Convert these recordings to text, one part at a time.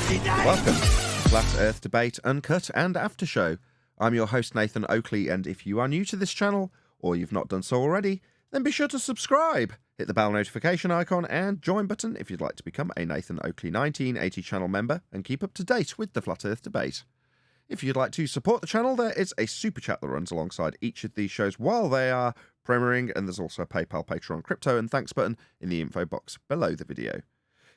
Welcome to Flat Earth Debate, Uncut and After Show. I'm your host Nathan Oakley, and if you are new to this channel, or you've not done so already, then be sure to subscribe, hit the bell notification icon and join button if you'd like to become a Nathan Oakley 1980 channel member and keep up to date with the Flat Earth Debate. If you'd like to support the channel, there is a super chat that runs alongside each of these shows while they are premiering, and there's also a PayPal, Patreon, crypto and thanks button in the info box below the video.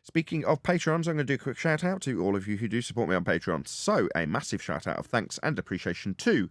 Speaking of Patreons, I'm going to do a quick shout out to all of you who do support me on Patreon. So, a massive shout out of thanks and appreciation to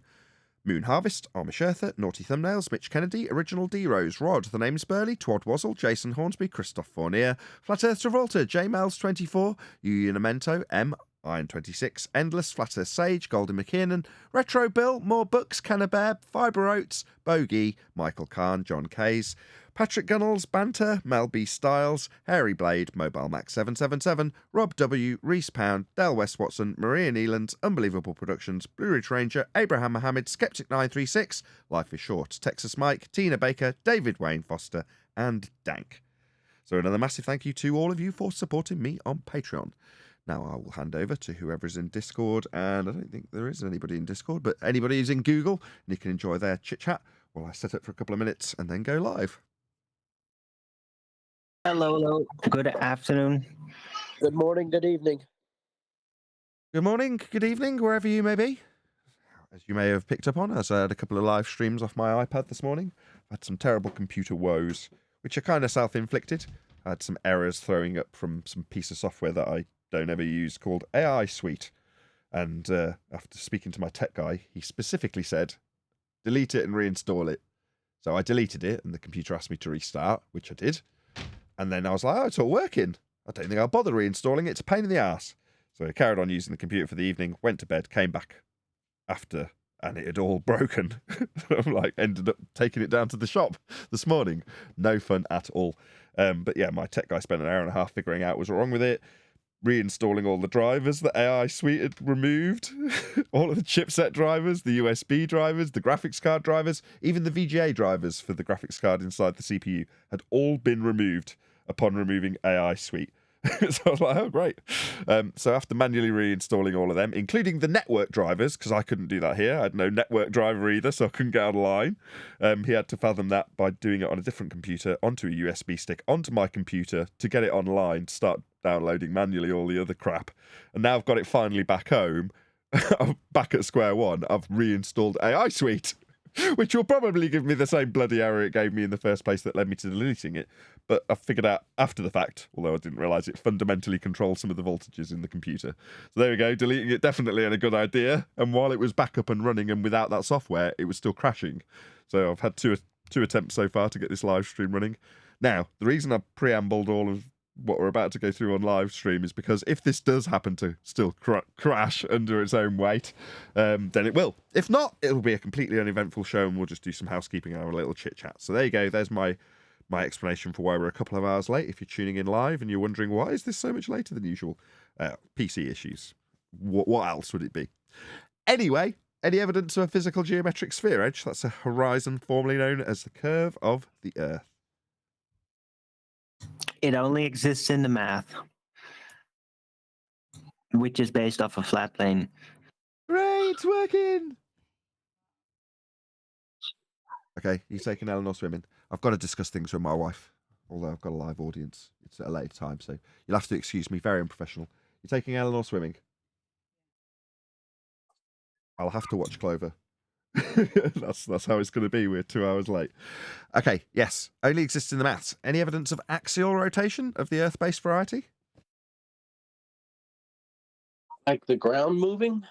Moon Harvest, Amish Earther, Naughty Thumbnails, Mitch Kennedy, Original D Rose, Rod, The Name's Burley, Twad Wazzle, Jason Hornsby, Christoph Fournier, Flat Earth Travolta, JMels24, Unamento, M, Iron26, Endless, Flat Earth Sage, Golden McKiernan, Retro Bill, More Books, Canabeb, Fibre Oats, Bogey, Michael Kahn, John Kays, Patrick Gunnels, Banter, Mel B. Styles, Hairy Blade, Mobile Max 777, Rob W, Reese Pound, Dale West Watson, Maria Nealand, Unbelievable Productions, Blue Ridge Ranger, Abraham Mohammed, Skeptic 936, Life is Short, Texas Mike, Tina Baker, David Wayne Foster, and Dank. So another massive thank you to all of you for supporting me on Patreon. Now I will hand over to whoever is in Discord, and I don't think there is anybody in Discord, but anybody who's in Google, and you can enjoy their chit-chat while I set up for a couple of minutes and then go live. Hello. Good afternoon. Good morning, good evening. Good morning, good evening, wherever you may be. As you may have picked up on, as I had a couple of live streams off my iPad this morning, I had some terrible computer woes, which are kind of self-inflicted. I had some errors throwing up from some piece of software that I don't ever use called AI Suite. And after speaking to my tech guy, he specifically said, delete it and reinstall it. So I deleted it, and the computer asked me to restart, which I did. And then I was like, oh, it's all working. I don't think I'll bother reinstalling it. It's a pain in the ass. So I carried on using the computer for the evening, went to bed, came back after, and it had all broken. I'm like, ended up taking it down to the shop this morning. No fun at all. But yeah, my tech guy spent an hour and a half figuring out what was wrong with it, reinstalling all the drivers that AI Suite had removed, all of the chipset drivers, the USB drivers, the graphics card drivers, even the VGA drivers for the graphics card inside the CPU had all been removed upon removing AI Suite. So I was like, oh, great. So after manually reinstalling all of them, including the network drivers, because I couldn't do that here, I had no network driver either, so I couldn't get online. He had to fathom that by doing it on a different computer, onto a USB stick, onto my computer, to get it online, to start downloading manually all the other crap. And now I've got it finally back home, I'm back at square one, I've reinstalled AI Suite, which will probably give me the same bloody error it gave me in the first place that led me to deleting it. But I figured out after the fact, although I didn't realise it fundamentally controls some of the voltages in the computer. So there we go, deleting it definitely a good idea. And while it was back up and running and without that software, it was still crashing. So I've had two attempts so far to get this live stream running. Now, the reason I preambled all of what we're about to go through on live stream is because if this does happen to still crash under its own weight, then it will. If not, it'll be a completely uneventful show and we'll just do some housekeeping and have a little chit chat. So there you go. There's my explanation for why we're a couple of hours late. If you're tuning in live and you're wondering why is this so much later than usual, PC issues. What else would it be? Anyway, any evidence of a physical geometric sphere edge? That's a horizon formerly known as the curve of the Earth. It only exists in the math, which is based off a flat plane. Great, it's working! Okay, you taking Eleanor swimming? I've got to discuss things with my wife, although I've got a live audience. It's at a later time, so you'll have to excuse me. Very unprofessional. You're taking Eleanor swimming? I'll have to watch Clover. That's how it's going to be. We're 2 hours late. Okay, yes. Only exists in the maths. Any evidence of axial rotation of the Earth-based variety? Like the ground moving?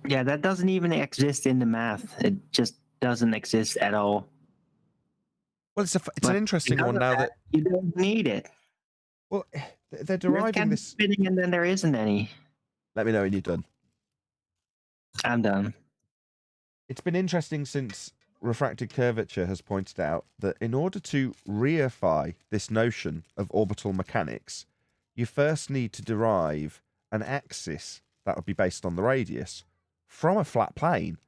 Yeah, that doesn't even exist in the math. It just doesn't exist at all. Well, it's an interesting one now that you don't need it. Well, they're deriving this spinning, and then there isn't any. Let me know when you're done. I'm done. It's been interesting since refracted curvature has pointed out that in order to reify this notion of orbital mechanics, you first need to derive an axis that would be based on the radius from a flat plane.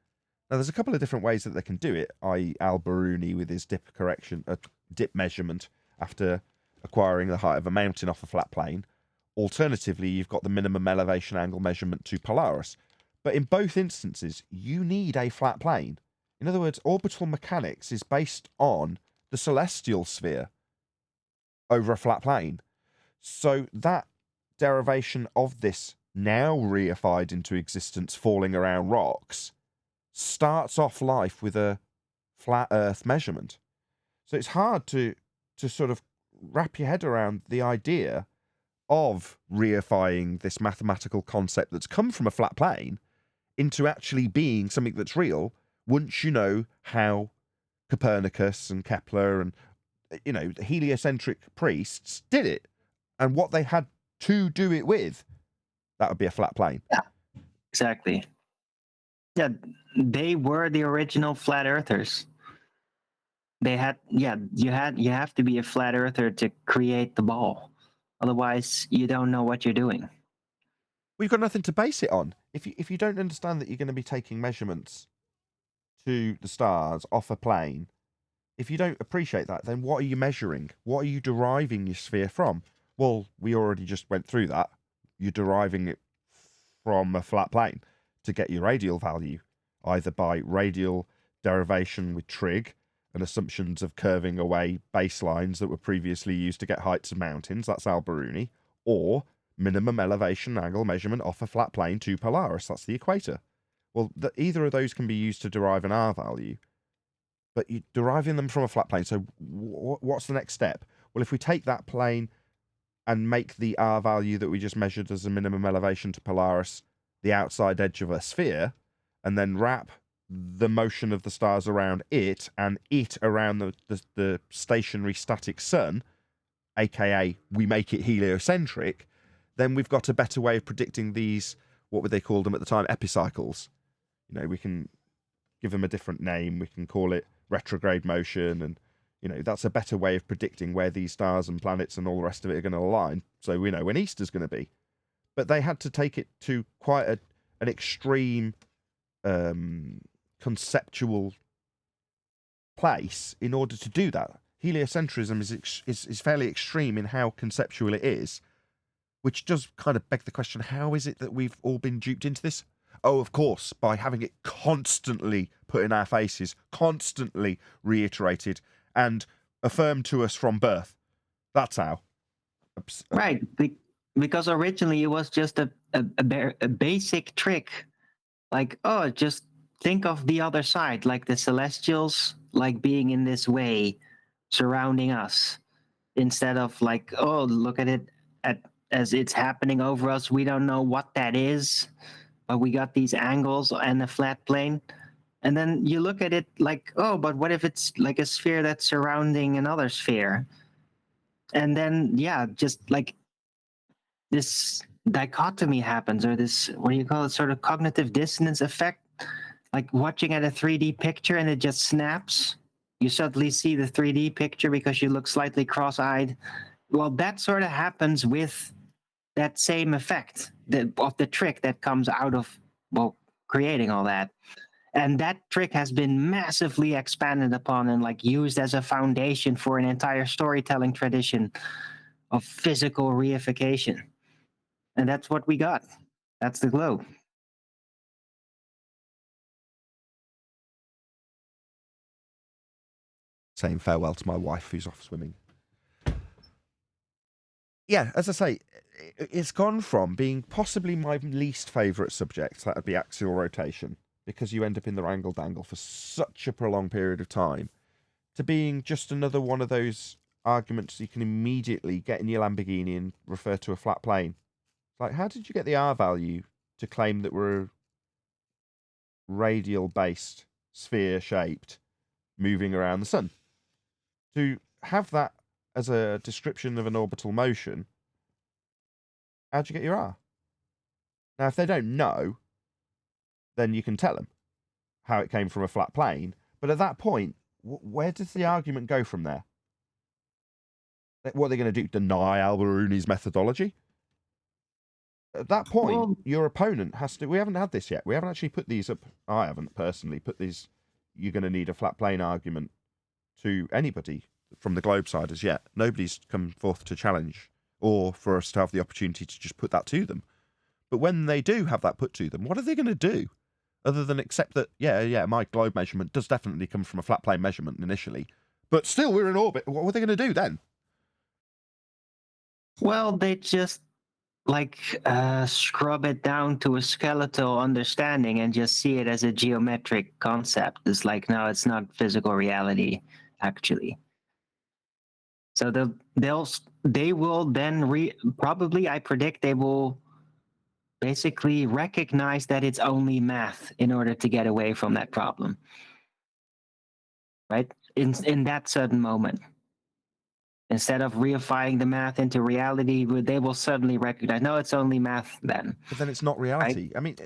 Now, there's a couple of different ways that they can do it, i.e. Al-Biruni with his dip measurement after acquiring the height of a mountain off a flat plane, Alternatively, you've got the minimum elevation angle measurement to Polaris. But in both instances, you need a flat plane. In other words, orbital mechanics is based on the celestial sphere over a flat plane. So that derivation of this, now reified into existence, falling around rocks, starts off life with a flat Earth measurement. So it's hard to sort of wrap your head around the idea of reifying this mathematical concept that's come from a flat plane into actually being something that's real once you know how Copernicus and Kepler and, you know, the heliocentric priests did it and what they had to do it with. That would be a flat plane. Yeah, exactly. Yeah, they were the original flat earthers. They had, yeah, you have to be a flat earther to create the ball. Otherwise, you don't know what you're doing. We've got nothing to base it on. If you don't understand that you're going to be taking measurements to the stars off a plane, if you don't appreciate that, then what are you measuring? What are you deriving your sphere from? Well, we already just went through that. You're deriving it from a flat plane to get your radial value, either by radial derivation with trig and assumptions of curving away baselines that were previously used to get heights of mountains, that's Al-Biruni, or minimum elevation angle measurement off a flat plane to Polaris, that's the equator. Well, either of those can be used to derive an R value, but you're deriving them from a flat plane. So what's the next step? Well, if we take that plane and make the R value that we just measured as a minimum elevation to Polaris the outside edge of a sphere, and then wrap the motion of the stars around it and it around the stationary static sun, aka we make it heliocentric, then we've got a better way of predicting these, what would they call them at the time, epicycles. You know, we can give them a different name. We can call it retrograde motion, and, you know, that's a better way of predicting where these stars and planets and all the rest of it are going to align, so we know when Easter's going to be. But they had to take it to quite an extreme conceptual place in order to do that. Heliocentrism is fairly extreme in how conceptual it is, which does kind of beg the question, how is it that we've all been duped into this? Oh, of course, by having it constantly put in our faces, constantly reiterated and affirmed to us from birth. That's how. Right, because originally it was just a basic trick. Like, oh, just think of the other side, like the celestials, like being in this way, surrounding us, instead of like, oh, look at it as it's happening over us. We don't know what that is, but we got these angles and a flat plane. And then you look at it like, oh, but what if it's like a sphere that's surrounding another sphere? And then, yeah, just like this dichotomy happens, or this, what do you call it, sort of cognitive dissonance effect, like watching at a 3D picture and it just snaps. You suddenly see the 3D picture because you look slightly cross-eyed. Well, that sort of happens with that same effect of the trick that comes out of, well, creating all that. And that trick has been massively expanded upon and like used as a foundation for an entire storytelling tradition of physical reification. And that's what we got. That's the globe. Saying farewell to my wife who's off swimming. Yeah, as I say, it's gone from being possibly my least favourite subject, that would be axial rotation, because you end up in the wrangle dangle for such a prolonged period of time, to being just another one of those arguments you can immediately get in your Lamborghini and refer to a flat plane. Like, how did you get the R value to claim that we're radial-based, sphere-shaped, moving around the sun? To have that as a description of an orbital motion, how'd you get your R? Now, if they don't know, then you can tell them how it came from a flat plane. But at that point, where does the argument go from there? What are they going to do? Deny Al-Biruni's methodology? At that point, Well, your opponent has to... We haven't had this yet. We haven't actually put these up. I haven't personally put these... You're going to need a flat plane argument to anybody from the globe side as yet. Nobody's come forth to challenge or for us to have the opportunity to just put that to them. But when they do have that put to them, what are they going to do? Other than accept that, yeah, my globe measurement does definitely come from a flat plane measurement initially, but still we're in orbit. What are they going to do then? Well, they just scrub it down to a skeletal understanding and just see it as a geometric concept. It's like, no, it's not physical reality, actually. So they will then probably, I predict they will basically recognize that it's only math in order to get away from that problem, right? In that certain moment. Instead of reifying the math into reality, they will suddenly recognize, no, it's only math then. But then it's not reality. I mean,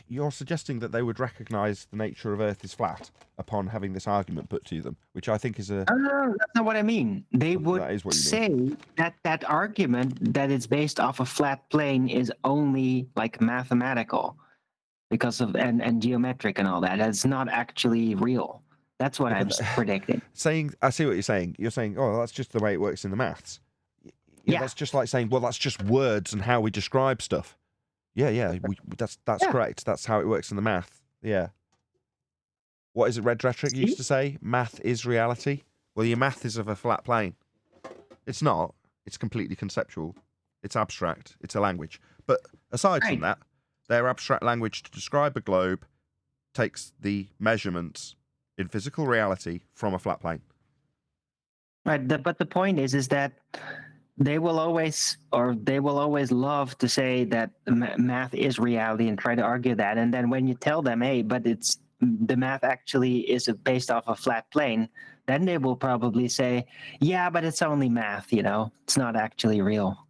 you're suggesting that they would recognize the nature of Earth is flat upon having this argument put to them, which I think is a... No, that's not what I mean. They would That is what you say that argument that it's based off a flat plane is only like mathematical because of and geometric and all that. It's not actually real. That's what I'm predicting. I see what you're saying. You're saying, oh, that's just the way it works in the maths. Yeah. That's just like saying, well, that's just words and how we describe stuff. Yeah, that's correct. That's how it works in the math. Yeah. What is it Red Rhetoric used to say? Math is reality. Well, your math is of a flat plane. It's not. It's completely conceptual. It's abstract. It's a language. But aside from that, their abstract language to describe a globe takes the measurements in physical reality from a flat plane. Right, but the point is that they will always love to say that math is reality and try to argue that, and then when you tell them, hey, but it's the math actually is based off a flat plane, then they will probably say, yeah, but it's only math, it's not actually real.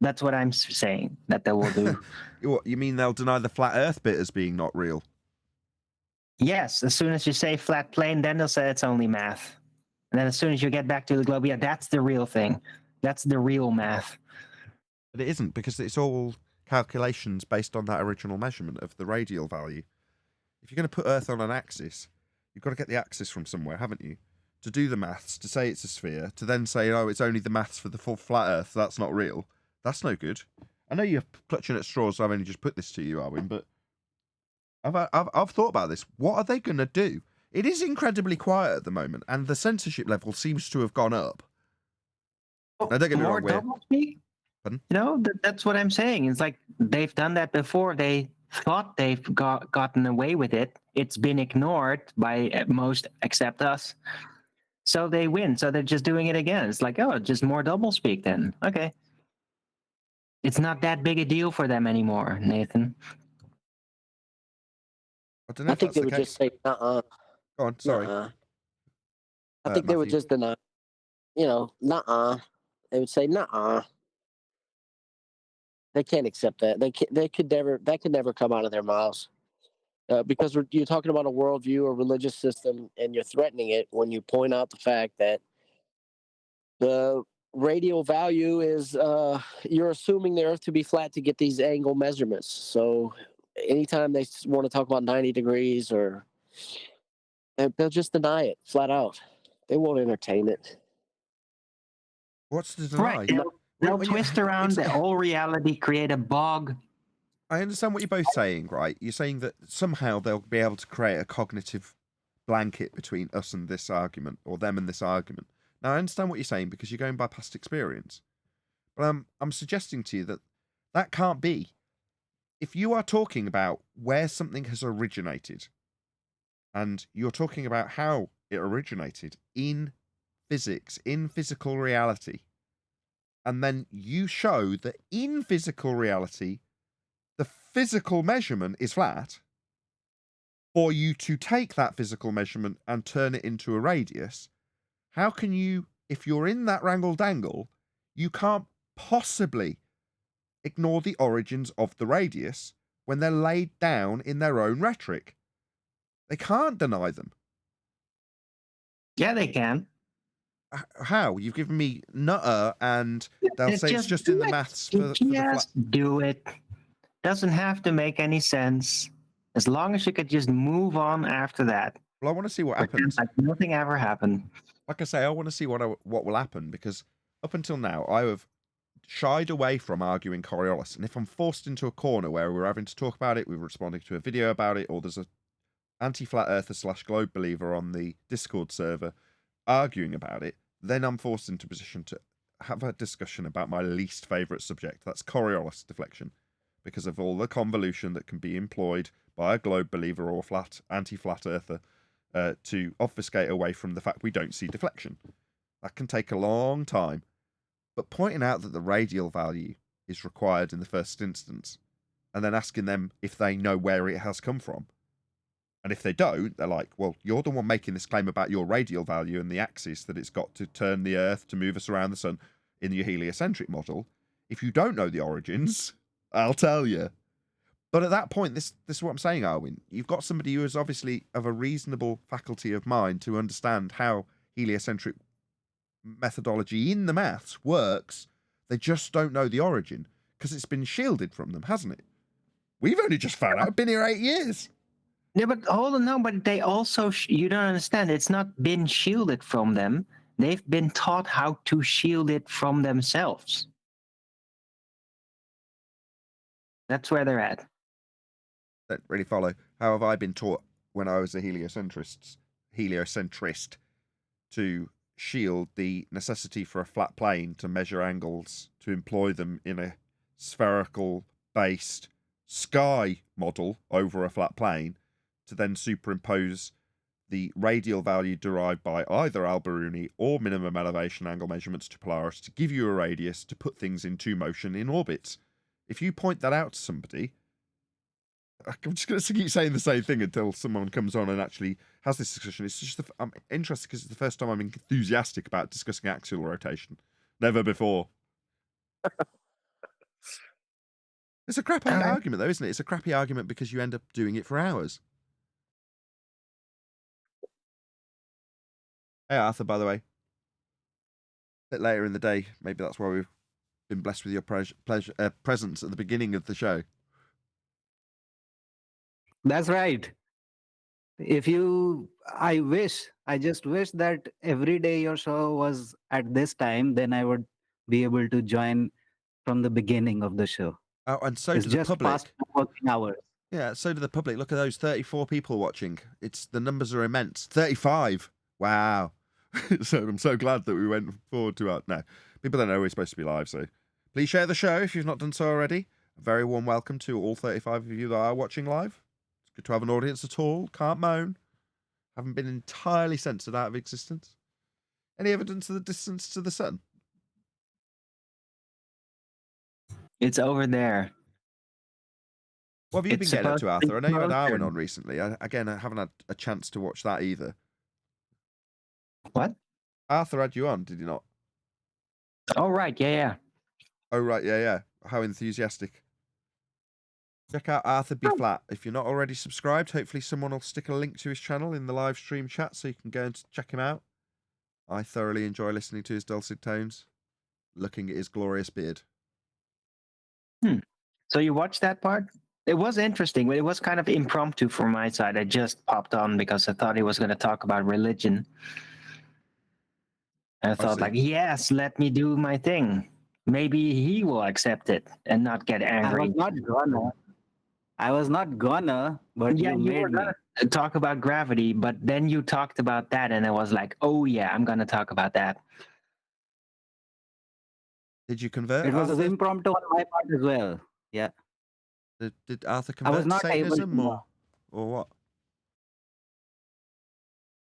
That's what I'm saying that they will do. What, you mean they'll deny the flat Earth bit as being not real? Yes, as soon as you say flat plane, then they'll say it's only math. And then as soon as you get back to the globe, yeah, that's the real thing. That's the real math. But it isn't, because it's all calculations based on that original measurement of the radial value. If you're going to put Earth on an axis, you've got to get the axis from somewhere, haven't you? To do the maths, to say it's a sphere, to then say, oh, it's only the maths for the full flat Earth, that's not real. That's no good. I know you're clutching at straws, so I've only just put this to you, Arwin, but I've thought about this. What are they going to do? It is incredibly quiet at the moment, and the censorship level seems to have gone up. Now, don't get me wrong, doublespeak? Pardon? That's what I'm saying. It's like they've done that before. They thought they've gotten away with it. It's been ignored by most except us. So they win. So they're just doing it again. It's like, oh, just more doublespeak then. Okay. It's not that big a deal for them anymore, Nathan. I don't know. I think they would just say, Go on, sorry. I think they would just deny, nuh-uh. They would say, nuh-uh. They can't accept that. That could never come out of their mouths. Because you're talking about a worldview or religious system, and you're threatening it when you point out the fact that the radial value is, you're assuming the Earth to be flat to get these angle measurements. So anytime they want to talk about 90 degrees, or they'll just deny it flat out. They won't entertain it. What's the deny? Right. They'll twist around the whole reality, create a bog. I understand what you're both saying, right? You're saying that somehow they'll be able to create a cognitive blanket between us and this argument, or them and this argument. Now, I understand what you're saying because you're going by past experience. But I'm suggesting to you that that can't be. If you are talking about where something has originated, and you're talking about how it originated in physics, in physical reality, and then you show that in physical reality, the physical measurement is flat, for you to take that physical measurement and turn it into a radius, how can you, if you're in that wrangle-dangle, you can't possibly ignore the origins of the radius when they're laid down in their own rhetoric. They can't deny them. Yeah, they can. How? You've given me nutter, and they'll say it's just in the maths. Do it. Doesn't have to make any sense. As long as you could just move on after that. Well, I want to see what happens. Like nothing ever happened. Like I say, I want to see what will happen, because up until now, I have shied away from arguing Coriolis. And if I'm forced into a corner where we're having to talk about it, we're responding to a video about it, or there's a anti-flat earther / globe believer on the Discord server arguing about it, then I'm forced into a position to have a discussion about my least favourite subject. That's Coriolis deflection, because of all the convolution that can be employed by a globe believer or anti-flat earther to obfuscate away from the fact we don't see deflection. That can take a long time. But pointing out that the radial value is required in the first instance, and then asking them if they know where it has come from. And if they don't, they're like, well, you're the one making this claim about your radial value and the axis that it's got to turn the Earth to move us around the sun in your heliocentric model. If you don't know the origins, I'll tell you. But at that point, this is what I'm saying, Arwin. You've got somebody who is obviously of a reasonable faculty of mind to understand how heliocentric methodology in the maths works. They just don't know the origin because it's been shielded from them, hasn't it? We've only just found out. Been here 8 years. Yeah, but hold on, no, but they also, you don't understand, it's not been shielded from them. They've been taught how to shield it from themselves. That's where they're at. Don't really follow. How have I been taught when I was a heliocentrist to shield the necessity for a flat plane to measure angles, to employ them in a spherical based sky model over a flat plane, to then superimpose the radial value derived by either Alberuni or minimum elevation angle measurements to Polaris to give you a radius to put things into motion in orbits. If you point that out to somebody, I'm just going to keep saying the same thing until someone comes on and actually has this discussion. It's just I'm interested because it's the first time I'm enthusiastic about discussing axial rotation. Never before. It's a crappy argument, though, isn't it? It's a crappy argument because you end up doing it for hours. Hey, Arthur, by the way. A bit later in the day, maybe that's why we've been blessed with your presence at the beginning of the show. That's right. I just wish that every day your show was at this time, then I would be able to join from the beginning of the show. Oh, and so It's do the just public. past working hours. Yeah, so do the public. Look at those 34 people watching. The numbers are immense. 35. Wow. So I'm so glad that we went forward to our... No, people don't know we're supposed to be live, so please share the show if you've not done so already. A very warm welcome to all 35 of you that are watching live. It's good to have an audience at all. Can't moan. Haven't been entirely censored out of existence. Any evidence of the distance to the sun? It's over there. What have you been getting up to, Arthur? I know you had Arwen closer. on recently. I haven't had a chance to watch that either. What? Arthur had you on, did you not? Oh, right. Yeah. Oh, right. Yeah. How enthusiastic. Check out Arthur B. Flat. If you're not already subscribed, hopefully someone will stick a link to his channel in the live stream chat so you can go and check him out. I thoroughly enjoy listening to his dulcet tones, looking at his glorious beard. So you watched that part? It was interesting, but it was kind of impromptu from my side. I just popped on because I thought he was going to talk about religion. And I thought, see. like, yes, let me do my thing. Maybe he will accept it and not get angry. I was not gonna, but Yeah, you you made were me. gonna talk about gravity, but then you talked about that, and I was like, oh yeah, I'm gonna talk about that. Did you convert? It was Arthur? impromptu on my part as well. Yeah. Did Arthur I was convert to not able Satanism to. or what?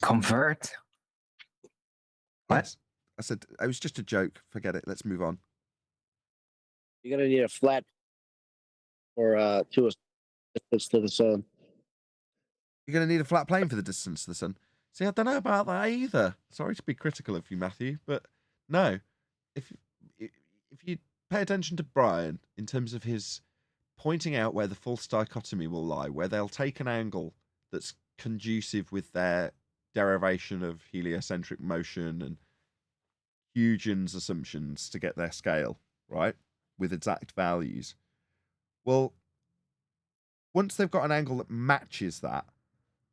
Convert? What? Yes. I said it was just a joke. Forget it. Let's move on. You're gonna need a flat or to a distance to the sun. You're going to need a flat plane for the distance to the sun. See, I don't know about that either. Sorry to be critical of you, Matthew, but no. If you pay attention to Brian in terms of his pointing out where the false dichotomy will lie, where they'll take an angle that's conducive with their derivation of heliocentric motion and Huygens assumptions to get their scale, right, with exact values. Well, once they've got an angle that matches that,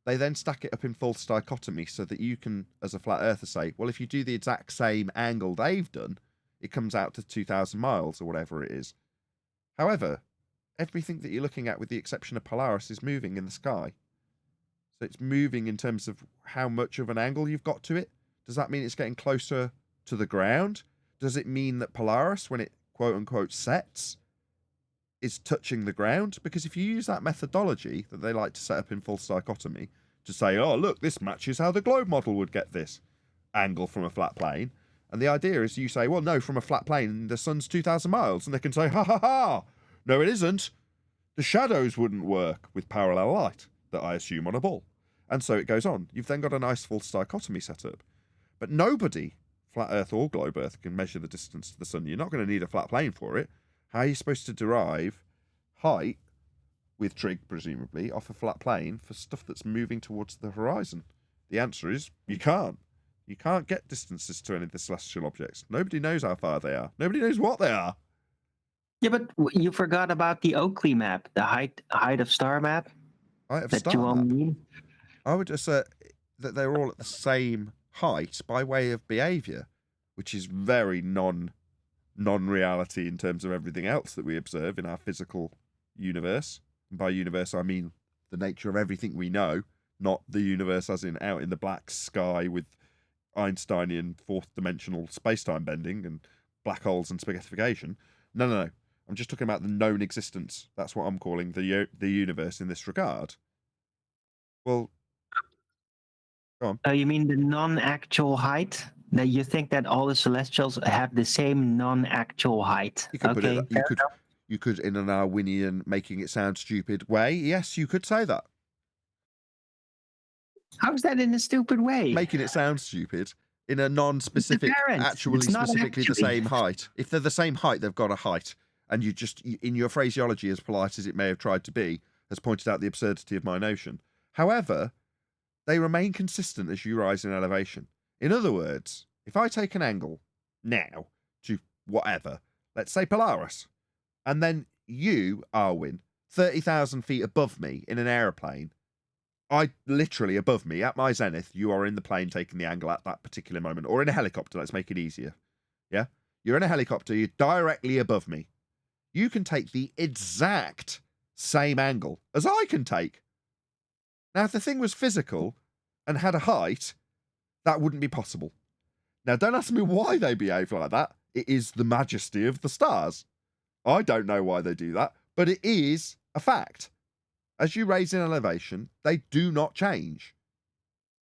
they then stack it up in false dichotomy so that you can, as a flat earther, say, well, if you do the exact same angle they've done, it comes out to 2,000 miles or whatever it is. However, everything that you're looking at, with the exception of Polaris, is moving in the sky. So it's moving in terms of how much of an angle you've got to it. Does that mean it's getting closer to the ground? Does it mean that Polaris, when it quote unquote sets, is touching the ground? Because if you use that methodology that they like to set up in false dichotomy to say, oh, look, this matches how the globe model would get this angle from a flat plane. And the idea is you say, well, no, from a flat plane, the sun's 2,000 miles. And they can say, ha, ha, ha. No, it isn't. The shadows wouldn't work with parallel light that I assume on a ball. And so it goes on. You've then got a nice false dichotomy set up. But nobody, flat Earth or globe Earth, can measure the distance to the sun. You're not going to need a flat plane for it. How are you supposed to derive height, with trig presumably, off a flat plane for stuff that's moving towards the horizon? The answer is you can't. You can't get distances to any of the celestial objects. Nobody knows how far they are. Nobody knows what they are. Yeah, but you forgot about the Oakley map, the height of star map Height of that star you all map. need. I would assert that they're all at the same height by way of behaviour, which is very non-reality in terms of everything else that we observe in our physical universe. And by universe, I mean the nature of everything we know, not the universe as in out in the black sky with Einsteinian fourth dimensional space-time bending and black holes and spaghettification. No. I'm just talking about the known existence. That's what I'm calling the universe in this regard. Well, go on. Oh, you mean the non-actual height? That you think that all the celestials have the same non-actual height? You could put Okay, it. You could, in an Arwinian, making it sound stupid way. Yes, you could say that. how's that in a stupid way? Making it sound stupid in a non-specific, apparent. actually It's not specifically the actually. same height. If they're the same height, they've got a height. And you just, in your phraseology, as polite as it may have tried to be, has pointed out the absurdity of my notion. However, they remain consistent as you rise in elevation. In other words, if I take an angle now to whatever, let's say Polaris, and then you, Arwin, 30,000 feet above me in an aeroplane, literally above me, at my zenith, you are in the plane taking the angle at that particular moment, or in a helicopter, let's make it easier. Yeah? You're in a helicopter, you're directly above me. You can take the exact same angle as I can take. Now, if the thing was physical and had a height, that wouldn't be possible. Now, don't ask me why they behave like that. It is the majesty of the stars. I don't know why they do that, but it is a fact. As you raise in elevation, they do not change.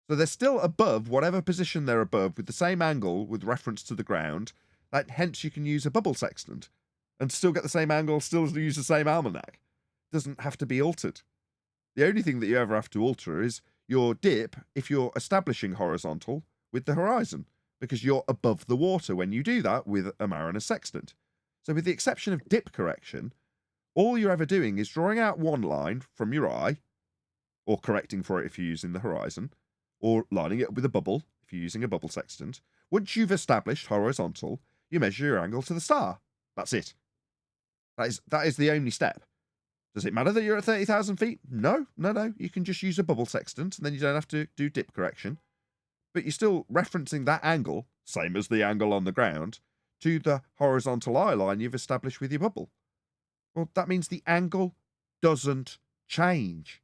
So they're still above whatever position they're above with the same angle with reference to the ground. Hence, you can use a bubble sextant and still get the same angle, still use the same almanac. It doesn't have to be altered. The only thing that you ever have to alter is your dip if you're establishing horizontal with the horizon, because you're above the water when you do that with a mariner's sextant. So with the exception of dip correction, all you're ever doing is drawing out one line from your eye, or correcting for it if you're using the horizon, or lining it up with a bubble if you're using a bubble sextant. Once you've established horizontal, you measure your angle to the star. That's it. That is the only step. Does it matter that you're at 30,000 feet? No. You can just use a bubble sextant, and then you don't have to do dip correction. But you're still referencing that angle, same as the angle on the ground, to the horizontal eye line you've established with your bubble. Well, that means the angle doesn't change.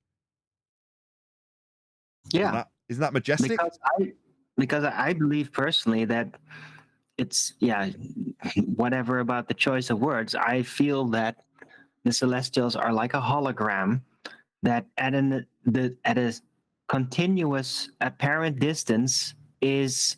Yeah. Isn't that majestic? Because I believe personally that it's, whatever about the choice of words, I feel that the celestials are like a hologram that at a continuous apparent distance is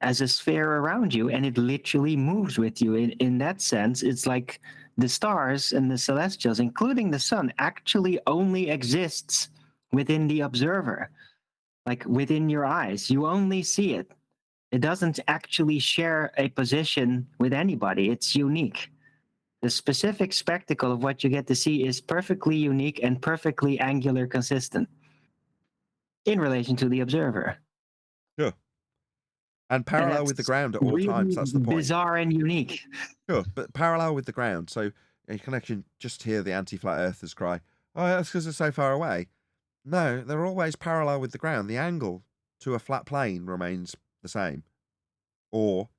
as a sphere around you, and it literally moves with you. In that sense, it's like the stars and the celestials, including the sun, actually only exists within the observer, like within your eyes. You only see it. It doesn't actually share a position with anybody. It's unique. The specific spectacle of what you get to see is perfectly unique and perfectly angular consistent in relation to the observer. Sure. And parallel with the ground at all really times. That's the point. Bizarre and unique. Sure, but parallel with the ground. So you can actually just hear the anti-flat earthers cry, oh, that's because they're so far away. No, they're always parallel with the ground. The angle to a flat plane remains the same. Or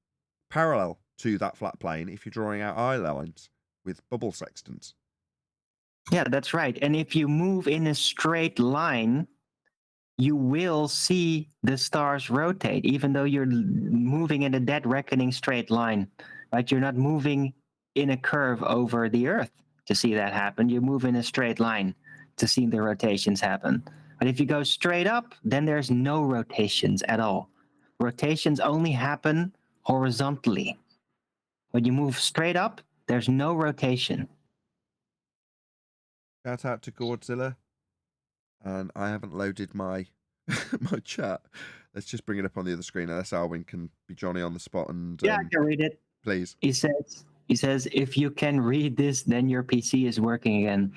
parallel to that flat plane if you're drawing out eye lines with bubble sextants. Yeah, that's right. And if you move in a straight line, you will see the stars rotate, even though you're moving in a dead reckoning straight line. Right? You're not moving in a curve over the Earth to see that happen. You move in a straight line to see the rotations happen. But if you go straight up, then there's no rotations at all. Rotations only happen horizontally. When you move straight up, there's no rotation. Shout out to Godzilla. And I haven't loaded my my chat. Let's just bring it up on the other screen unless Alwyn can be Johnny on the spot and Yeah, I can read it. please. He says, if you can read this, then your PC is working again.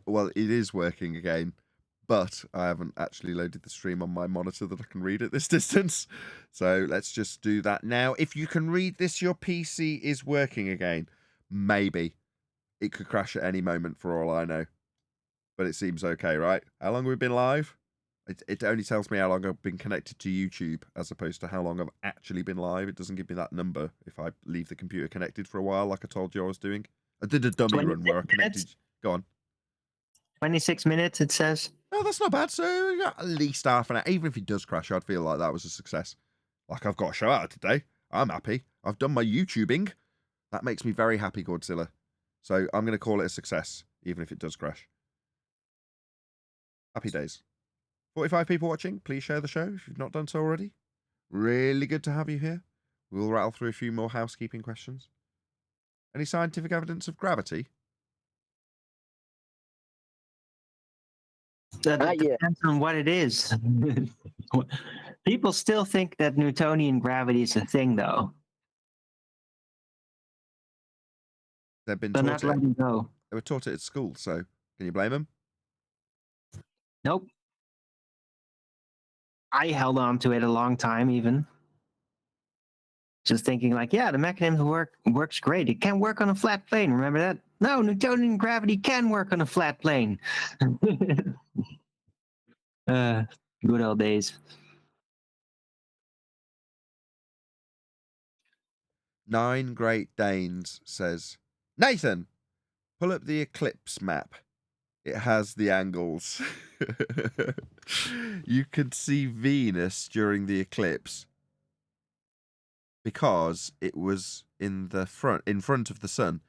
Well, it is working again, but I haven't actually loaded the stream on my monitor that I can read at this distance. So let's just do that now. If you can read this, your PC is working again. Maybe. It could crash at any moment for all I know. But it seems okay, right? How long have we been live? It only tells me how long I've been connected to YouTube as opposed to how long I've actually been live. It doesn't give me that number if I leave the computer connected for a while like I told you I was doing. I did a dummy run where I connected... Go on. 26 minutes, it says. Oh, that's not bad. So we got at least half an hour. Even if it does crash, I'd feel like that was a success. Like I've got a show out today. I'm happy. I've done my YouTubing. That makes me very happy, Godzilla. So I'm going to call it a success, even if it does crash. Happy days. 45 people watching. Please share the show if you've not done so already. Really good to have you here. We'll rattle through a few more housekeeping questions. Any scientific evidence of gravity? That Not yet. depends on what it is. People still think that Newtonian gravity is a thing, though. They've been They're taught not it. letting go. They were taught it at school, so can you blame them? Nope. I held on to it a long time, even. Just thinking like, yeah, the mechanism works great. It can work on a flat plane. Remember that? No, Newtonian gravity can work on a flat plane. Good old days. Nine Great Danes says, Nathan, pull up the eclipse map. It has the angles. You can see Venus during the eclipse because it was in front of the sun.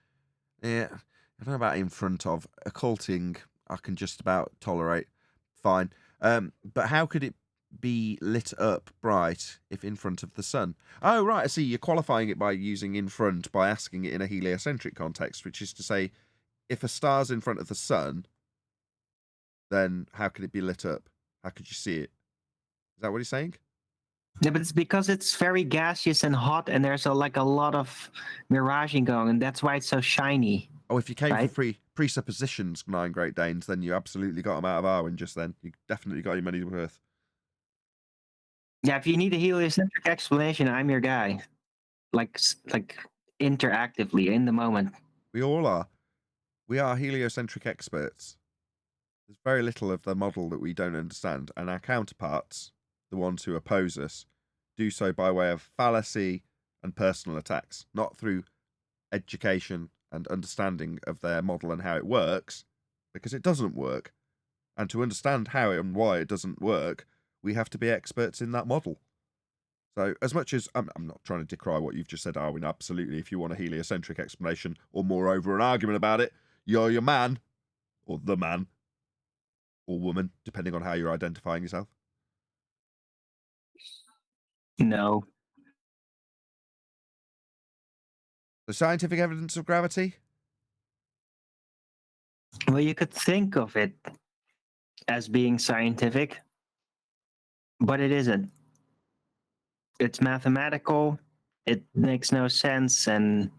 Yeah, I don't know about in front of. Occulting, I can just about tolerate. Fine. But how could it be lit up bright if in front of the sun? Oh, right. I see. You're qualifying it by using in front by asking it in a heliocentric context, which is to say, if a star's in front of the sun, then how could it be lit up? How could you see it? Is that what he's saying? Yeah, but it's because it's very gaseous and hot, and there's a lot of miraging going, and that's why it's so shiny. Oh, if you came Right. for presuppositions, Nine Great Danes, then you absolutely got them out of Arwen just then. You definitely got your money's worth. Yeah, if you need a heliocentric explanation, I'm your guy. Like interactively in the moment. We all are. We are heliocentric experts. There's very little of the model that we don't understand, and our counterparts, the ones who oppose us, do so by way of fallacy and personal attacks, not through education and understanding of their model and how it works, because it doesn't work. And to understand how and why it doesn't work, we have to be experts in that model. So as much as I'm not trying to decry what you've just said, Arwin, absolutely, if you want a heliocentric explanation or moreover an argument about it, you're your man, or the man, or woman, depending on how you're identifying yourself. No. The scientific evidence of gravity? Well, you could think of it as being scientific, but it isn't. It's mathematical. It makes no sense, and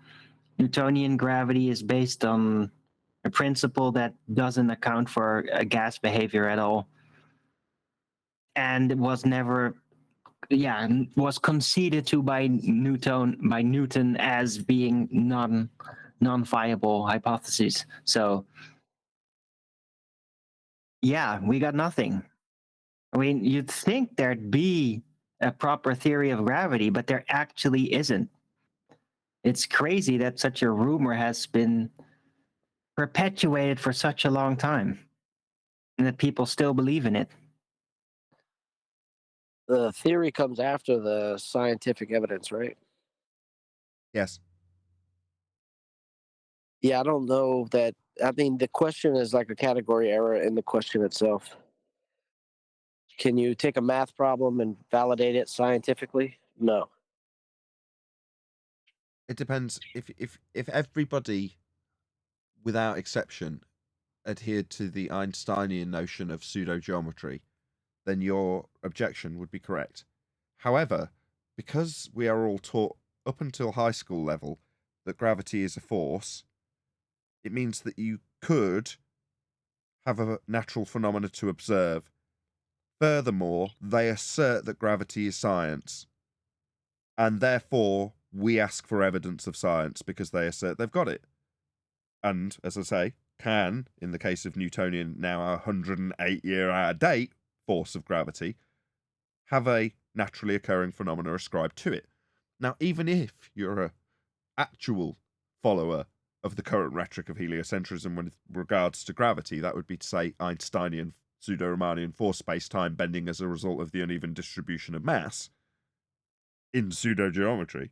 Newtonian gravity is based on a principle that doesn't account for a gas behavior at all, and was never, was conceded to by Newton as being non-viable hypothesis. So, yeah, we got nothing. I mean, you'd think there'd be a proper theory of gravity, but there actually isn't. It's crazy that such a rumor has been perpetuated for such a long time and that people still believe in it. The theory comes after the scientific evidence, right? Yes. Yeah, I don't know that. I mean, the question is like a category error in the question itself. Can you take a math problem and validate it scientifically? No. It depends. If everybody, without exception, adhered to the Einsteinian notion of pseudo-geometry, then your objection would be correct. However, because we are all taught up until high school level that gravity is a force, it means that you could have a natural phenomena to observe. Furthermore, they assert that gravity is science, and therefore we ask for evidence of science because they assert they've got it. And, as I say, can, in the case of Newtonian, now 108-year out of date force of gravity, have a naturally occurring phenomena ascribed to it. Now, even if you're an actual follower of the current rhetoric of heliocentrism with regards to gravity, that would be to say Einsteinian pseudo-Riemannian force space-time bending as a result of the uneven distribution of mass in pseudo-geometry,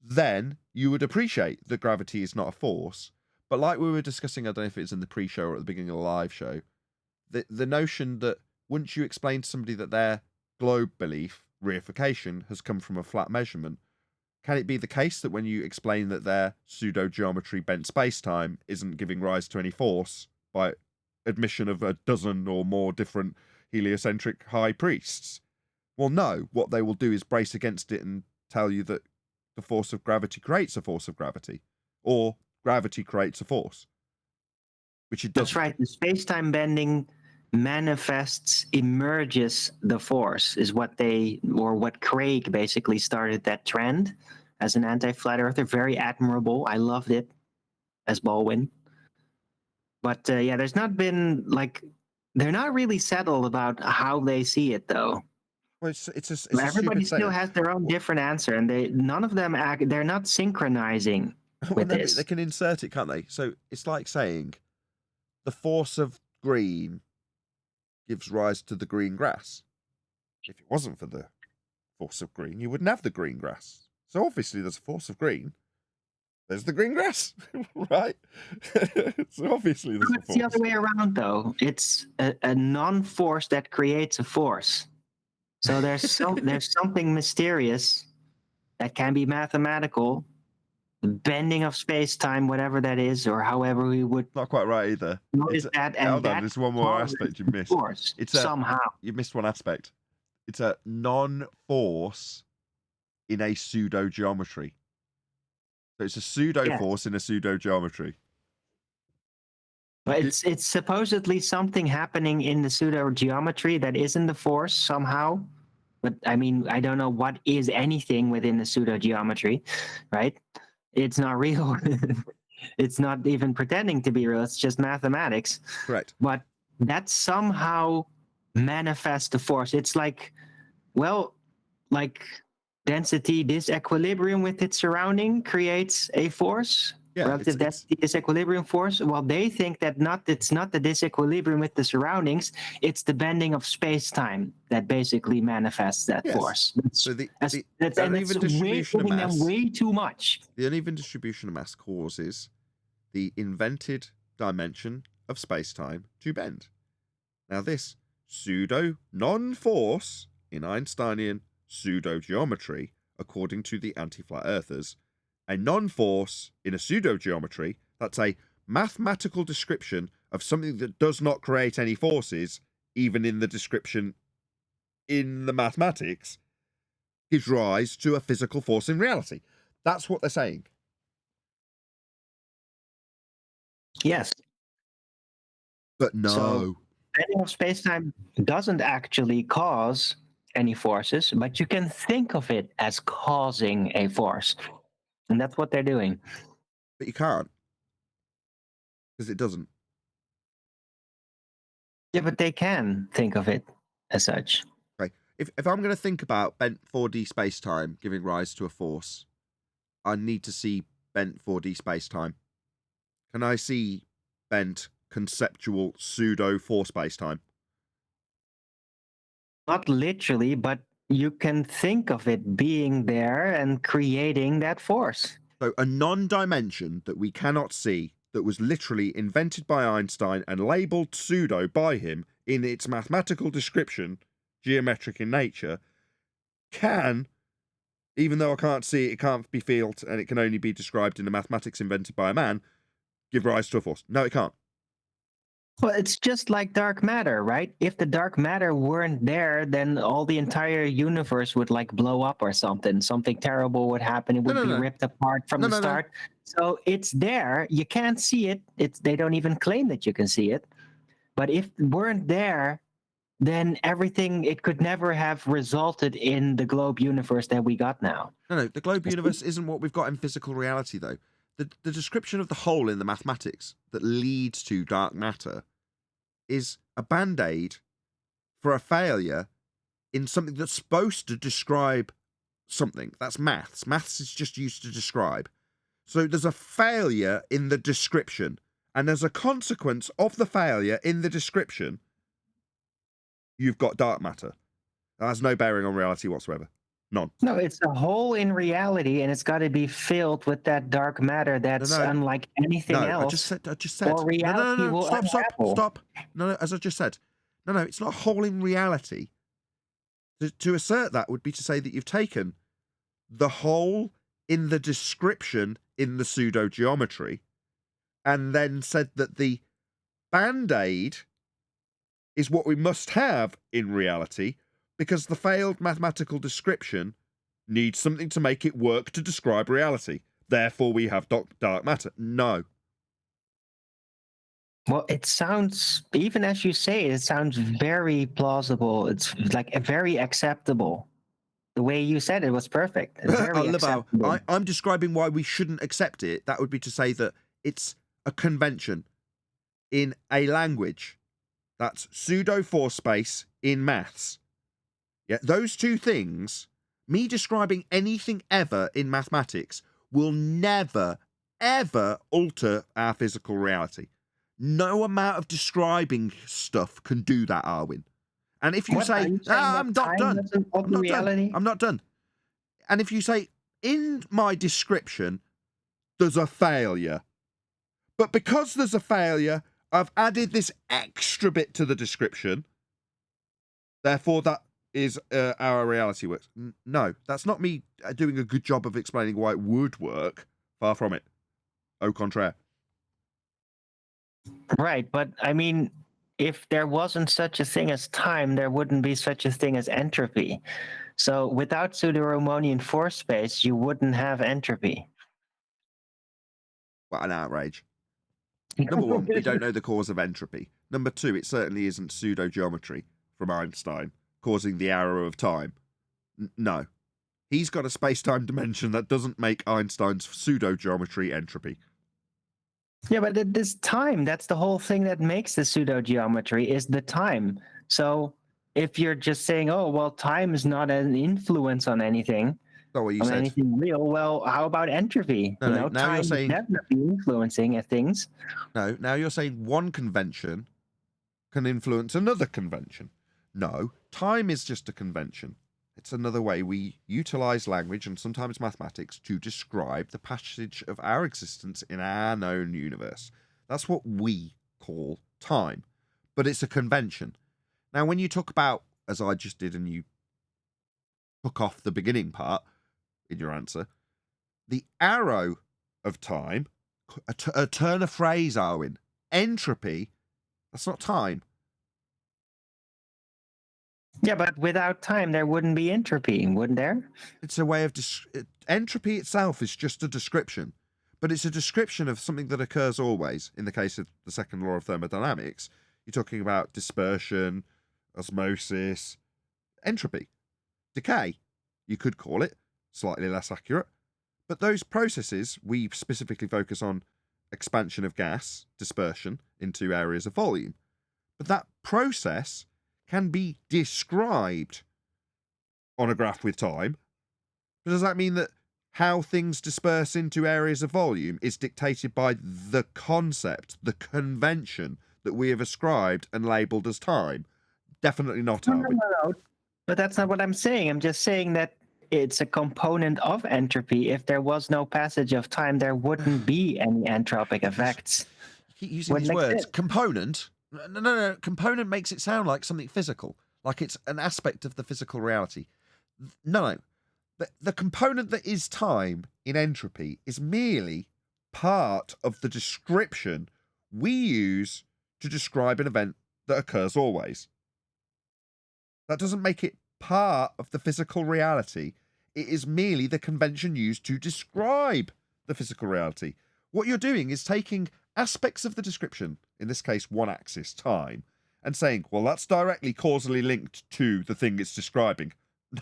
then you would appreciate that gravity is not a force. But like we were discussing, I don't know if it's in the pre-show or at the beginning of the live show, the notion that once you explain to somebody that their globe belief, reification, has come from a flat measurement, can it be the case that when you explain that their pseudo-geometry bent space-time isn't giving rise to any force by admission of a dozen or more different heliocentric high priests? Well, no. What they will do is brace against it and tell you that the force of gravity creates a force of gravity, or gravity creates a force, which it doesn't. That's right. The space-time bending manifests, emerges the force, is what what Craig basically started that trend as an anti-flat earther. Very admirable. I loved it as Baldwin. But yeah, there's not been they're not really settled about how they see it though. Well, it's a Everybody stupid still saying. has their own different answer, and none of them they're not synchronizing Well, with no, this. they can insert it, can't they? So it's like saying the force of green gives rise to the green grass. If it wasn't for the force of green, you wouldn't have the green grass. So obviously there's a force of green. There's the green grass, right? So obviously there's a It's the force. other way around, though. It's a non-force that creates a force. So there's something mysterious that can be mathematical, the bending of space-time, whatever that is, or however we would Not quite right either. notice that, and Hold on, that there's one more causes aspect you the missed. force somehow. You missed one aspect. It's a non-force in a pseudo-geometry. So it's a pseudo-force in a pseudo-geometry. But it's supposedly something happening in the pseudo geometry that isn't the force somehow. But I mean, I don't know what is anything within the pseudo geometry, right? It's not real. It's not even pretending to be real. It's just mathematics. Correct. But that somehow manifests the force. It's like, well, like density disequilibrium with its surrounding creates a force. Yeah, Relative density disequilibrium force. Well, they think that it's not the disequilibrium with the surroundings, it's the bending of space-time that basically manifests that force. So the uneven distribution of mass, way too much. The uneven distribution of mass causes the invented dimension of space-time to bend. Now this pseudo non-force in Einsteinian pseudo-geometry, according to the anti-flat earthers, a non-force in a pseudo-geometry, that's a mathematical description of something that does not create any forces, even in the description in the mathematics, gives rise to a physical force in reality. That's what they're saying. Yes. But no. So, bending of space-time doesn't actually cause any forces, but you can think of it as causing a force. And that's what they're doing. But you can't. Because it doesn't. Yeah, but they can think of it as such. Okay. If I'm going to think about bent 4D space-time giving rise to a force, I need to see bent 4D space-time? Can I see bent conceptual pseudo 4 space-time? Not literally, but you can think of it being there and creating that force. So a non-dimension that we cannot see, that was literally invented by Einstein and labelled pseudo by him in its mathematical description, geometric in nature, can, even though I can't see it, it can't be felt, and it can only be described in the mathematics invented by a man, give rise to a force. No, it can't. Well, it's just like dark matter, right? If the dark matter weren't there, then all the entire universe would like blow up or something. Something terrible would happen. It would be ripped apart from the start. So it's there. You can't see it. They don't even claim that you can see it. But if it weren't there, then everything, it could never have resulted in the globe universe that we got now. No, the globe universe isn't what we've got in physical reality, though. The description of the hole in the mathematics that leads to dark matter is a band-aid for a failure in something that's supposed to describe something. That's maths. Maths is just used to describe. So there's a failure in the description, and as a consequence of the failure in the description, you've got dark matter. That has no bearing on reality whatsoever. None. No, it's a hole in reality, and it's got to be filled with that dark matter that's unlike anything else. I just said. Or reality will Stop. No, as I just said. No, it's not a hole in reality. To assert that would be to say that you've taken the hole in the description in the pseudo geometry and then said that the band-aid is what we must have in reality, because the failed mathematical description needs something to make it work to describe reality. Therefore, we have dark matter. No. Well, it sounds, even as you say it sounds very plausible. It's like very acceptable. The way you said it was perfect. It's very acceptable. I'm describing why we shouldn't accept it. That would be to say that it's a convention in a language. That's pseudo 4 space in maths. Yeah, those two things, me describing anything ever in mathematics, will never, ever alter our physical reality. No amount of describing stuff can do that, Arwin. And if you say, I'm not done. I'm not done. And if you say, in my description, there's a failure. But because there's a failure, I've added this extra bit to the description. Therefore, that is our reality works. No, that's not me doing a good job of explaining why it would work. Far from it. Au contraire. Right, but I mean, if there wasn't such a thing as time, there wouldn't be such a thing as entropy. So without pseudo-Riemannian force space, you wouldn't have entropy. What an outrage. Number one, we don't know the cause of entropy. Number two, it certainly isn't pseudo-geometry from Einstein causing the arrow of time. No. He's got a space-time dimension that doesn't make Einstein's pseudo-geometry entropy. Yeah, but this time, that's the whole thing that makes the pseudo-geometry is the time. So if you're just saying, oh, well, time is not an influence on anything, anything real, well, how about entropy? Now time you're saying, is definitely influencing things. No, now you're saying one convention can influence another convention. No, time is just a convention. It's another way we utilize language and sometimes mathematics to describe the passage of our existence in our known universe. That's what we call time. But it's a convention. Now, when you talk about, as I just did, and you took off the beginning part in your answer, the arrow of time, a turn of phrase, Arwin, entropy, that's not time. Yeah, but without time, there wouldn't be entropy, wouldn't there? It's a way of... entropy itself is just a description, but it's a description of something that occurs always. In the case of the second law of thermodynamics, you're talking about dispersion, osmosis, entropy, decay. You could call it, slightly less accurate. But those processes, we specifically focus on expansion of gas, dispersion into areas of volume. But that process can be described on a graph with time. But does that mean that how things disperse into areas of volume is dictated by the concept, the convention that we have ascribed and labelled as time. Definitely not, No, are no, we? no, no. But that's not what I'm saying. I'm just saying that it's a component of entropy. If there was no passage of time, there wouldn't be any entropic effects. You keep using these Wouldn't words. exist. Component? No. Component makes it sound like something physical, like it's an aspect of the physical reality. No. The component that is time in entropy is merely part of the description we use to describe an event that occurs always. That doesn't make it part of the physical reality. It is merely the convention used to describe the physical reality. What you're doing is taking aspects of the description, in this case, one axis, time, and saying, well, that's directly causally linked to the thing it's describing.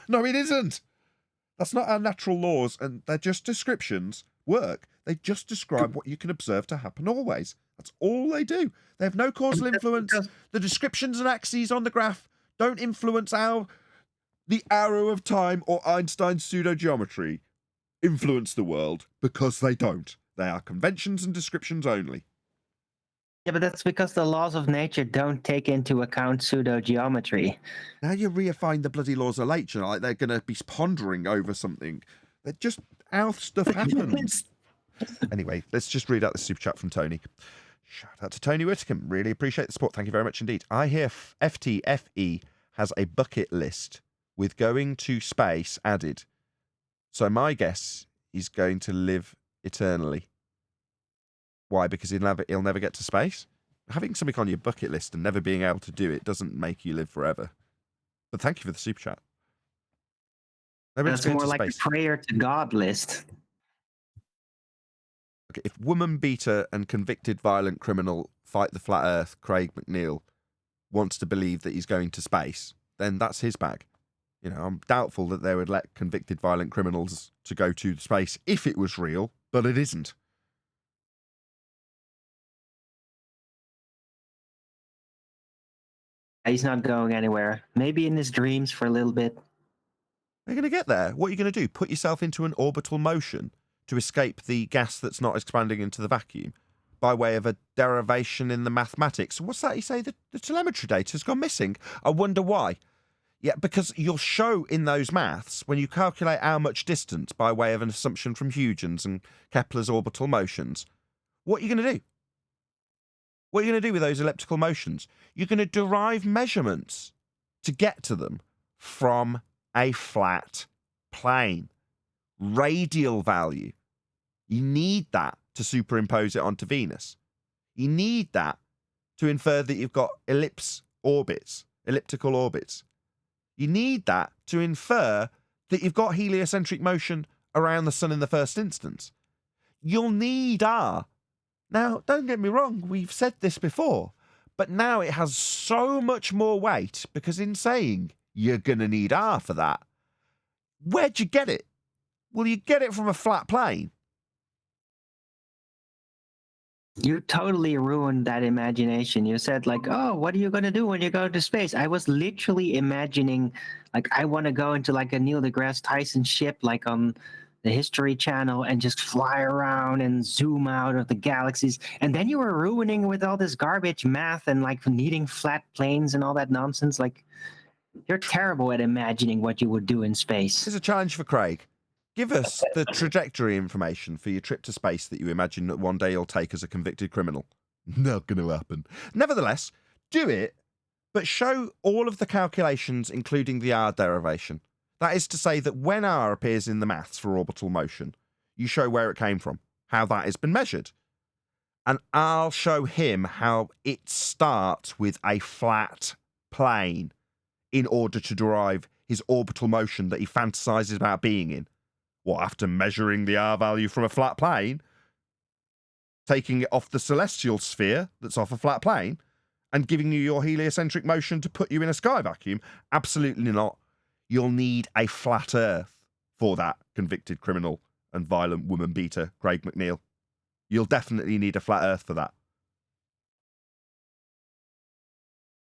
No, it isn't. That's not how natural laws, and they're just descriptions, work. They just describe what you can observe to happen always. That's all they do. They have no causal influence. The descriptions and axes on the graph don't influence how the arrow of time or Einstein's pseudo-geometry influence the world, because they don't. They are conventions and descriptions only. Yeah, but that's because the laws of nature don't take into account pseudo-geometry. Now you reifying the bloody laws of nature, like they're going to be pondering over something. They're just how stuff happens. Anyway, let's just read out the super chat from Tony. Shout out to Tony Whitcomb. Really appreciate the support. Thank you very much indeed. I hear FTFE has a bucket list with going to space added. So my guess is going to live eternally. Why? Because he'll never get to space? Having something on your bucket list and never being able to do it doesn't make you live forever. But thank you for the super chat. That's more like a prayer to God list. Okay, if woman beater and convicted violent criminal fight the flat earth Craig McNeil wants to believe that he's going to space, then that's his bag. You know, I'm doubtful that they would let convicted violent criminals to go to space if it was real, but it isn't. He's not going anywhere. Maybe in his dreams for a little bit. They're going to get there. What are you going to do? Put yourself into an orbital motion to escape the gas that's not expanding into the vacuum by way of a derivation in the mathematics. What's that you say? The telemetry data has gone missing. I wonder why. Yeah, because you'll show in those maths, when you calculate how much distance by way of an assumption from Huygens and Kepler's orbital motions, what are you going to do? What are you going to do with those elliptical motions? You're going to derive measurements to get to them from a flat plane. Radial value. You need that to superimpose it onto Venus. You need that to infer that you've got elliptical orbits. You need that to infer that you've got heliocentric motion around the sun in the first instance. You'll need R. Now, don't get me wrong, we've said this before, but now it has so much more weight because in saying you're going to need R for that, where'd you get it? Well, you get it from a flat plane. You totally ruined that imagination. You said like, oh, what are you going to do when you go to space? I was literally imagining, like, I want to go into like a Neil deGrasse Tyson ship, like on the History Channel, and just fly around and zoom out of the galaxies. And then you were ruining with all this garbage math and like needing flat planes and all that nonsense. Like, you're terrible at imagining what you would do in space. Here's a challenge for Craig. Give us the trajectory information for your trip to space that you imagine that one day you'll take as a convicted criminal. Not going to happen. Nevertheless, do it, but show all of the calculations, including the R derivation. That is to say that when R appears in the maths for orbital motion, you show where it came from, how that has been measured. And I'll show him how it starts with a flat plane in order to derive his orbital motion that he fantasizes about being in. What, after measuring the R value from a flat plane, taking it off the celestial sphere that's off a flat plane, and giving you your heliocentric motion to put you in a sky vacuum? Absolutely not. You'll need a flat Earth for that, convicted criminal and violent woman beater, Craig McNeil. You'll definitely need a flat Earth for that.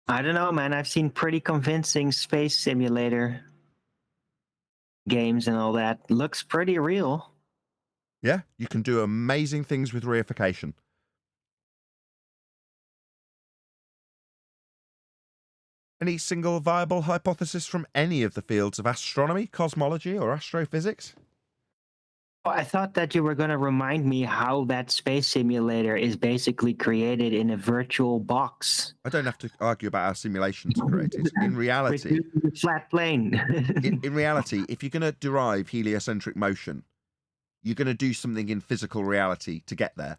I don't know, man. I've seen pretty convincing space simulator games and all that. Looks pretty real. Yeah, you can do amazing things with reification. Any single viable hypothesis from any of the fields of astronomy, cosmology, or astrophysics? Well, I thought that you were going to remind me how that space simulator is basically created in a virtual box. I don't have to argue about how simulations are created. In reality, Reducing the flat plane. in reality, if you're going to derive heliocentric motion, you're going to do something in physical reality to get there.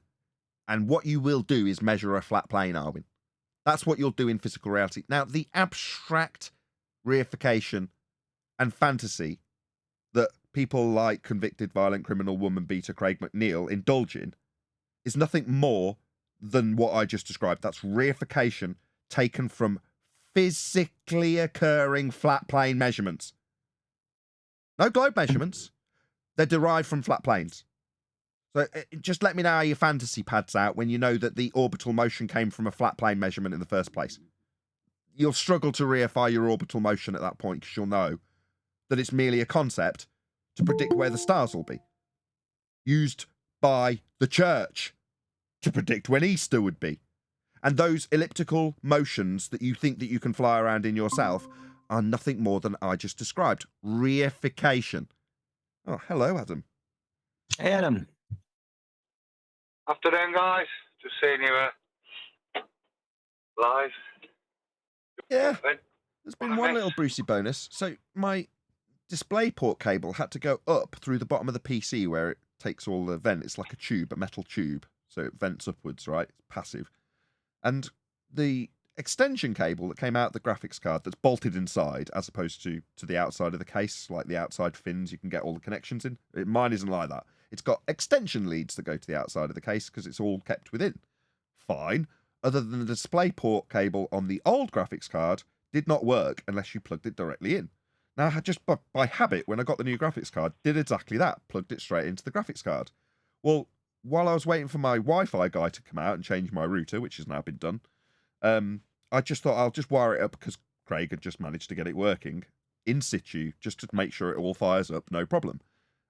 And what you will do is measure a flat plane, Arwin. That's what you'll do in physical reality. Now, the abstract reification and fantasy that people like convicted violent criminal woman beater Craig McNeil indulge in is nothing more than what I just described. That's reification taken from physically occurring flat plane measurements. No globe measurements. They're derived from flat planes. So just let me know how your fantasy pads out when you know that the orbital motion came from a flat plane measurement in the first place. You'll struggle to reify your orbital motion at that point because you'll know that it's merely a concept to predict where the stars will be. Used by the church to predict when Easter would be. And those elliptical motions that you think that you can fly around in yourself are nothing more than I just described. Reification. Oh, hello, Adam. Hey, Adam. Afternoon, guys. Just seeing you live. Yeah, there's been one little Brucey bonus. So my DisplayPort cable had to go up through the bottom of the PC where it takes all the vent. It's like a tube, a metal tube. So it vents upwards, right? It's passive. And the extension cable that came out the graphics card that's bolted inside as opposed to the outside of the case, like the outside fins, you can get all the connections in. Mine isn't like that. It's got extension leads that go to the outside of the case because it's all kept within. Fine. Other than the DisplayPort cable on the old graphics card did not work unless you plugged it directly in. Now, I just by habit, when I got the new graphics card, did exactly that. Plugged it straight into the graphics card. Well, while I was waiting for my Wi-Fi guy to come out and change my router, which has now been done, I just thought I'll just wire it up because Craig had just managed to get it working in situ just to make sure it all fires up, no problem.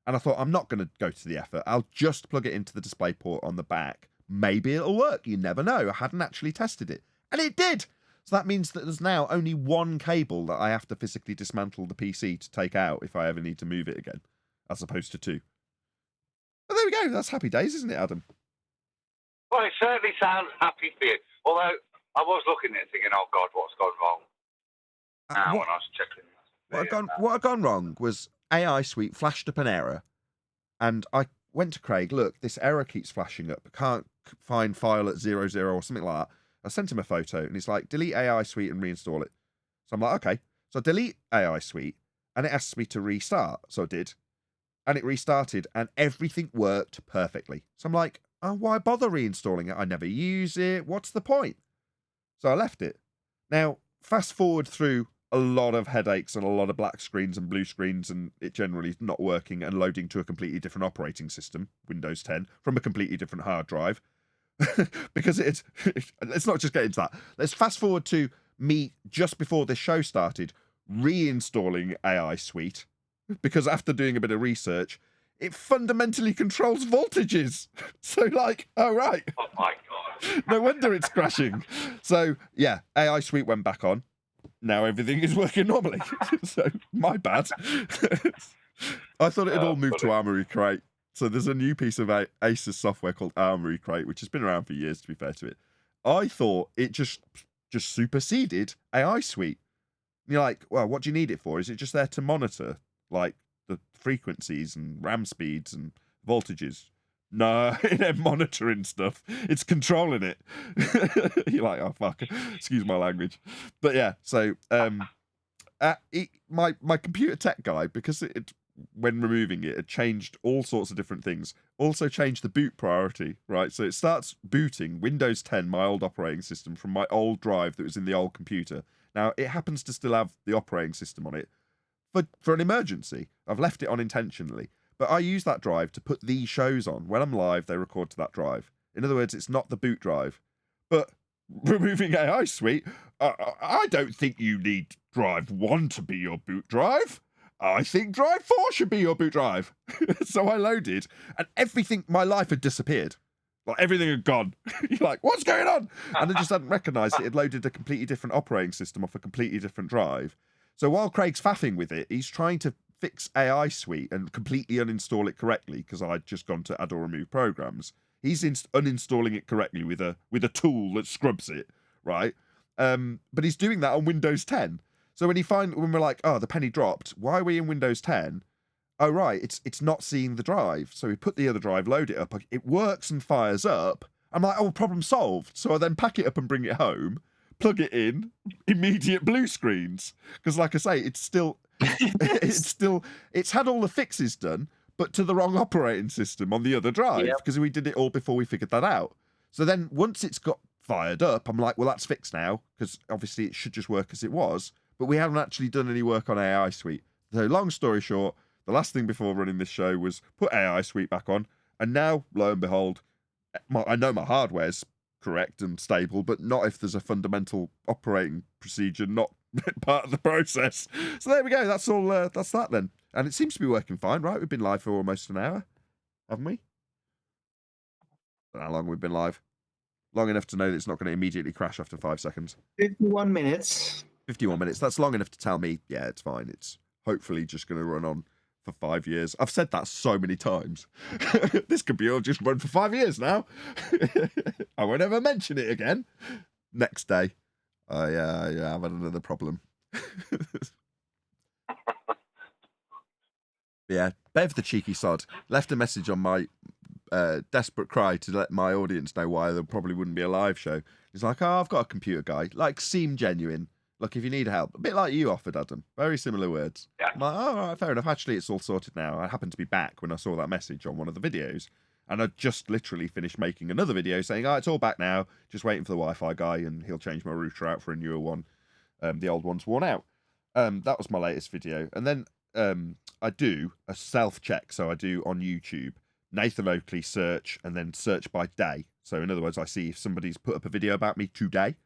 And I thought, I'm not going to go to the effort. I'll just plug it into the DisplayPort on the back. Maybe it'll work. You never know. I hadn't actually tested it. And it did. So that means that there's now only one cable that I have to physically dismantle the PC to take out if I ever need to move it again, as opposed to two. But there we go. That's happy days, isn't it, Adam? Well, it certainly sounds happy for you. Although I was looking at it thinking, oh God, what's gone wrong? Now, when I was checking. What had gone wrong was AI Suite flashed up an error, and I went to Craig, look, this error keeps flashing up. I can't find file at 00 or something like that. I sent him a photo, and he's like, delete AI Suite and reinstall it. So I'm like, okay. So I delete AI Suite, and it asks me to restart. So I did, and it restarted, and everything worked perfectly. So I'm like, oh, why bother reinstalling it? I never use it. What's the point? So I left it. Now, fast forward through a lot of headaches and a lot of black screens and blue screens and it generally not working and loading to a completely different operating system, Windows 10, from a completely different hard drive. Because let's not just get into that. Let's fast forward to me just before this show started, reinstalling AI Suite, because after doing a bit of research, it fundamentally controls voltages. So like, oh right. Oh my God. No wonder it's crashing. So yeah, AI Suite went back on. Now everything is working normally. So my bad. I thought it had all moved to Armoury Crate. So there's a new piece of Asus software called Armoury Crate, which has been around for years, to be fair to it. I thought it just superseded AI Suite. And you're like, well, what do you need it for? Is it just there to monitor like the frequencies and RAM speeds and voltages? No, it ain't monitoring stuff. It's controlling it. You're like, oh fuck. Excuse my language. But yeah, so my computer tech guy, because it when removing it, it changed all sorts of different things. Also changed the boot priority, right? So it starts booting Windows 10, my old operating system, from my old drive that was in the old computer. Now, it happens to still have the operating system on it for an emergency. I've left it on intentionally. But I use that drive to put these shows on. When I'm live, they record to that drive. In other words, it's not the boot drive. But removing AI Suite, I don't think you need drive 1 to be your boot drive. I think drive 4 should be your boot drive. So I loaded, and everything, my life had disappeared. Like, everything had gone. You're like, what's going on? And I just hadn't recognised it had loaded a completely different operating system off a completely different drive. So while Craig's faffing with it, he's trying to fix AI Suite and completely uninstall it correctly, because I'd just gone to add or remove programs. He's uninstalling it correctly with a tool that scrubs it, right? But he's doing that on Windows 10. So when we're like, oh, the penny dropped, why are we in Windows 10? Oh, right, it's not seeing the drive. So we put the other drive, load it up, it works and fires up. I'm like, oh, problem solved. So I then pack it up and bring it home, plug it in, immediate blue screens. Because like I say, it's had all the fixes done, but to the wrong operating system on the other drive, because we did it all before we figured that out. So then once it's got fired up, I'm like, well, that's fixed now, because obviously it should just work as it was. But we haven't actually done any work on AI Suite. So long story short, the last thing before running this show was put AI Suite back on. And now, lo and behold, I know my hardware's correct and stable, but not if there's a fundamental operating procedure not part of the process. So there we go. That's all. That's that then. And it seems to be working fine, right? We've been live for almost an hour, haven't we? I don't know how long we've been live. Long enough to know that it's not going to immediately crash after 5 seconds. 51 minutes. 51 minutes. That's long enough to tell me, yeah, it's fine. It's hopefully just going to run on for 5 years. I've said that so many times. This could be all just run for 5 years now. I won't ever mention it again. Next day. Yeah, I've had another problem. Yeah, Bev the cheeky sod left a message on my desperate cry to let my audience know why there probably wouldn't be a live show. He's like, oh, I've got a computer guy. Like, seem genuine. Look, if you need help. A bit like you offered, Adam. Very similar words. Yeah. I'm like, oh, all right, fair enough. Actually, it's all sorted now. I happened to be back when I saw that message on one of the videos. And I just literally finished making another video saying, oh, it's all back now. Just waiting for the Wi-Fi guy, and he'll change my router out for a newer one. The old one's worn out. That was my latest video. And then I do a self-check. So I do on YouTube, Nathan Oakley search, and then search by day. So in other words, I see if somebody's put up a video about me today.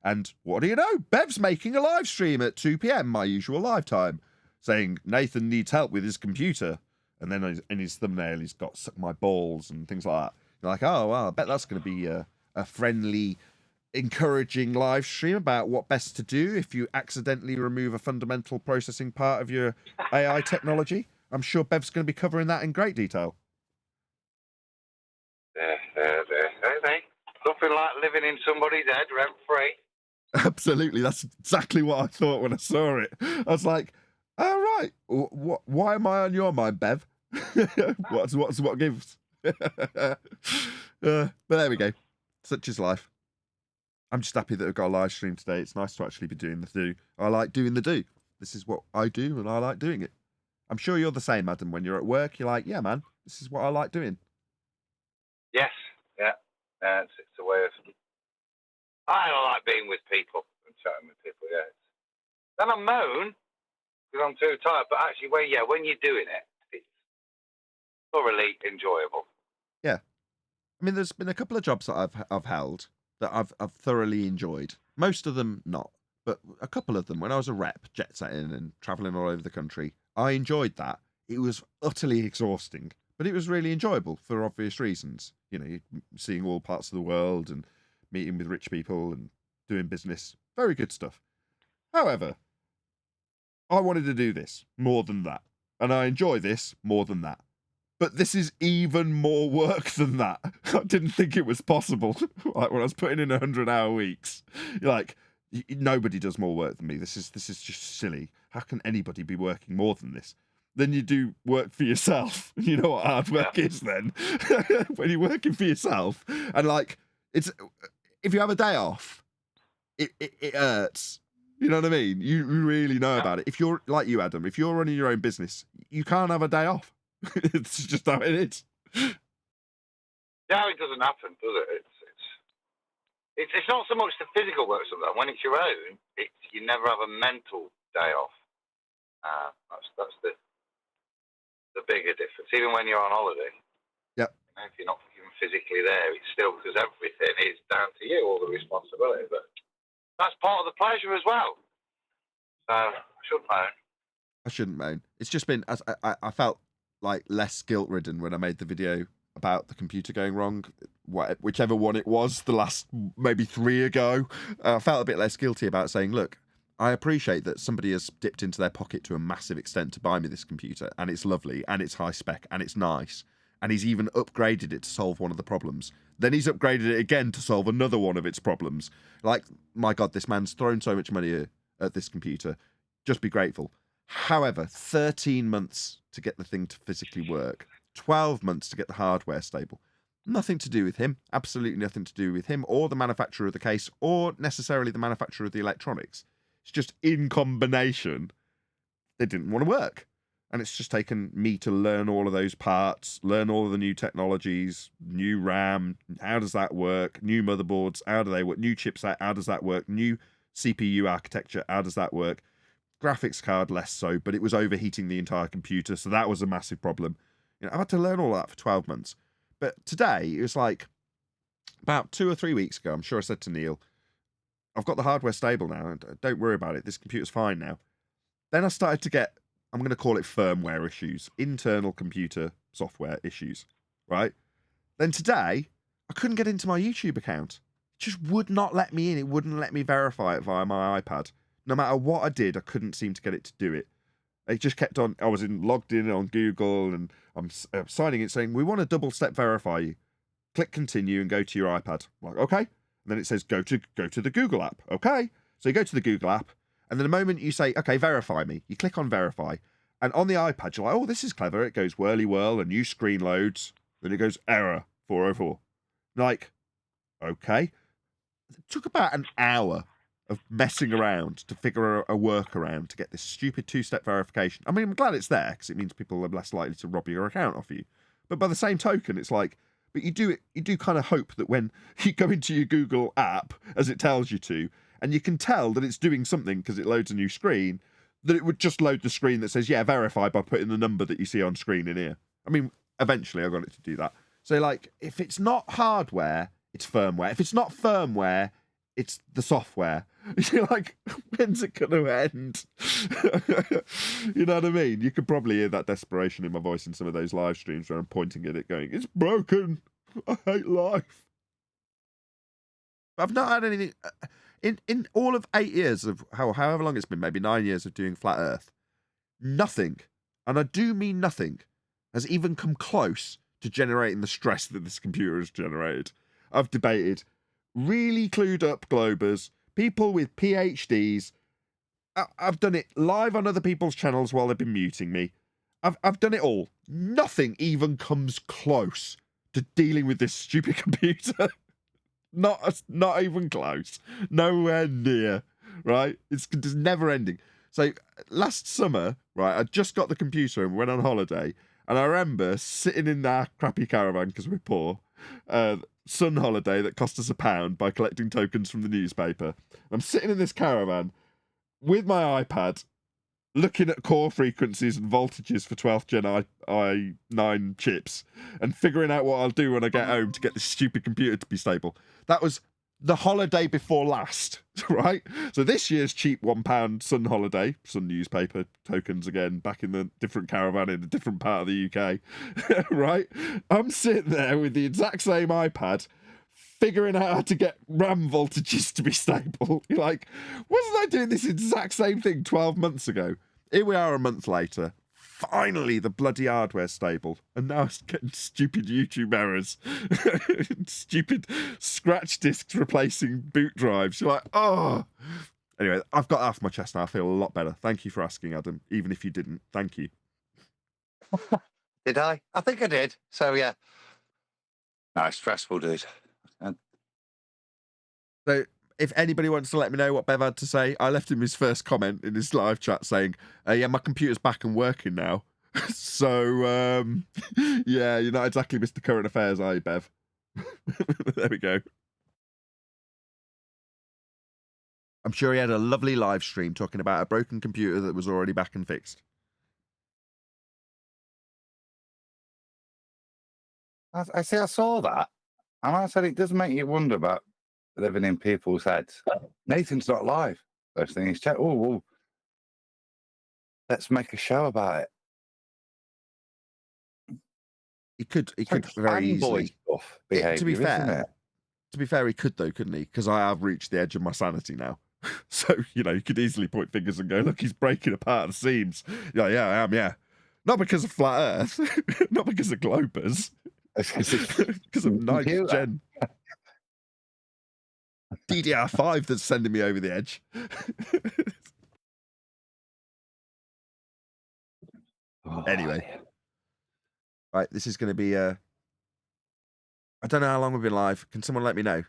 And what do you know? Bev's making a live stream at 2 p.m, my usual live time, saying Nathan needs help with his computer. And then in his thumbnail, he's got suck my balls and things like that. You're like, oh, well, I bet that's going to be a friendly, encouraging live stream about what best to do if you accidentally remove a fundamental processing part of your AI technology. I'm sure Bev's going to be covering that in great detail. Nothing like living in somebody's head rent-free. Absolutely. That's exactly what I thought when I saw it. I was like, all right, why am I on your mind, Bev? what gives? But there we go. Such is life. I'm just happy that we've got a live stream today. It's nice to actually be doing the do. I like doing the do. This is what I do, and I like doing it. I'm sure you're the same, Adam. When you're at work, you're like, yeah, man, this is what I like doing. Yes, yeah. It's a way of... I don't like being with people and chatting with people, yeah. Then I moan because I'm too tired, but actually, when you're doing it, it's thoroughly enjoyable. Yeah. I mean, there's been a couple of jobs that I've held that I've thoroughly enjoyed. Most of them not, but a couple of them. When I was a rep, jet setting and traveling all over the country, I enjoyed that. It was utterly exhausting, but it was really enjoyable for obvious reasons. You know, seeing all parts of the world and meeting with rich people and doing business. Very good stuff. However, I wanted to do this more than that, and I enjoy this more than that. But this is even more work than that. I didn't think it was possible. Like when I was putting in 100-hour weeks, like nobody does more work than me. This is just silly. How can anybody be working more than this? Then you do work for yourself. You know what hard work is then? When you're working for yourself, and like it's if you have a day off, it hurts. You know what I mean? You really know about it. If you're like you, Adam, if you're running your own business, you can't have a day off. It's just how it is. Yeah, it doesn't happen, does it? It's not so much the physical work sometimes. When it's your own, you never have a mental day off. That's the bigger difference. Even when you're on holiday, yep. You know, if you're not even physically there, it's still because everything is down to you, all the responsibility. But that's part of the pleasure as well. So I shouldn't moan. I shouldn't moan. It's just been, I felt like less guilt-ridden when I made the video about the computer going wrong, whichever one it was, the last maybe 3 ago. I felt a bit less guilty about saying, look, I appreciate that somebody has dipped into their pocket to a massive extent to buy me this computer, and it's lovely, and it's high spec, and it's nice, and he's even upgraded it to solve one of the problems. Then he's upgraded it again to solve another one of its problems. Like, my God, this man's thrown so much money at this computer. Just be grateful. However, 13 months to get the thing to physically work, 12 months to get the hardware stable. Nothing to do with him, absolutely nothing to do with him or the manufacturer of the case or necessarily the manufacturer of the electronics. It's just in combination, they didn't want to work. And it's just taken me to learn all of those parts, learn all of the new technologies, new RAM, how does that work, new motherboards, how do they work, new chipset, how does that work, new CPU architecture, how does that work? Graphics card less so, but it was overheating the entire computer, so that was a massive problem. You know, I had to learn all that for 12 months. But today, it was like about 2 or 3 weeks ago, I'm sure I said to Neil, I've got the hardware stable now, and don't worry about it, this computer's fine now. Then I started to get, I'm going to call it firmware issues, internal computer software issues, right? Then today, I couldn't get into my YouTube account. It just would not let me in. It wouldn't let me verify it via my iPad. No matter what I did, I couldn't seem to get it to do it. It just kept on. I was logged in on Google, and I'm signing it saying, we want to double-step verify you. Click continue and go to your iPad. I'm like, okay. And then it says, go to the Google app. Okay. So you go to the Google app, and then the moment you say, okay, verify me, you click on verify. And on the iPad, you're like, oh, this is clever. It goes whirly whirl, a new screen loads. Then it goes error 404. Like, okay. It took about an hour of messing around to figure a workaround to get this stupid 2-step verification. I mean, I'm glad it's there because it means people are less likely to rob your account off you. But by the same token, it's like, but you do kind of hope that when you go into your Google app, as it tells you to, and you can tell that it's doing something because it loads a new screen, that it would just load the screen that says, yeah, verify by putting the number that you see on screen in here. I mean, eventually I got it to do that. So, like, if it's not hardware, it's firmware. If it's not firmware, it's the software. You're like, when's it going to end? You know what I mean? You could probably hear that desperation in my voice in some of those live streams where I'm pointing at it going, it's broken. I hate life. I've not had anything... In all of 8 years of however long it's been, maybe 9 years of doing Flat Earth, nothing, and I do mean nothing, has even come close to generating the stress that this computer has generated. I've debated really clued up Globers, people with PhDs. I've done it live on other people's channels while they've been muting me. I've done it all. Nothing even comes close to dealing with this stupid computer. Not even close. Nowhere near. Right? It's never ending. So last summer, right, I just got the computer and went on holiday, and I remember sitting in our crappy caravan because we're poor. Sun holiday that cost us £1 by collecting tokens from the newspaper. I'm sitting in this caravan with my iPad, looking at core frequencies and voltages for 12th gen i9 chips and figuring out what I'll do when I get home to get this stupid computer to be stable. That was the holiday before last, right? So this year's cheap £1 Sun holiday, Sun newspaper tokens again, back in the different caravan in a different part of the UK, right? I'm sitting there with the exact same iPad, figuring out how to get RAM voltages to be stable. You're like, wasn't I doing this exact same thing 12 months ago? Here we are a month later. Finally, the bloody hardware's stable. And now it's getting stupid YouTube errors. Stupid scratch discs replacing boot drives. You're like, oh. Anyway, I've got off my chest now. I feel a lot better. Thank you for asking, Adam. Even if you didn't. Thank you. Did I? I think I did. So, yeah. No, it's stressful, dude. So, if anybody wants to let me know what Bev had to say, I left him his first comment in his live chat saying, yeah, my computer's back and working now. So, yeah, you're not exactly Mr. Current Affairs, are you, Bev? There we go. I'm sure he had a lovely live stream talking about a broken computer that was already back and fixed. I see, I saw that. And I said, it does make you wonder about living in people's heads. Nathan's not live. First thing he's checked. Oh, let's make a show about it. He could It's very fanboy easily. stuff To be behaviour, isn't fair, it? he could though, couldn't he? Because I have reached the edge of my sanity now. So, you could easily point fingers and go, look, he's breaking apart the seams. Yeah, I am, yeah. Not because of flat Earth, not because of globers, because of nice gen. DDR5 that's sending me over the edge. Anyway. Right, this is going to be I don't know how long we've been live. Can someone let me know?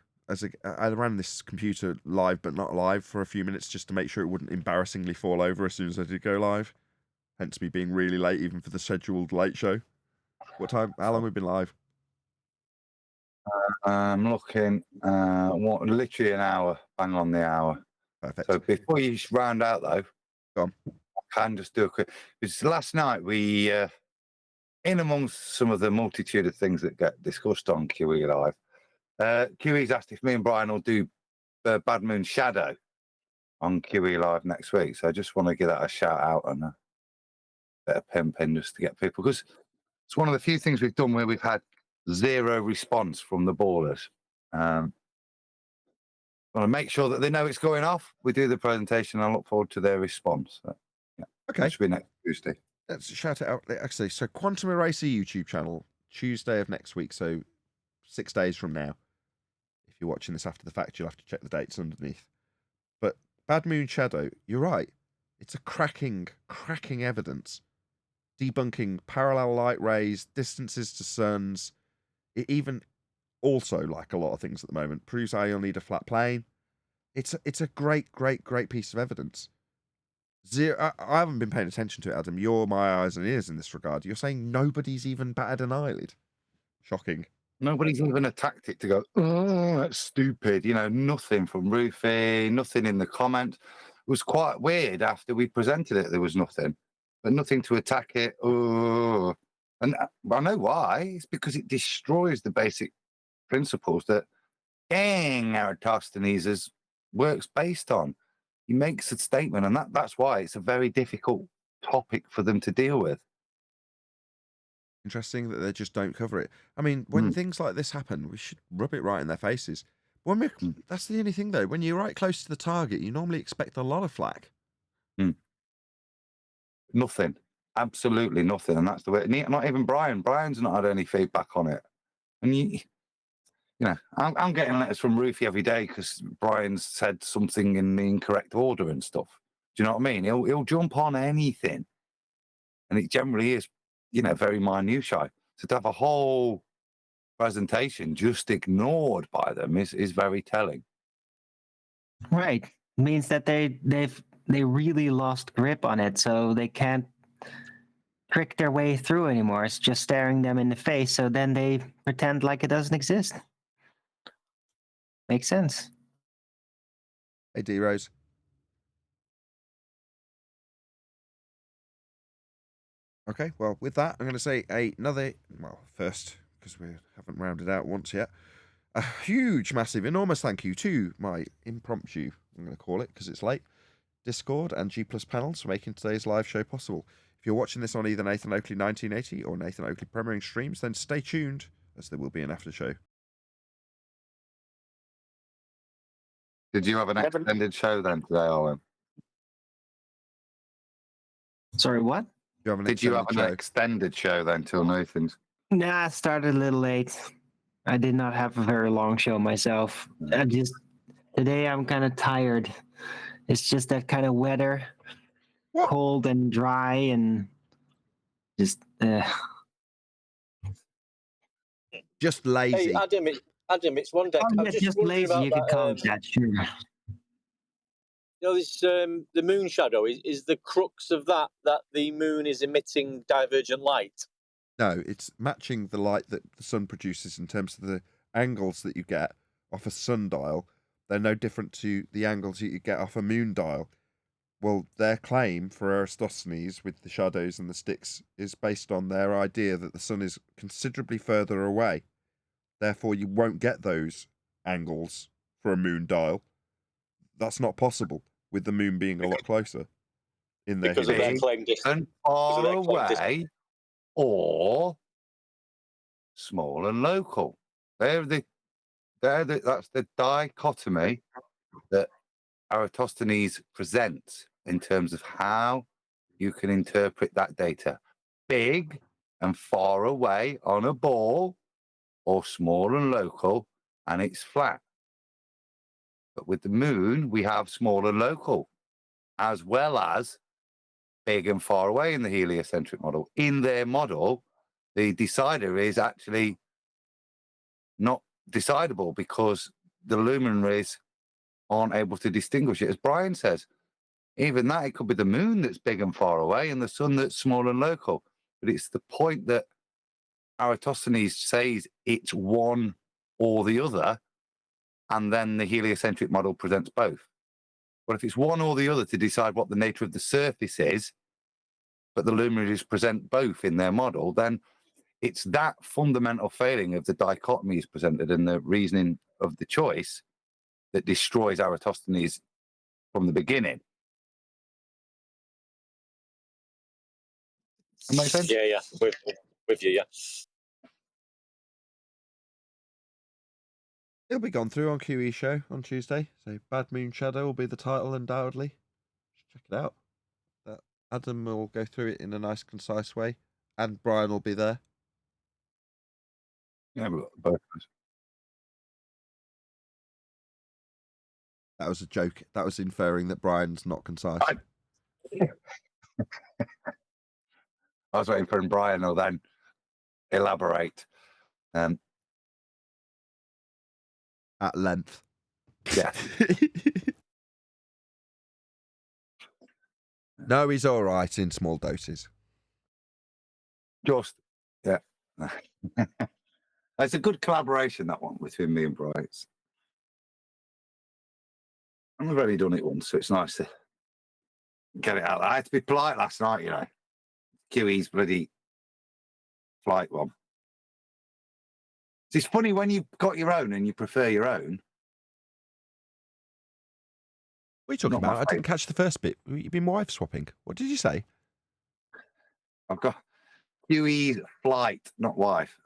I ran this computer live, but not live for a few minutes just to make sure it wouldn't embarrassingly fall over as soon as I did go live. Hence me being really late, even for the scheduled late show. What time? How long have we been live? I'm looking, literally an hour, bang on the hour. Perfect. So before you round out, though, Go on. I can just do a quick. Because last night we, in amongst some of the multitude of things that get discussed on QE Live, QE's asked if me and Brian will do Bad Moon Shadow on QE Live next week. So I just want to give that a shout out and a bit of pimping just to get people, because it's one of the few things we've done where we've had zero response from the ballers. Want to make sure that they know it's going off. We do the presentation. I look forward to their response. So, yeah, okay. That should be next Tuesday. Let's shout it out. Actually, so Quantum Eraser YouTube channel, Tuesday of next week. So 6 days from now. If you're watching this after the fact, you'll have to check the dates underneath. But Bad Moon Shadow, you're right. It's a cracking evidence. Debunking parallel light rays, distances to suns. It even also, like a lot of things at the moment, proves how you'll need a flat plane. It's a great piece of evidence. I haven't been paying attention to it, Adam. You're my eyes and ears in this regard. You're saying nobody's even batted an eyelid. Shocking. Nobody's even attacked it to go, oh, that's stupid. Nothing from Rufy, nothing in the comments. It was quite weird after we presented it. There was nothing, but nothing to attack it. Oh, and I know why. It's because it destroys the basic principles that Eratosthenes works based on. He makes a statement, and that's why it's a very difficult topic for them to deal with. Interesting that they just don't cover it. I mean, when things like this happen, we should rub it right in their faces. That's the only thing, though. When you're right close to the target, you normally expect a lot of flack. Nothing. Absolutely nothing. And that's the way. Not even Brian. Brian's not had any feedback on it. And I'm getting letters from Rufy every day because Brian's said something in the incorrect order and stuff. Do you know what I mean? He'll jump on anything, and it generally is, very minutiae. So to have a whole presentation just ignored by them is very telling. Right. It means that they really lost grip on it, so they can't trick their way through anymore. It's just staring them in the face, so then they pretend like it doesn't exist. Makes sense. Hey, D-Rose. Okay, well, with that, I'm going to say first, because we haven't rounded out once yet, a huge, massive, enormous thank you to my impromptu, I'm going to call it because it's late, Discord and G Plus panels for making today's live show possible. If you're watching this on either Nathan Oakley 1980 or Nathan Oakley Premiering streams, then stay tuned, as there will be an after show. Did you have an extended show then today, Owen? Sorry, what? Did you have an extended show then till Nathan's? Nah, I started a little late. I did not have a very long show myself. Today I'm kind of tired. It's just that kind of weather, cold and dry, and just lazy. Hey, Adam, it's one day. I'm just lazy. You can call it that, sure. This the moon shadow is the crux of that the moon is emitting divergent light. No, it's matching the light that the sun produces in terms of the angles that you get off a sundial. They're no different to the angles that you get off a moon dial. Well, their claim for Eratosthenes with the shadows and the sticks is based on their idea that the sun is considerably further away. Therefore, you won't get those angles for a moon dial. That's not possible with the moon being a lot closer. in their because of their Big claim distance. and far their claim distance. away, or small and local. That's the dichotomy that Eratosthenes presents in terms of how you can interpret that data. Big and far away on a ball, or small and local, and it's flat. But with the moon, we have small and local, as well as big and far away in the heliocentric model. In their model, the decider is actually not decidable because the luminaries aren't able to distinguish it. As Brian says, even that, it could be the moon that's big and far away and the sun that's small and local. But it's the point that Eratosthenes says it's one or the other, and then the heliocentric model presents both. But if it's one or the other to decide what the nature of the surface is, but the luminaries present both in their model, then it's that fundamental failing of the dichotomies presented in the reasoning of the choice that destroys Eratosthenes from the beginning. That make sense? Yeah, with you, yeah. It'll be gone through on QE show on Tuesday. So Bad Moon Shadow will be the title, undoubtedly. Check it out. Adam will go through it in a nice, concise way, and Brian will be there. Yeah, we've got both. That was a joke. That was inferring that Brian's not concise. I was waiting for Brian to then elaborate. At length. Yeah. No, he's all right in small doses. Just, yeah. It's a good collaboration, that one, between me and Brian. I've already done it once, so it's nice to get it out. I had to be polite last night, you know. QE's bloody flight one. It's funny when you've got your own and you prefer your own. What are you talking Not my about? I didn't catch the first bit. You've been wife swapping. What did you say? I've got QE's flight, not wife.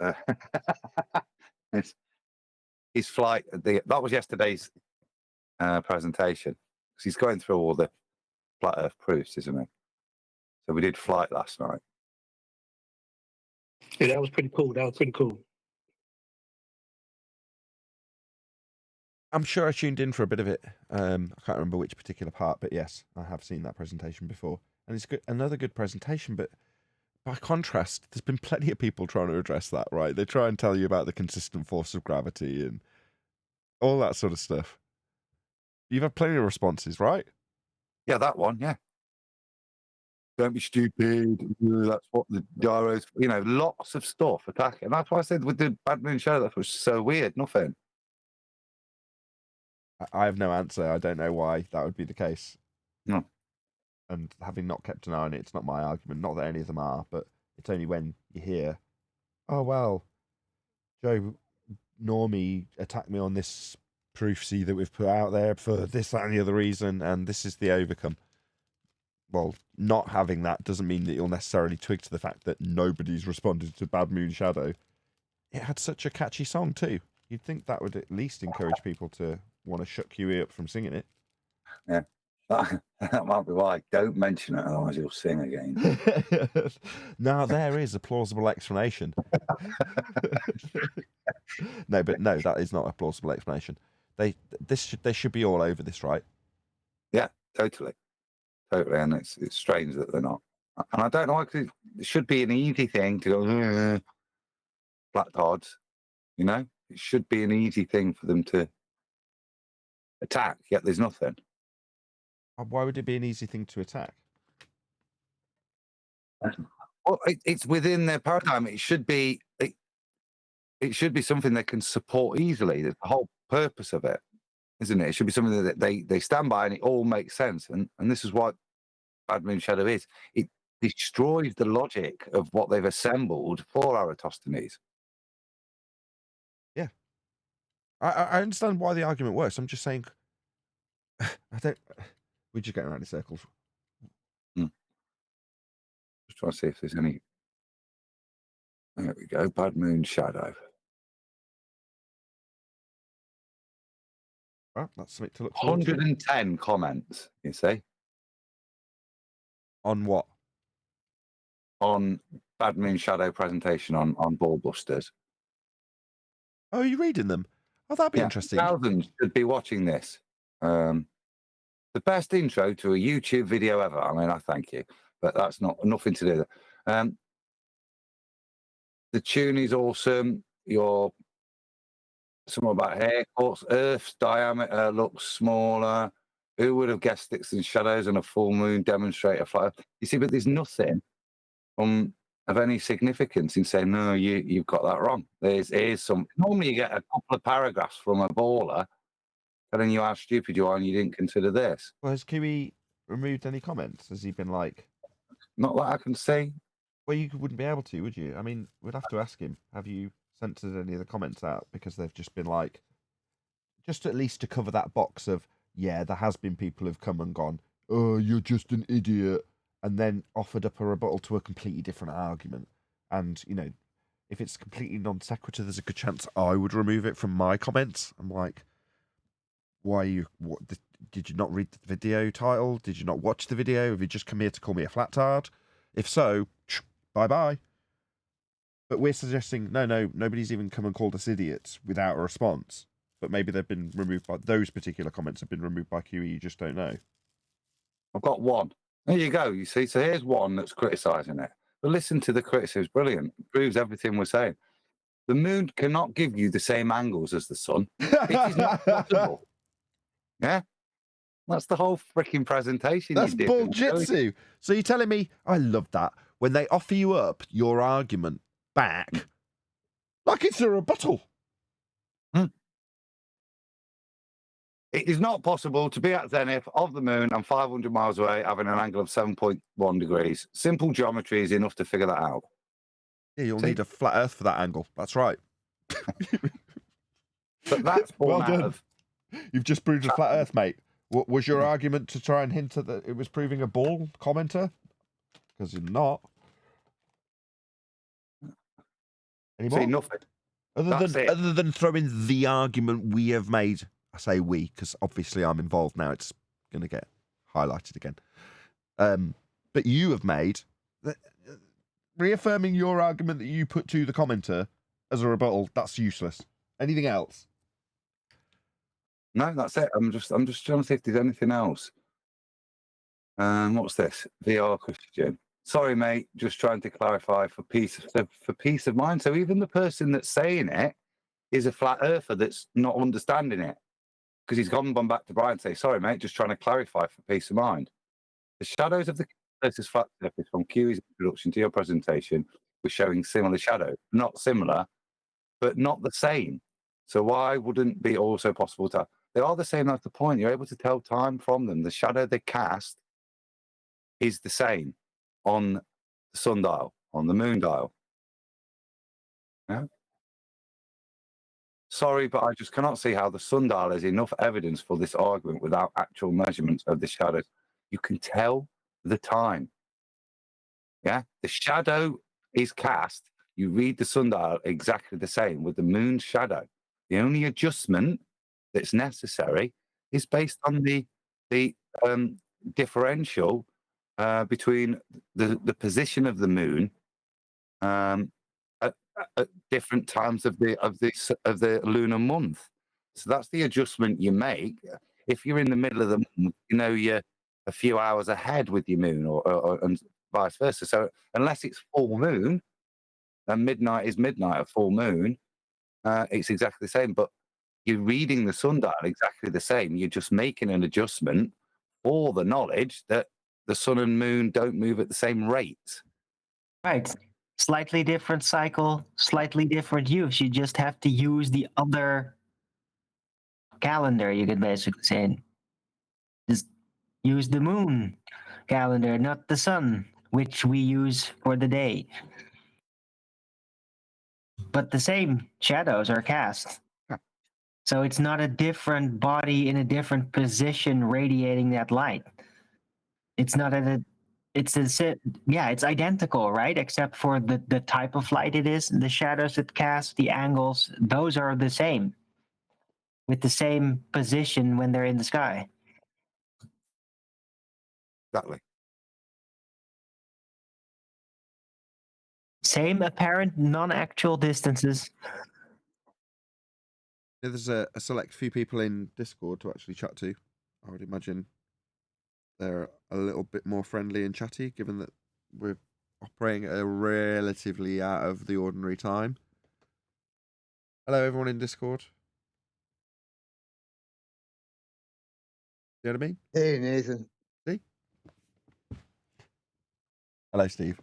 His flight. That was yesterday's presentation. Because he's going through all the flat Earth proofs, isn't he? So we did flight last night. Yeah, that was pretty cool. I'm sure I tuned in for a bit of it. I can't remember which particular part, but yes, I have seen that presentation before. And it's good, another good presentation, but by contrast, there's been plenty of people trying to address that, right? They try and tell you about the consistent force of gravity and all that sort of stuff. You've had plenty of responses, right? Yeah, that one, yeah. Don't be stupid. That's what the gyros, lots of stuff attacking. That's why I said with the Bad Moon Shadow, that was so weird. Nothing. I have no answer. I don't know why that would be the case. No. And having not kept an eye on it, it's not my argument. Not that any of them are, but it's only when you hear, oh, well, Joe Normie attacked me on this proof C that we've put out there for this, that, and the other reason, and this is the overcome. Well, not having that doesn't mean that you'll necessarily twig to the fact that nobody's responded to Bad Moon Shadow. It had such a catchy song too. You'd think that would at least encourage people to want to shut QE up from singing it. Yeah. That might be why. Don't mention it, otherwise you'll sing again. Now, there is a plausible explanation. No, that is not a plausible explanation. They should be all over this, right? Yeah, totally. And it's strange that they're not. And I don't know, because it should be an easy thing to go, black cards, It should be an easy thing for them to attack, yet there's nothing. Why would it be an easy thing to attack? Well, it's within their paradigm. It should be something they can support easily. That's the whole purpose of it, isn't it? It should be something that they stand by and it all makes sense. And this is what Bad Moon Shadow is. It destroys the logic of what they've assembled for Eratosthenes. Yeah. I understand why the argument works. I'm just saying, we're just going around in circles. Mm. just trying to see if there's any. There we go. Bad moon shadow. Well, that's something to look forward to. 110 comments, you see, On what? on Bad Moon Shadow presentation on Ballbusters. Oh, are you reading them? Oh, that'd be interesting. Thousands should be watching this. The best intro to a YouTube video ever. I mean, I thank you, but that's nothing to do with it. The tune is awesome. Your something about haircuts. Earth's diameter looks smaller. Who would have guessed sticks and shadows and a full moon demonstrate a fire? You see, but there's nothing of any significance in saying, no, you've got that wrong. Here's some. Normally, you get a couple of paragraphs from a baller telling you how stupid you are and you didn't consider this. Well, has Kiwi removed any comments? Has he been like, Not that I can see. well, you wouldn't be able to, would you? I mean, we'd have to ask him. Have you censored any of the comments out? Because they've just been like, just at least to cover that box of, yeah, there has been people who've come and gone, oh, you're just an idiot, and then offered up a rebuttal to a completely different argument. And, you know, if it's completely non sequitur, there's a good chance I would remove it from my comments. I'm like, why are you, did you not read the video title? Did you not watch the video? Have you just come here to call me a flattard? If so, bye-bye. But we're suggesting, no, nobody's even come and called us idiots without a response. But maybe they've been removed by, those particular comments have been removed by QE, you just don't know. I've got one. There you go. You see, so here's one that's criticising it. But listen to the criticism. It's brilliant. It proves everything we're saying. The moon cannot give you the same angles as the sun. It is not possible. Yeah? That's the whole freaking presentation. That's you did. bullshitsu. So you're telling me, I love that, when they offer you up your argument back, like it's a rebuttal. It is not possible to be at zenith of the moon and 500 miles away having an angle of 7.1 degrees. Simple geometry is enough to figure that out. Yeah, you'll need a flat earth for that angle. That's right. But that's well born out done. of... You've just proved a flat earth, mate. What was your argument to try and hint at that it was proving a ball, commenter? Because you're not. Any more? See, nothing. Other than throwing the argument we have made, I say we, because obviously I'm involved now, it's going to get highlighted again. But you have made, reaffirming your argument that you put to the commenter as a rebuttal, that's useless. Anything else? No, that's it. I'm just trying to see if there's anything else. What's this? VR Christian. Sorry, mate. Just trying to clarify for peace of mind. So even the person that's saying it is a flat earther that's not understanding it, because he's gone back to Brian and say, "Sorry, mate. Just trying to clarify for peace of mind." The shadows of the closest flat surface from QE's introduction to your presentation were showing similar shadows, not similar, but not the same. So why wouldn't it be also possible to? They are the same. That's the point. You're able to tell time from them. The shadow they cast is the same on the sundial, on the moon dial. Yeah. Sorry, but I just cannot see how the sundial is enough evidence for this argument without actual measurements of the shadows. You can tell the time. Yeah, the shadow is cast. You read the sundial exactly the same with the moon's shadow. The only adjustment that's necessary is based on the differential between the position of the moon at different times of the lunar month. So that's the adjustment you make. If you're in the middle of the month, you know you're a few hours ahead with your moon, or and vice versa. So unless it's full moon, and midnight is midnight at full moon, it's exactly the same. But you're reading the sundial exactly the same. You're just making an adjustment for the knowledge that the sun and moon don't move at the same rate. Right. Slightly different cycle, slightly different use. You just have to use the other calendar, you could basically say. Just use the moon calendar, not the sun, which we use for the day. But the same shadows are cast. So it's not a different body in a different position radiating that light. It's not at a it's it's identical, right? Except for the type of light it is, the shadows it casts, the angles, those are the same, with the same position when they're in the sky. Exactly. Same apparent non-actual distances. Yeah, there's a select few people in Discord to actually chat to. I would imagine they're a little bit more friendly and chatty, given that we're operating at a relatively out of the ordinary time. Hello, everyone in Discord. You know what I mean? Hey, Nathan. See? Hello, Steve.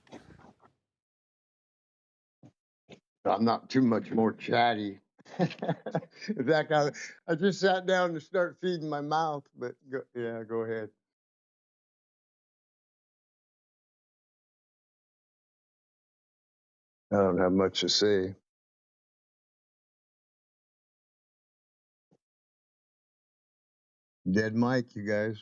I'm not too much more chatty. In fact, I just sat down to start feeding my mouth, but go ahead. I don't have much to say. Dead mic, you guys.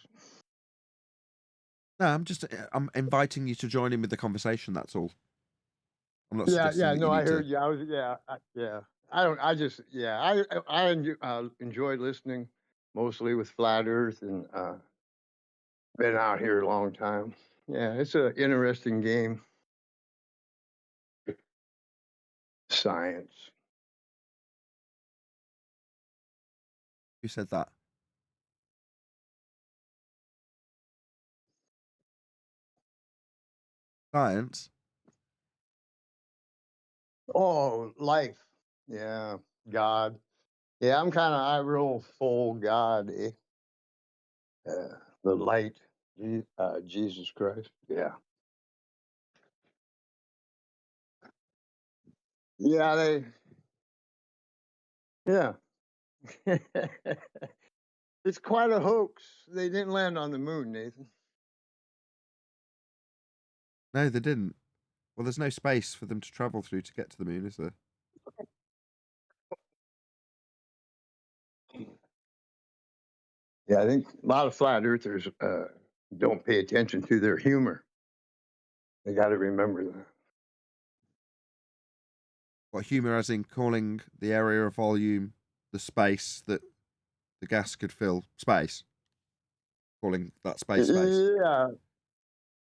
No, I'm inviting you to join in with the conversation. That's all. I'm not suggesting that No, you I need heard to. you. I enjoy listening, mostly with Flat Earth, and been out here a long time. Yeah, it's an interesting game. Science. Who said that? Science. Oh, life. Yeah, God. Yeah, I'm kind of I real full God, eh? The light, Jesus Christ. Yeah, yeah, yeah. It's quite a hoax. They didn't land on the moon, Nathan. No, they didn't. Well, there's no space for them to travel through to get to the moon, is there? Yeah, I think a lot of flat earthers don't pay attention to their humor. They got to remember that. What humor, as in calling the area of volume the space that the gas could fill space, calling that space space.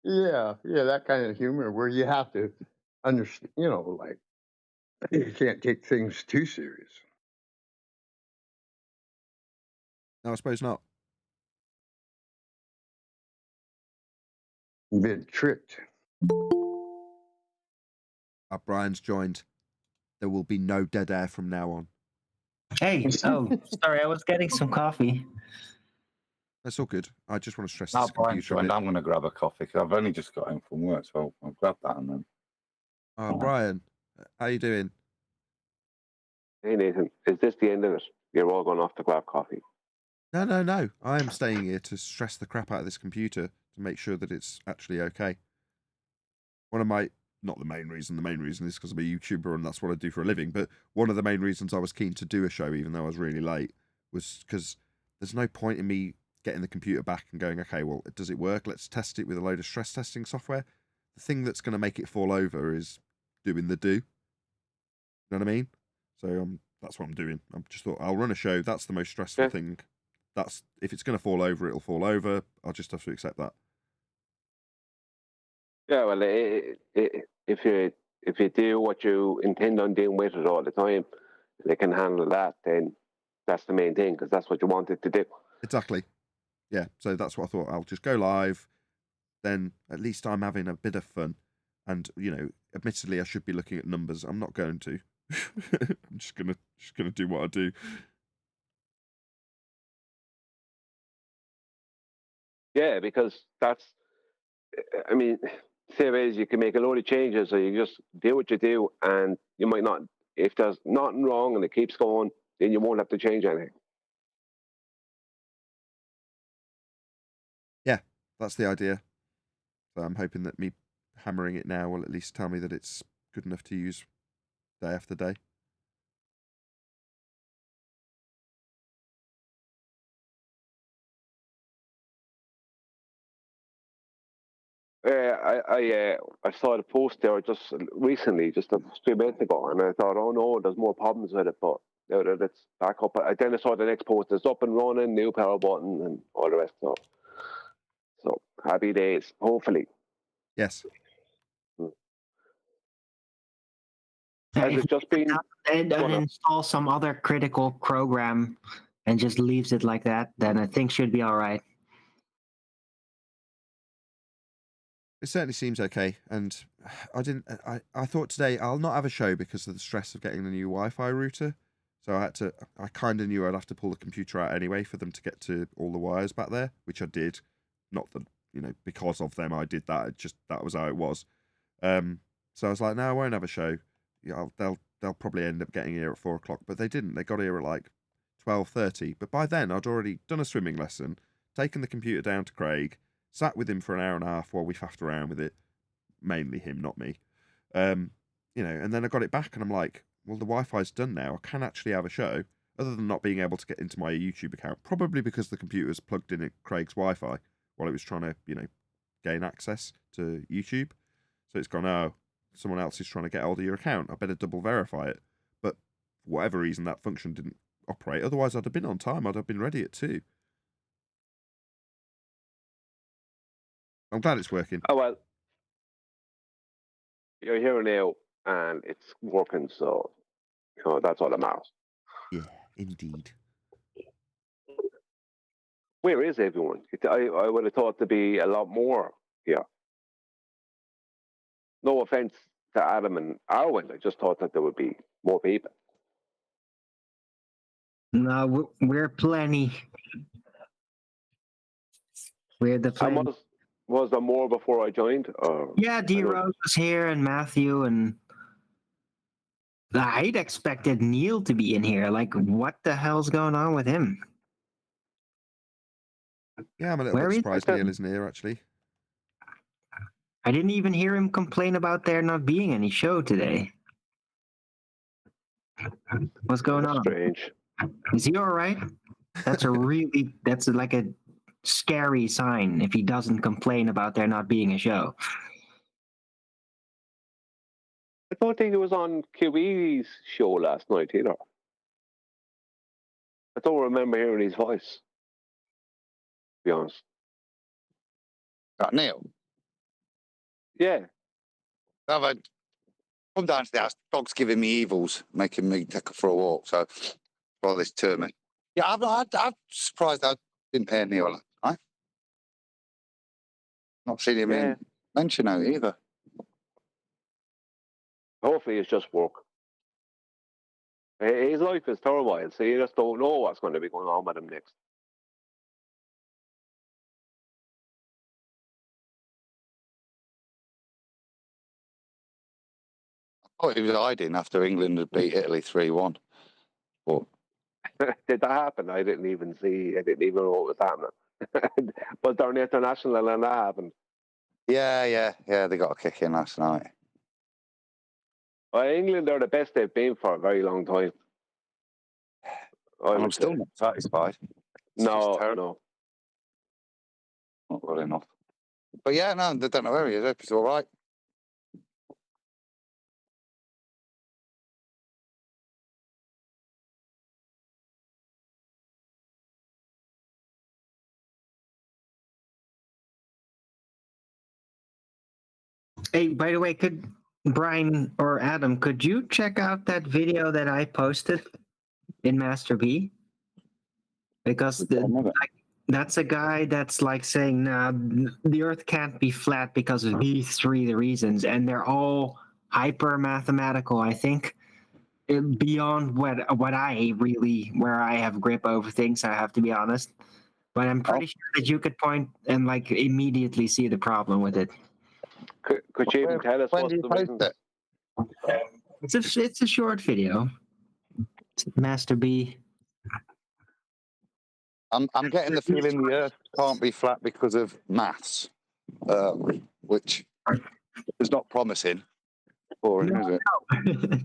Yeah, yeah, that kind of humor where you have to understand, like you can't take things too serious. No, I suppose not. You've been tricked. Brian's joined. There will be no dead air from now on. Hey, oh, sorry, I was getting some coffee. That's all good. I just want to stress Now this Brian's computer a joined, bit. I'm going to grab a coffee because I've only just got home from work, so I'll grab that and then. Brian, how you doing? Hey Nathan, is this the end of it? You're all going off to grab coffee. No. I am staying here to stress the crap out of this computer to make sure that it's actually okay. One of my, not the main reason is because I'm a YouTuber and that's what I do for a living, but one of the main reasons I was keen to do a show, even though I was really late, was because there's no point in me getting the computer back and going, okay, well, does it work? Let's test it with a load of stress testing software. The thing that's going to make it fall over is doing the do. You know what I mean? So that's what I'm doing. I just thought I'll run a show. That's the most stressful thing. That's if it's going to fall over, it'll fall over. I'll just have to accept that. Yeah, well, if you do what you intend on doing with it all the time, they can handle that. Then that's the main thing because that's what you wanted to do. Exactly. Yeah. So that's what I thought. I'll just go live. Then at least I'm having a bit of fun. And admittedly, I should be looking at numbers. I'm not going to. I'm just gonna do what I do. Yeah, because that's. I mean, same as you can make a load of changes, so you just do what you do, and you might not. If there's nothing wrong and it keeps going, then you won't have to change anything. Yeah, that's the idea. So I'm hoping that me hammering it now will at least tell me that it's good enough to use day after day. I saw the post there just recently, just a few minutes ago, and I thought, oh no, there's more problems with it, but now that it's back up. Then I saw the next post, it's up and running, new power button, and all the rest. So happy days, hopefully. Yes. Has it just been and Go on. install some other critical program and just leaves it like that, then I think should be all right. It certainly seems okay, and I thought today I'll not have a show because of the stress of getting the new Wi-Fi router. So I kind of knew I'd have to pull the computer out anyway for them to get to all the wires back there, which I did. Not that, because of them I did that. That was how it was. So I was like, no, I won't have a show. Yeah, they'll probably end up getting here at 4:00, but they didn't. They got here at like 12:30. But by then I'd already done a swimming lesson, taken the computer down to Craig, sat with him for an hour and a half while we faffed around with it. Mainly him, not me. And then I got it back and I'm like, well, the Wi-Fi's done now. I can actually have a show, other than not being able to get into my YouTube account, probably because the computer's plugged in at Craig's Wi-Fi while it was trying to, gain access to YouTube. So it's gone, oh, someone else is trying to get hold of your account. I better double verify it. But for whatever reason, that function didn't operate. Otherwise, I'd have been on time. I'd have been ready at 2. I'm glad it's working. Oh well, you're here now, and it's working. So that's all that matters. Yeah, indeed. Where is everyone? I would have thought to be a lot more here. No offense to Adam and Arwen, I just thought that there would be more people. No, we're plenty. We're the And plenty. was there more before I joined? Or Yeah, D Rose was here and Matthew, and I'd expected Neil to be in here. Like, what the hell's going on with him? Yeah, I'm a little Where bit is surprised it? Neil isn't here, actually. I didn't even hear him complain about there not being any show today. What's going on? Strange. Is he all right? That's like a scary sign if he doesn't complain about there not being a show. I don't think it was on QE's show last night either. I don't remember hearing his voice, to be honest. Got Neil. Yeah. I've come down to the house. Dog's giving me evils, making me take her for a walk. So, while this tournament. Yeah, I'm surprised I didn't hear Neil last night. Not seen him mention it either. Hopefully it's just work. His life is turmoil, so you just don't know what's going to be going on with him next. Oh, he was hiding after England had beat Italy 3-1. But Did that happen? I didn't even see. I didn't even know what was happening. Was there an international and that happened? yeah, they got a kick in last night. Well, England are the best they've been for a very long time. And I'm still not satisfied. It's just No. not good enough. But yeah, no, they don't know where he is. He's all right. Hey, by the way, could Brian or Adam, could you check out that video that I posted in Master B? Because that's a guy that's like saying, nah, the Earth can't be flat because of these 3 reasons, and they're all hyper mathematical. I think beyond what I really, where I have grip over things. I have to be honest, but I'm pretty sure that you could point and like immediately see the problem with it. Could you even tell us When what's do you the post reason? it? It's a short video. It's Master B. I'm getting the feeling the Earth can't be flat because of maths, which is not promising for him, is it?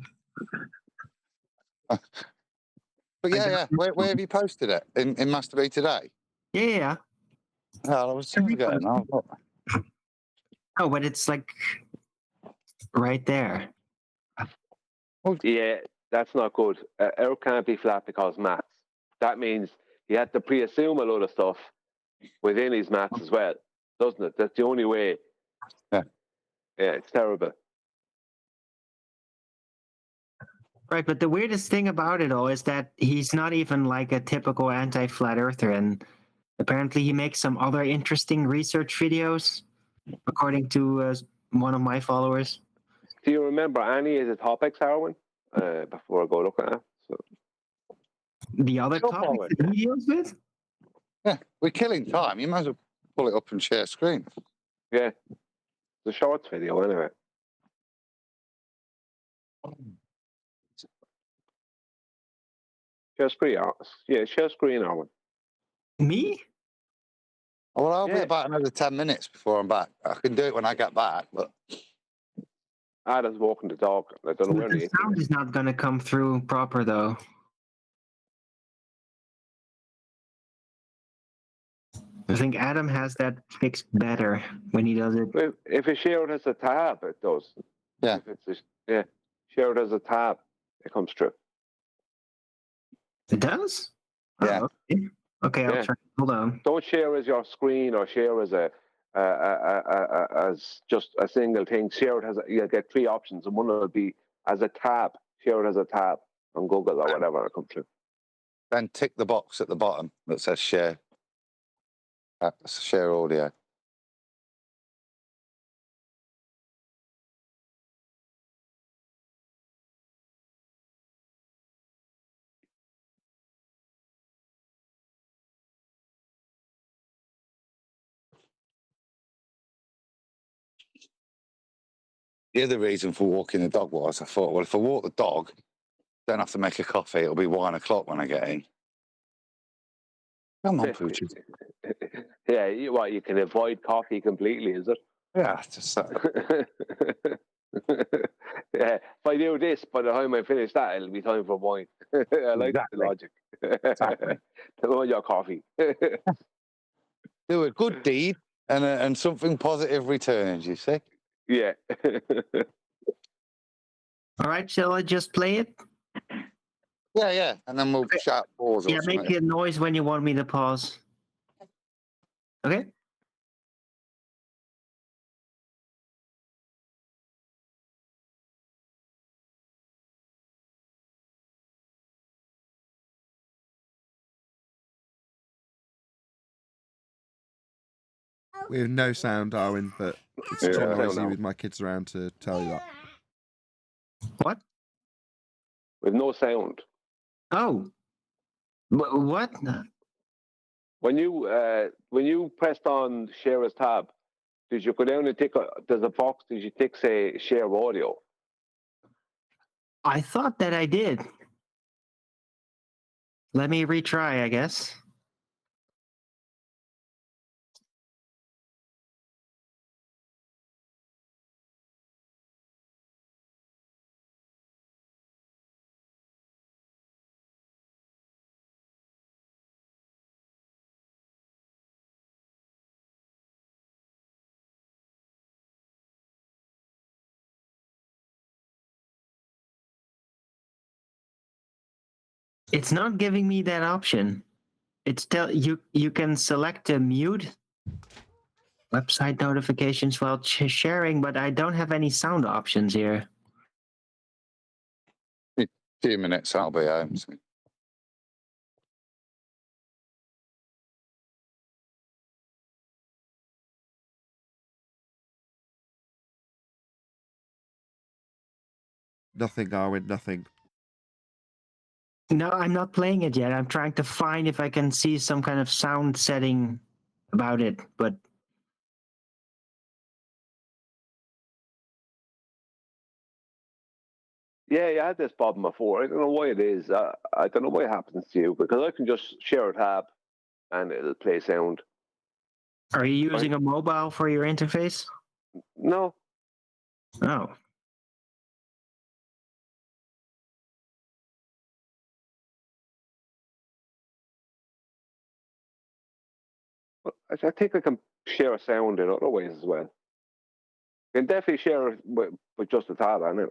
But yeah. Where have you posted it? In Master B today? Yeah. Oh, I was just getting. Oh, but it's like right there. Yeah, that's not good. Earth can't be flat because maths. That means you have to pre-assume a load of stuff within his maths as well, doesn't it? That's the only way. Yeah. Yeah, it's terrible. Right, but the weirdest thing about it all is that he's not even like a typical anti-flat earther, and apparently he makes some other interesting research videos, according to one of my followers. Do you remember any of the topics, Arwen? Before I go look at it. So, The other Go topics forward. that he deals with? Yeah, we're killing time. You might as well pull it up and share screen. yeah, the shorts video anyway. Share screen, yeah, share screen, Arwen. Me? Well, I'll be Yeah. about another 10 minutes before I'm back. I can do it when I get back, but Adam's walking the dog. I don't know where The he sound is not going to come through proper, though. I think Adam has that fixed better when he does it. If it's shared as a tab, it does. Yeah. If it's shared as a tab, it comes through. It does? Yeah. Oh, okay. Okay, I'll Yeah. try. Hold on. Don't share as your screen or share as as just a single thing. Share it as you'll get three options, and one will be as a tab. Share it as a tab on Google or whatever. It'll come through. then tick the box at the bottom that says share. Share audio. The other reason for walking the dog was I thought, well, if I walk the dog, don't have to make a coffee. It'll be 1 o'clock when I get in. Come on, Poochie. Yeah, you can avoid coffee completely, is it? Yeah, just Yeah, if I do this, by the time I finish that, it'll be time for wine. I like Exactly. the logic. Exactly. Don't want your coffee. do a good deed and something positive returns, you see? Yeah. All right, shall I just play it? Yeah, yeah. And then we'll shout pause or Yeah, something. make a noise when you want me to pause. Okay? We have no sound, Darwin, but it's Yeah, too I don't noisy know. with my kids around to tell you that. What? With no sound. Oh. What? When you pressed on share as tab, did you go down and tick? There's a box. Did you tick say share audio? I thought that I did. Let me retry, I guess. It's not giving me that option. It's you can select to mute website notifications while sharing, but I don't have any sound options here. Few minutes, I'll be home. Nothing, Darwin, nothing. No, I'm not playing it yet. I'm trying to find if I can see some kind of sound setting about it, but Yeah, you had this problem before. I don't know why it is. I don't know why it happens to you because I can just share a tab and it'll play sound. are you using a mobile for your interface? No, Oh. I think I can share a sound in other ways as well. can definitely share it with just a tab anyway.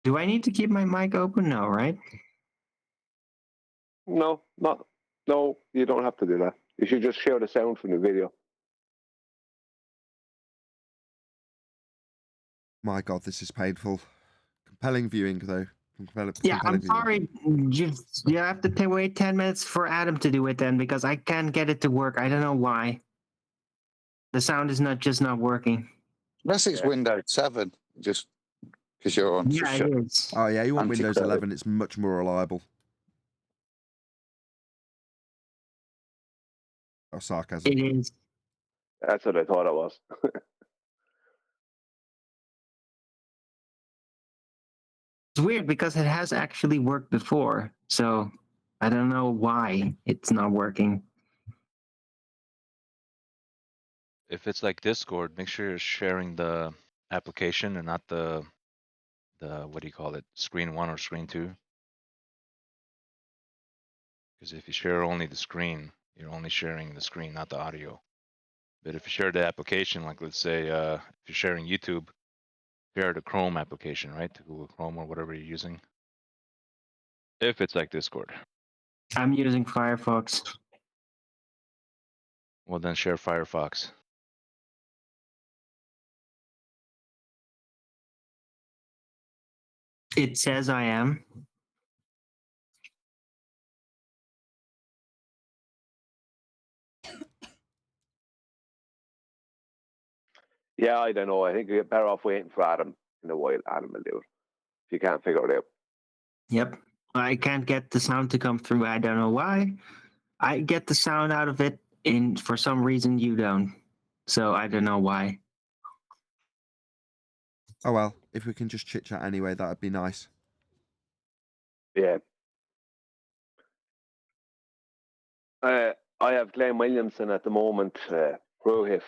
Do I need to keep my mic open? No, right? No, you don't have to do that. You should just share the sound from the video. My God, this is painful. Compelling viewing, though. Yeah, I'm Compelling viewing. sorry. You have to wait 10 minutes for Adam to do it then, because I can't get it to work. I don't know why. The sound is not working. Unless it's Windows 7, just because you're on. Yeah, it is. Oh, yeah, you want Windows Anti-credit. 11. It's much more reliable. Oh, sarcasm. It is. That's what I thought it was. It's weird because it has actually worked before. So I don't know why it's not working. If it's like Discord, make sure you're sharing the application and not the what do you call it, screen 1 or screen 2. Because if you share only the screen, you're only sharing the screen, not the audio. But if you share the application, like let's say if you're sharing YouTube, share the Chrome application, right? To Google Chrome or whatever you're using. If it's like Discord. I'm using Firefox. Well, then share Firefox. It says I am. Yeah, I don't know. I think you're better off waiting for Adam in a while. Adam will do it if you can't figure it out. Yep. I can't get the sound to come through. I don't know why. I get the sound out of it, and for some reason you don't. So I don't know why. Oh, well, if we can just chit-chat anyway, that would be nice. Yeah. I have Glenn Williamson at the moment, Rohif,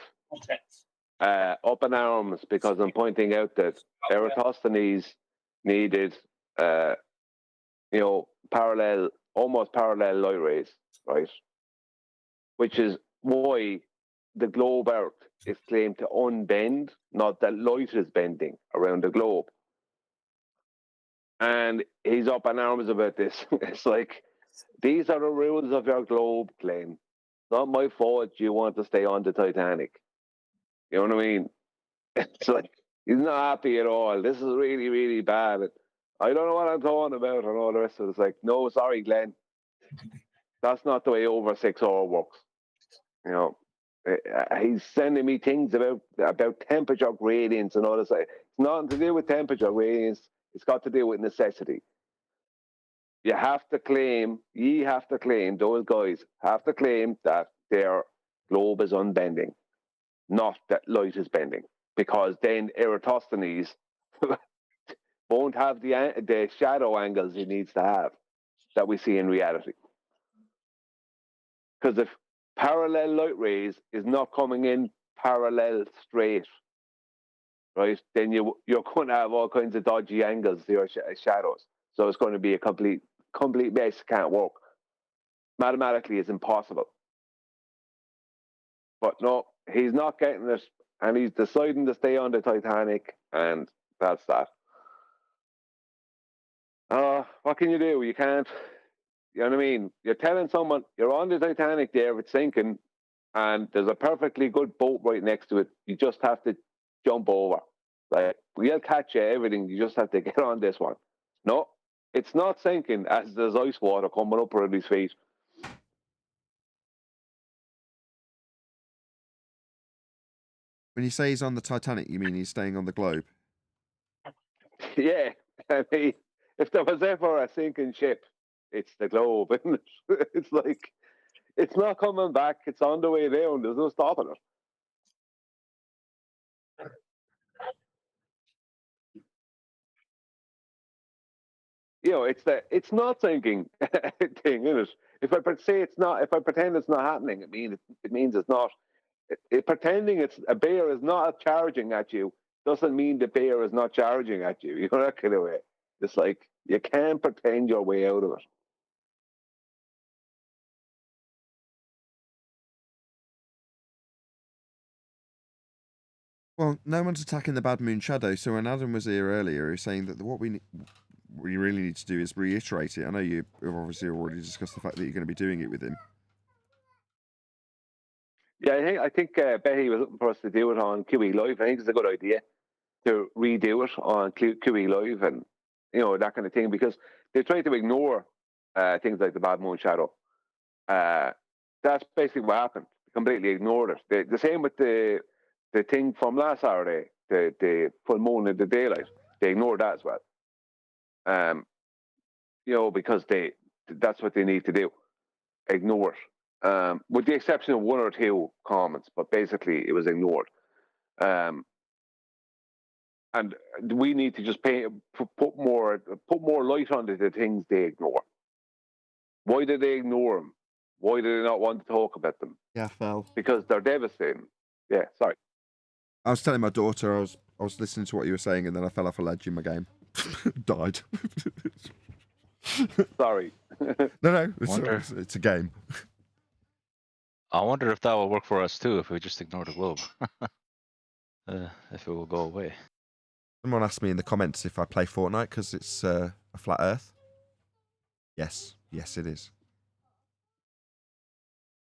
up in arms because I'm pointing out that Eratosthenes needed, almost parallel light rays, right? Which is why the globe Earth is claimed to unbend, not that light is bending around the globe. And he's up in arms about this. It's like, these are the rules of your globe, Glenn. Not my fault you want to stay on the Titanic. You know what I mean? It's like, he's not happy at all. This is really, really bad. I don't know what I'm talking about and all the rest of it. It's like, no, sorry, Glenn. That's not the way over 6 hour works. You know, he's sending me things about temperature gradients and all this. It's nothing to do with temperature gradients. It's got to do with necessity. Ye have to claim, those guys have to claim that their globe is unbending, not that light is bending. Because then Eratosthenes won't have the shadow angles he needs to have that we see in reality. Because if parallel light rays is not coming in parallel straight, right, then you're going to have all kinds of dodgy angles to your shadows. So it's going to be a complete mess. Can't work. Mathematically, it's impossible. But no, he's not getting it, and he's deciding to stay on the Titanic, and that's that. What can you do? You can't. You know what I mean? You're telling someone you're on the Titanic there, it's sinking, and there's a perfectly good boat right next to it. You just have to jump over. Like, we'll catch you, everything. You just have to get on this one. No, it's not sinking as there's ice water coming up around his feet. When you say he's on the Titanic, you mean he's staying on the globe? Yeah, I mean, if there was ever a sinking ship, it's the globe. Isn't it? It's like, it's not coming back. It's on the way down. There's no stopping it. You know, it's not sinking thing, isn't it? If I pretend it's not happening, it means it's not. Pretending it's a bear is not charging at you doesn't mean the bear is not charging at you. You know, that kind of way. It's like, you can't pretend your way out of it. Well, no one's attacking the Bad Moon Shadow. So when Adam was here earlier, he was saying that what we really need to do is reiterate it. I know you've obviously already discussed the fact that you're going to be doing it with him. Yeah, I think Betty was looking for us to do it on QE Live. I think it's a good idea to redo it on QE Live and that kind of thing, because they try to ignore things like the Bad Moon Shadow. That's basically what happened. Completely ignored it. The same with the thing from last Saturday, the full moon in the daylight. They ignored that as well. Because that's what they need to do. Ignore it. With the exception of one or two comments, but basically it was ignored. And we need to just put more light onto the things they ignore. Why did they ignore them? Why do they not want to talk about them? Yeah, fell. Because they're devastating. Yeah, sorry. I was telling my daughter I was listening to what you were saying, and then I fell off a ledge in my game. Died. Sorry. No, it's a game. I wonder if that will work for us too if we just ignore the globe. If it will go away. Someone asked me in the comments if I play Fortnite because it's a flat Earth. Yes, it is.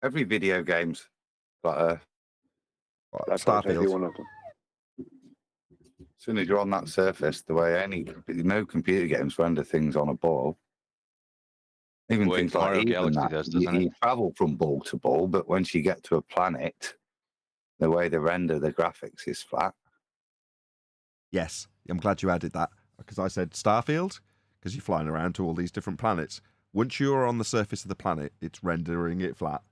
Every video game's flat Earth. That's Starfield. one of them. As soon as you're on that surface, the way no computer games render things on a ball. Even Way things like Mario even Galaxy that, does, doesn't you it? travel from ball to ball, but once you get to a planet, the way they render the graphics is flat. Yes, I'm glad you added that because I said Starfield because you're flying around to all these different planets. Once you're on the surface of the planet, it's rendering it flat,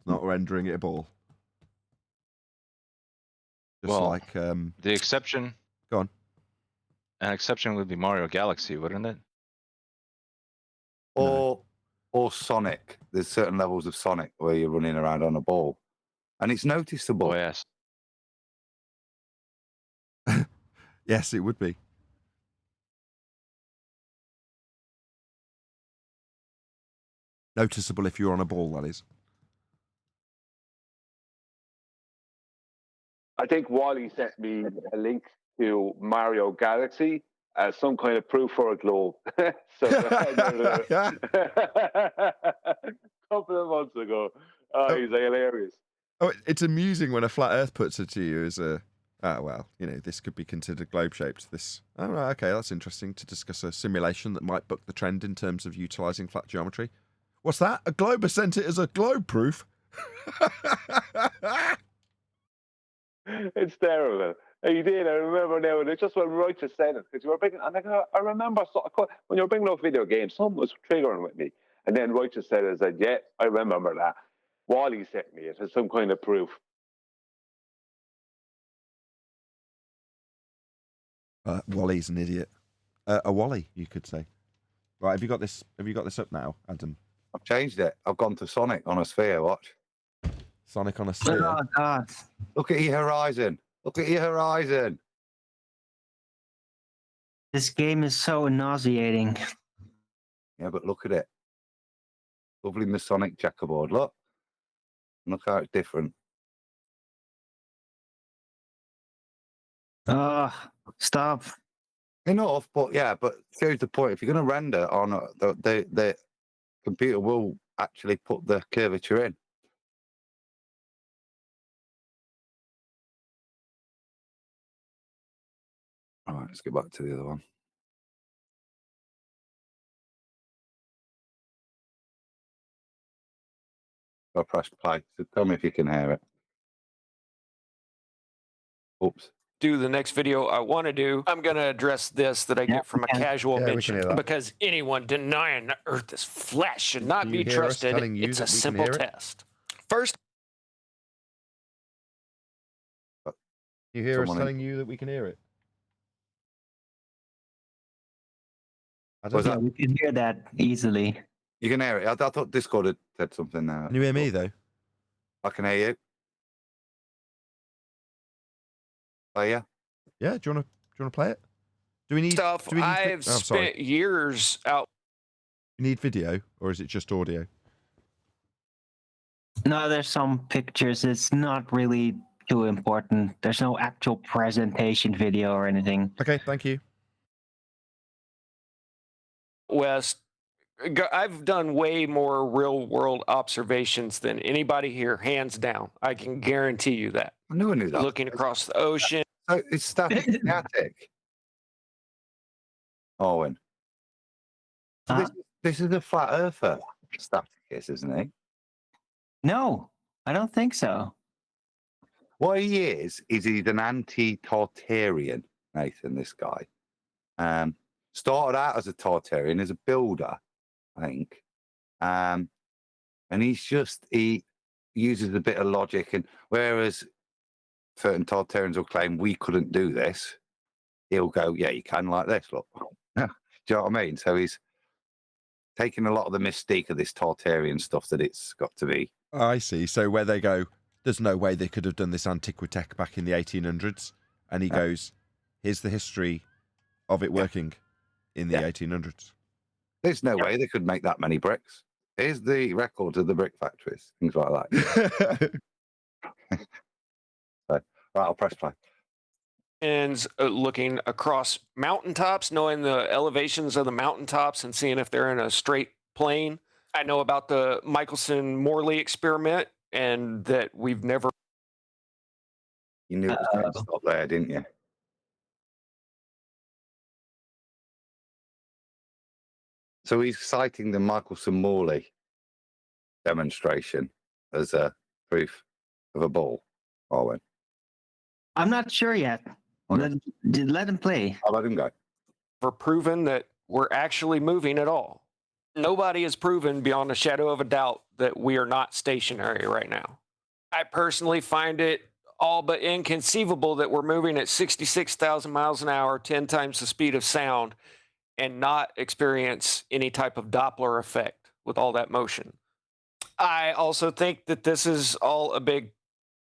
not rendering it a ball. Just like the exception. Go on. An exception would be Mario Galaxy, wouldn't it? Or Sonic. There's certain levels of Sonic where you're running around on a ball, and it's noticeable. Oh yes. Yes, it would be. Noticeable if you're on a ball, that is. I think Wally sent me a link to Mario Galaxy as some kind of proof for a globe. So a couple of months ago. He's hilarious. Oh, it's amusing when a flat Earth puts it to you as a, this could be considered globe-shaped. Right, okay, that's interesting to discuss a simulation that might buck the trend in terms of utilising flat geometry. What's that? A globe has sent it as a globe proof? It's terrible. He did. I remember now, and it just went right to sentence because you were bringing. And I remember when you were bringing up video games, something was triggering with me, and then right to sentence said, "Yeah, I remember that." Wally sent me it as some kind of proof. Wally's an idiot. A Wally, you could say. Right, have you got this up now, Adam? I've changed it. I've gone to Sonic on a sphere. Watch. Sonic on a sphere. Oh God! Look at your horizon. Look at your horizon. This game is so nauseating. Yeah, but look at it. Lovely Masonic checkerboard. Look how it's different. Stop. Enough, but here's the point. If you're going to render on the computer will actually put the curvature in. All right, let's get back to the other one. I pressed play. So tell me if you can hear it. Oops. Do the next video I want to do, I'm going to address this that I get from a casual mention because anyone denying the earth is flat should not be trusted. It's a simple test. First, you hear us telling you that we can hear it? We can hear that easily. You can hear it. I thought Discord had said something now. Can you hear me though? I can hear you. Oh yeah. Yeah. Do you want to play it? Do we need stuff? I've spent years out. You need video, or is it just audio? No, there's some pictures. It's not really too important. There's no actual presentation video or anything. Okay, thank you. West, I've done way more real world observations than anybody here, hands down. I can guarantee you that. I knew that. Looking across the ocean. So it's static in the attic. Owen. So this is a flat earther, static is, isn't he? No, I don't think so. What he is he's an anti-Tartarian, Nathan, this guy. Started out as a Tartarian, as a builder, I think. And he uses a bit of logic, and whereas certain Tartarians will claim we couldn't do this, he'll go, yeah, you can, like this, look. Do you know what I mean? So he's taking a lot of the mystique of this Tartarian stuff that it's got to be. I see. So where they go, there's no way they could have done this Antiquitech back in the 1800s. And he goes, here's the history of it working in the 1800s. There's no way they could make that many bricks. Here's the records of the brick factories, things like that. So, right, I'll press play. And looking across mountaintops, knowing the elevations of the mountaintops and seeing if they're in a straight plane. I know about the Michelson-Morley experiment and that we've never... You knew it was going to stop there, didn't you? So he's citing the Michelson-Morley demonstration as a proof of a ball, Owen. I'm not sure yet. Okay. Let him play. I'll let him go. For proven that we're actually moving at all. Nobody has proven beyond a shadow of a doubt that we are not stationary right now. I personally find it all but inconceivable that we're moving at 66,000 miles an hour, 10 times the speed of sound, and not experience any type of Doppler effect with all that motion. I also think that this is all a big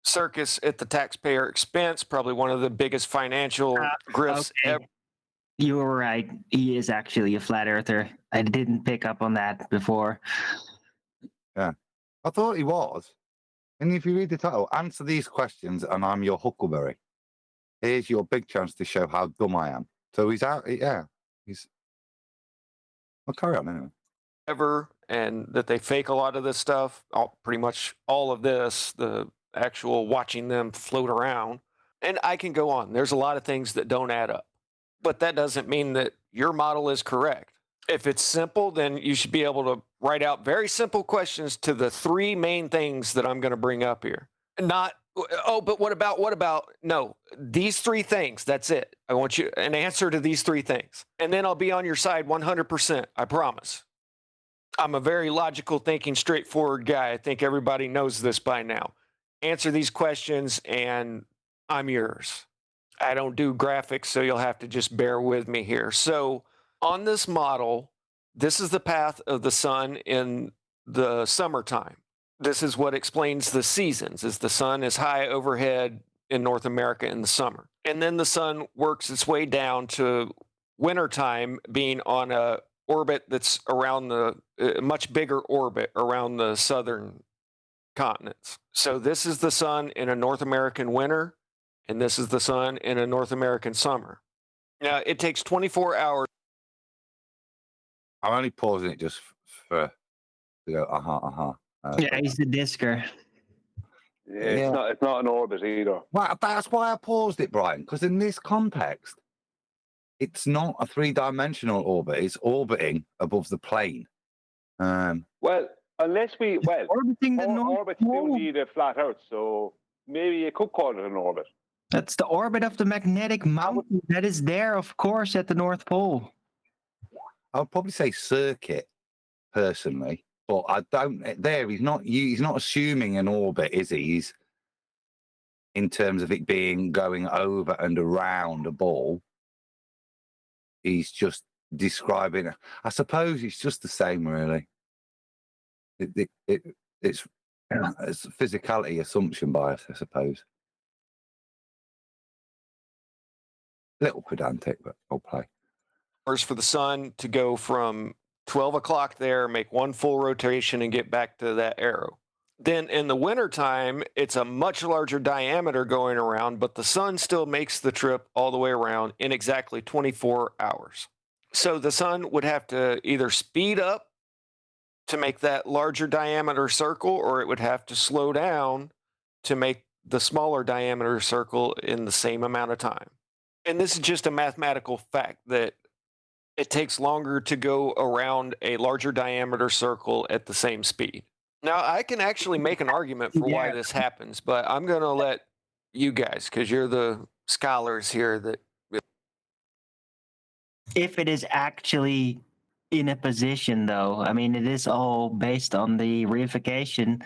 circus at the taxpayer expense, probably one of the biggest financial grifts ever. You were right. He is actually a flat earther. I didn't pick up on that before. Yeah. I thought he was. And if you read the title, answer these questions and I'm your Huckleberry. Here's your big chance to show how dumb I am. So he's out. Yeah. I'll carry on anyway. Ever, and that they fake a lot of this stuff, pretty much all of this, the actual watching them float around. And I can go on. There's a lot of things that don't add up. But that doesn't mean that your model is correct. If it's simple, then you should be able to write out very simple questions to the three main things that I'm going to bring up here. Not, oh, but what about, no, these three things, that's it. I want you an answer to these three things. And then I'll be on your side 100%, I promise. I'm a very logical thinking, straightforward guy. I think everybody knows this by now. Answer these questions and I'm yours. I don't do graphics, so you'll have to just bear with me here. So on this model, this is the path of the sun in the summertime. This is what explains the seasons, is the sun is high overhead in North America in the summer. And then the sun works its way down to wintertime, being on a orbit that's around the much bigger orbit around the southern continents. So this is the sun in a North American winter, and this is the sun in a North American summer. Now, it takes 24 hours. I'm only pausing it just to go, Yeah, he's the disker. Yeah, it's not an orbit either. Well, that's why I paused it, Brian, because in this context, it's not a three-dimensional orbit. It's orbiting above the plane. Well, unless orbiting the North orbits Pole. do need a flat Earth, so maybe you could call it an orbit. That's the orbit of the magnetic mountain that is there, of course, at the North Pole. I would probably say circuit, personally, but I don't. He's not assuming an orbit, is he? He's in terms of it being going over and around a ball. He's just describing. I suppose it's just the same, really. It's physicality assumption bias, I suppose. Little pedantic, but I'll play. For the sun to go from 12 o'clock there, make one full rotation and get back to that arrow. then in the wintertime, it's a much larger diameter going around, but the sun still makes the trip all the way around in exactly 24 hours. So the sun would have to either speed up to make that larger diameter circle, or it would have to slow down to make the smaller diameter circle in the same amount of time. And this is just a mathematical fact that it takes longer to go around a larger diameter circle at the same speed. Now, I can actually make an argument for why Yeah. this happens, but I'm going to let you guys, because you're the scholars here, that If it is actually in a position, though, I mean, it is all based on the reification,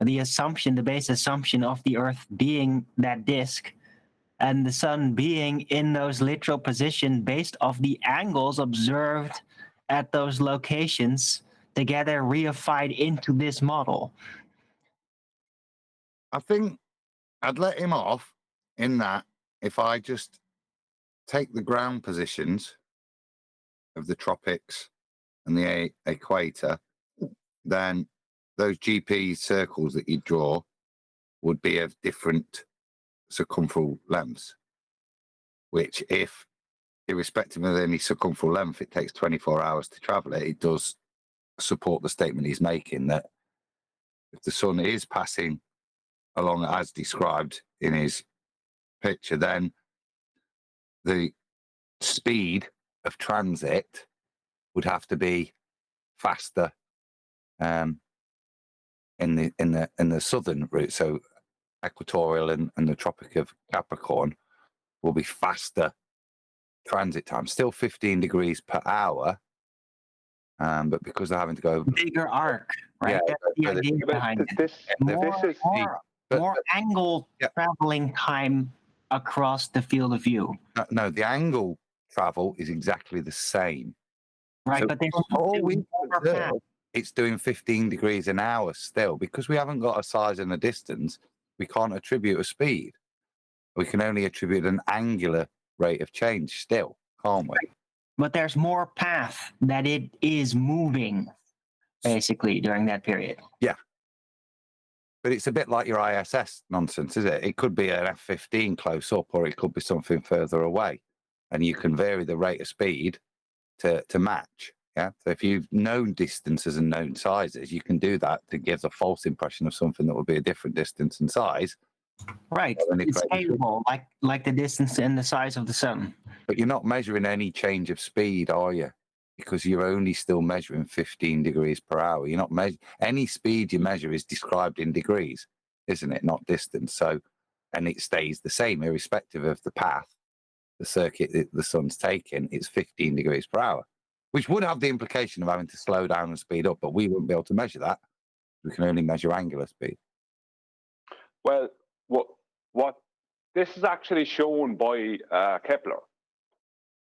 the assumption, the base assumption of the Earth being that disk and the sun being in those literal position based off the angles observed at those locations together reified into this model. I think I'd let him off in that if I just take the ground positions of the tropics and the equator, then those GP circles that you draw would be of different circumferential lengths, which, if irrespective of any circumferential length, it takes 24 hours to travel it, it does support the statement he's making that if the sun is passing along as described in his picture, then the speed of transit would have to be faster in the southern route. So equatorial and the Tropic of Capricorn will be faster transit time, still 15 degrees per hour, but because they're having to go Bigger arc, right? Yeah, That's the so the- idea But behind it. this More, is more, but- more angle Yeah. traveling time across the field of view, no, the angle travel is exactly the same. right? So But there's all we more path. observe, it's doing 15 degrees an hour still, because we haven't got a size and a distance. We can't attribute a speed. We can only attribute an angular rate of change still, can't we? But there's more path that it is moving, basically, during that period. But it's a bit like your ISS nonsense, is it? It could be an F-15 close up, or it could be something further away, and you can vary the rate of speed to match. Yeah. So if you've known distances and known sizes, you can do that to give a false impression of something that would be a different distance and size. Right. Well, then it It's creates- scalable, like the distance and the size of the sun. But you're not measuring any change of speed, are you? Because you're only still measuring 15 degrees per hour. You're not measuring any speed you measure is described in degrees, isn't it? Not distance. So, and it stays the same irrespective of the path, the circuit that the sun's taking. It's 15 degrees per hour, which would have the implication of having to slow down and speed up, but we wouldn't be able to measure that. We can only measure angular speed. well, what this is actually shown by Kepler.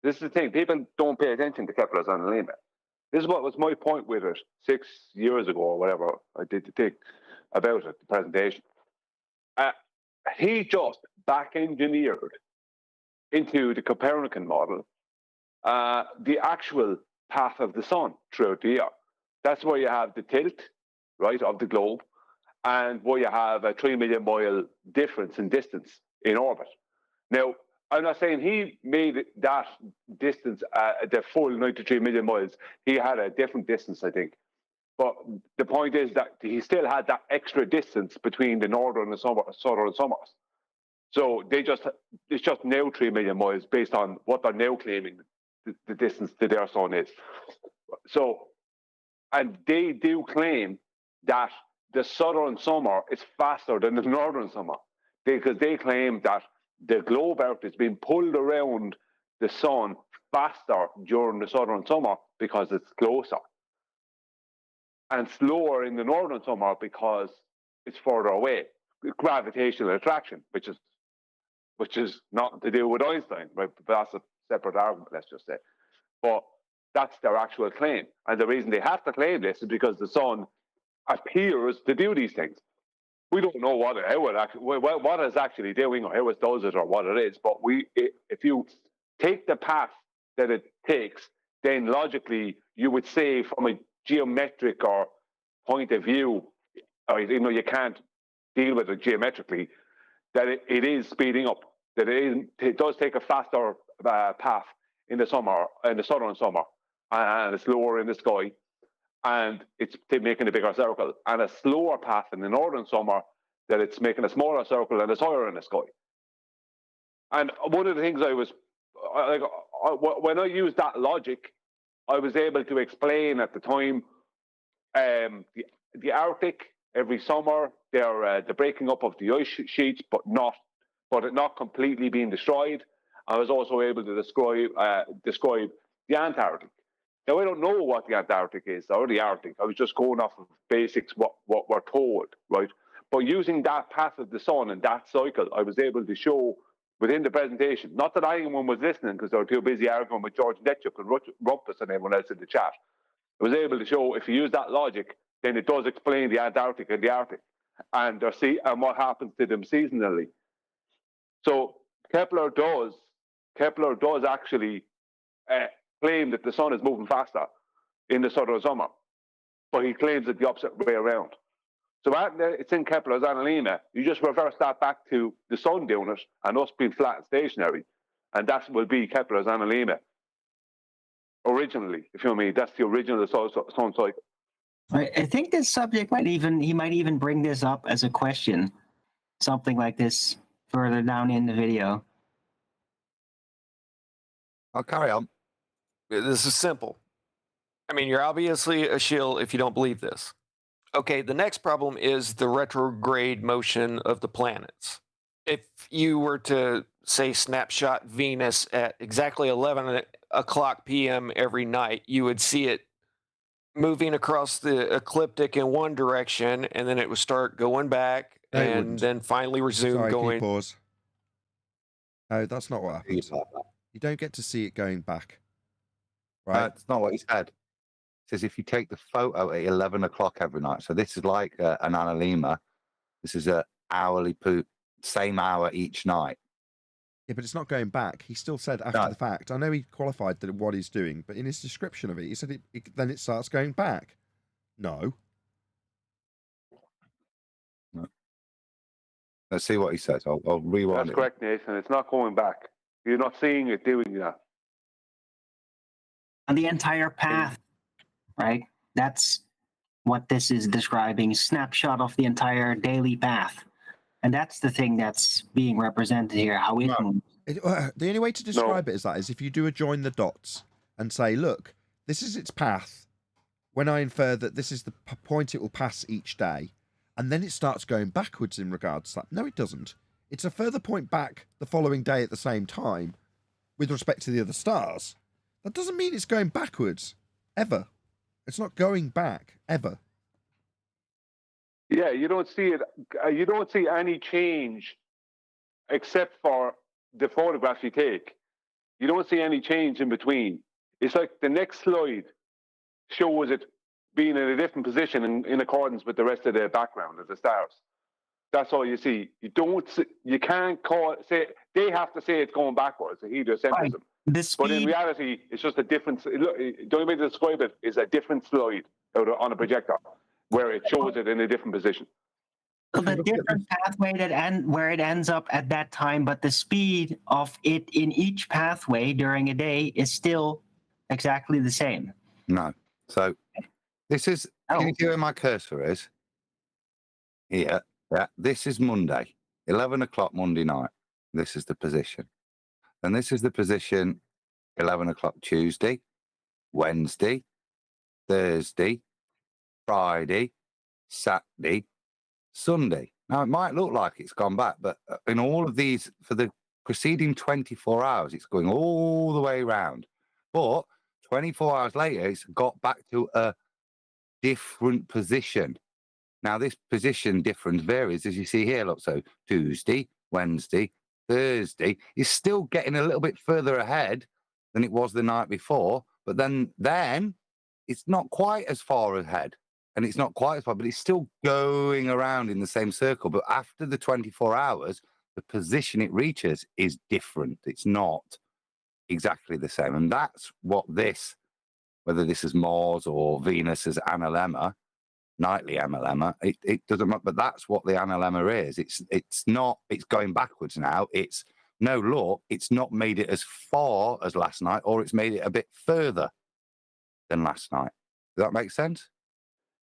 This is the thing. People don't pay attention to Kepler's analemma. This is what was my point with it 6 years ago or whatever I did the thing about it, the presentation. He just back engineered into the Copernican model the actual path of the sun throughout the year. That's where you have the tilt, right, of the globe, and where you have a 3 million mile difference in distance in orbit. Now, I'm not saying he made that distance the full 93 million miles. He had a different distance, I think. But the point is that he still had that extra distance between the northern and southern summers. So it's just now 3 million miles based on what they're now claiming the distance to their sun is. So, and they do claim that the southern summer is faster than the northern summer, because they claim that the globe Earth is being pulled around the sun faster during the southern summer because it's closer, and slower in the northern summer because it's further away. Gravitational attraction, which is nothing to do with Einstein, right? But that's a separate argument, let's just say. But that's their actual claim. And the reason they have to claim this is because the sun appears to do these things. We don't know what it's actually doing, or how it does it, or what it is. But if you take the path that it takes, then logically you would say, from a geometric or point of view, or even though you can't deal with it geometrically, that it is speeding up. That it does take a faster path in the summer, in the southern summer, and it's lower in the sky, and it's making a bigger circle, and a slower path in the northern summer, that it's making a smaller circle and it's higher in the sky. And one of the things I was like, when I used that logic, I was able to explain at the time the Arctic every summer they're breaking up of the ice sheets, but it not completely being destroyed. I was also able to describe the Antarctic. Now I don't know what the Antarctic is or the Arctic. I was just going off of basics what we're told, right? But using that path of the sun and that cycle, I was able to show within the presentation, not that anyone was listening because they were too busy arguing with George Netchuk and Rumpus and everyone else in the chat. I was able to show if you use that logic, then it does explain the Antarctic and the Arctic and what happens to them seasonally. So Kepler does actually claim that the sun is moving faster in the southern summer, but he claims it the opposite way around. So it's in Kepler's analemma. You just reverse that back to the sun doing it and us being flat and stationary, and that will be Kepler's analemma. Originally, if you know what I mean, that's the original sun cycle. I think this subject might even bring this up as a question, something like this further down in the video. I'll carry on. This is simple. I mean, you're obviously a shill if you don't believe this. Okay, the next problem is the retrograde motion of the planets. If you were to, say, snapshot Venus at exactly 11 o'clock p.m. every night, you would see it moving across the ecliptic in one direction, and then it would start going back, No, it and wouldn't. then finally resume Sorry, can you going. pause? No, that's not what happens. You don't get to see it going back. Right? That's not what he said. He says if you take the photo at 11 o'clock every night, so this is like an analemma. This is a hourly same hour each night. Yeah, but it's not going back. He still said after the fact. I know he qualified that what he's doing, but in his description of it, he said then it starts going back. No. Let's see what he says. I'll rewind That's correct, Nathan. It's not going back. You're not seeing it doing that. On the entire path, right? That's what this is describing, snapshot of the entire daily path. And that's the thing that's being represented here, how it moves. The only way to describe it is if you do a join the dots and say, look, this is its path, when I infer that this is the point it will pass each day, and then it starts going backwards in regards to that. No, it doesn't. It's a further point back the following day at the same time with respect to the other stars. That doesn't mean it's going backwards, ever. It's not going back, ever. Yeah, you don't see it. You don't see any change except for the photographs you take. You don't see any change in between. It's like the next slide shows it being in a different position in accordance with the rest of the background of the stars. That's all you see. You can't say they have to say it's going backwards. Heliocentrism. Right. But in reality, it's just a different. The only way to describe it is a different slide on a projector, where it shows it in a different position. So the different pathway where it ends up at that time, but the speed of it in each pathway during a day is still exactly the same. No. So this is. Can you see where my cursor is? Here. Yeah. This is Monday, 11 o'clock Monday night. This is the position. And this is the position 11 o'clock Tuesday, Wednesday, Thursday, Friday, Saturday, Sunday. Now, it might look like it's gone back, but in all of these, for the preceding 24 hours, it's going all the way around. But 24 hours later, it's got back to a different position. Now, this position difference varies, as you see here. Look, so Tuesday, Wednesday, Thursday is still getting a little bit further ahead than it was the night before, but then it's not quite as far ahead, and it's not quite as far, but it's still going around in the same circle. But after the 24 hours, the position it reaches is different. It's not exactly the same, and that's what this, whether this is Mars or Venus as analemma, nightly analemma. It doesn't matter, but that's what the analemma is. It's not. It's going backwards now. It's no look. It's not made it as far as last night, or it's made it a bit further than last night. Does that make sense?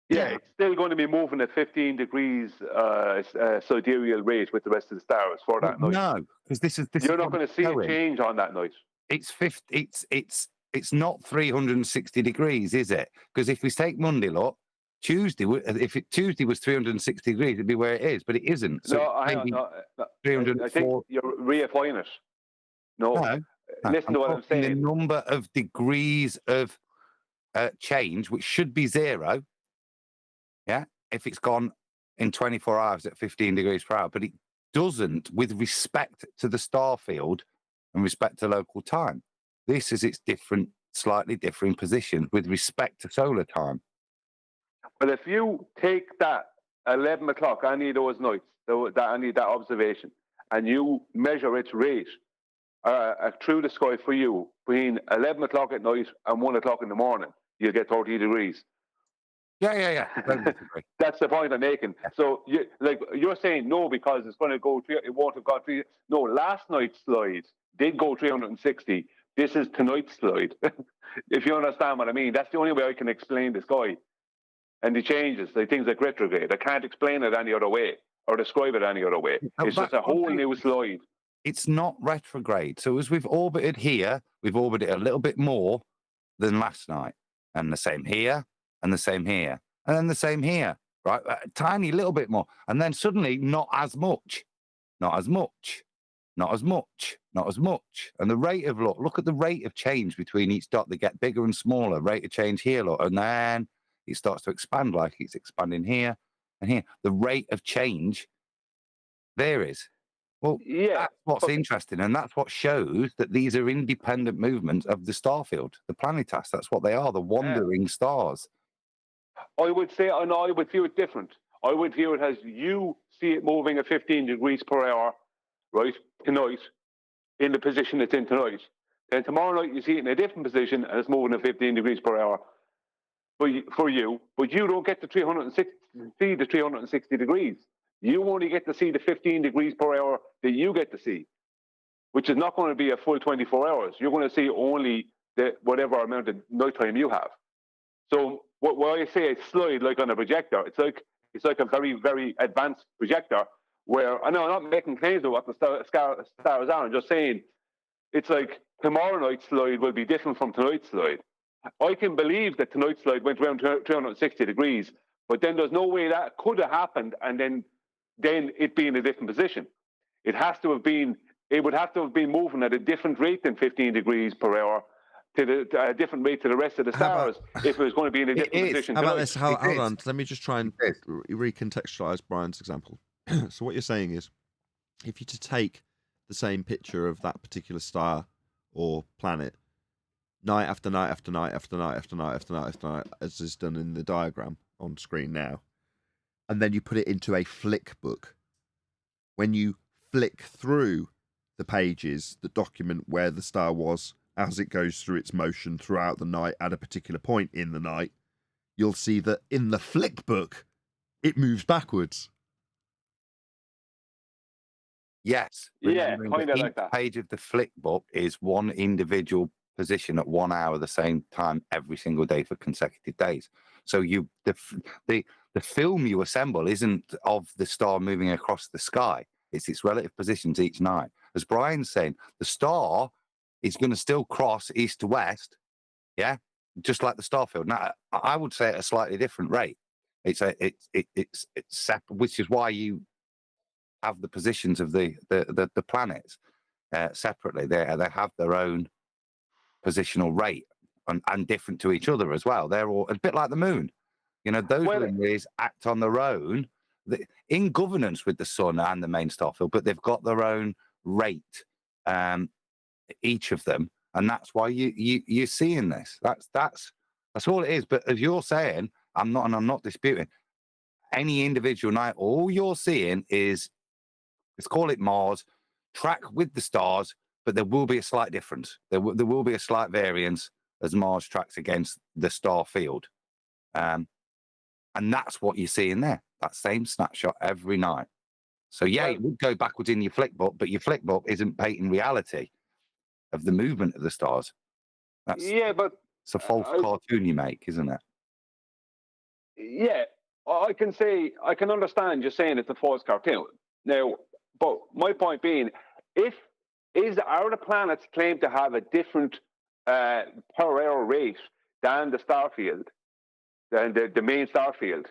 Yeah, it's still going to be moving at 15 degrees sidereal rate with the rest of the stars for that night. No, because this You're is not going to see a change on that night. It's 50. It's not 360 degrees, is it? Because if we take Monday, look, Tuesday, Tuesday was 360 degrees, it'd be where it is, but it isn't. So No, hang on. No, I think you're reifying it. No, listen to what I'm saying. The number of degrees of change, which should be 0, yeah, if it's gone in 24 hours at 15 degrees per hour, but it doesn't with respect to the star field and respect to local time. This is its different, slightly different position with respect to solar time. But if you take that 11 o'clock, any of those nights, that observation, and you measure its rate through the sky for you between 11 o'clock at night and 1 o'clock in the morning, you'll get 30 degrees. Yeah. That's the point I'm making. So, you're saying no because it's going to go. It won't have got 3. No, last night's slide did go 360. This is tonight's slide. If you understand what I mean, that's the only way I can explain the sky and the changes, the things like retrograde. I can't explain it any other way or describe it any other way. It's just a whole new slide. It's not retrograde. So as we've orbited here, we've orbited a little bit more than last night, and the same here. And the same here, and then the same here, right? A tiny little bit more, and then suddenly not as much, not as much, not as much, not as much. And the rate of look at the rate of change between each dot. They get bigger and smaller. Rate of change here, look, and then it starts to expand like it's expanding here and here. The rate of change varies. Well, that's what's interesting, and that's what shows that these are independent movements of the star field, the planetas. That's what they are, the wandering stars. I would say, and I would view it different. I would view it as you see it moving at 15 degrees per hour, right, tonight, in the position it's in tonight. Then tomorrow night you see it in a different position and it's moving at 15 degrees per hour for you, but you don't get the 360 degrees. You only get to see the 15 degrees per hour that you get to see, which is not going to be a full 24 hours. You're going to see only whatever amount of nighttime you have. So what I say a slide like on a projector, it's like a very, very advanced projector where, I know I'm not making claims of what the stars are, I'm just saying it's like tomorrow night's slide will be different from tonight's slide. I can believe that tonight's slide went around 360 degrees, but then there's no way that could have happened and then it be in a different position. It would have to have been moving at a different rate than 15 degrees per hour to a different rate to the rest of the stars if it was going to be in a different position. How about this? Hold on. Let me just try and recontextualize Brian's example. So what you're saying is, if you to take the same picture of that particular star or planet, night after night after night after night after night after night after night, as is done in the diagram on screen now, and then you put it into a flick book, when you flick through the pages that document where the star was as it goes through its motion throughout the night at a particular point in the night, you'll see that in the flick book, it moves backwards. Yes. Yeah, kind of like that. Each page of the flick book is one individual position at 1 hour the same time every single day for consecutive days. So the film you assemble isn't of the star moving across the sky. It's its relative positions each night. As Brian's saying, the star is going to still cross east to west, yeah, just like the star field. Now, I would say at a slightly different rate. It's separate, which is why you have the positions of the planets separately. They have their own positional rate and different to each other as well. They're all a bit like the moon. You know, those luminaries act on their own in governance with the sun and the main star field, but they've got their own rate, each of them, and that's why you're seeing this. That's all it is. But as you're saying, I'm not disputing any individual night. All you're seeing is, let's call it Mars, track with the stars, but there will be a slight difference. There will be a slight variance as Mars tracks against the star field. And And that's what you're seeing there. That same snapshot every night. So yeah, it would go backwards in your flickbook, but your flickbook isn't painting reality of the movement of the stars. It's a false cartoon you make, isn't it? Yeah, I can understand you saying it's a false cartoon. Now, but my point being, are the planets claimed to have a different per hour rate than the star field, than the main star field?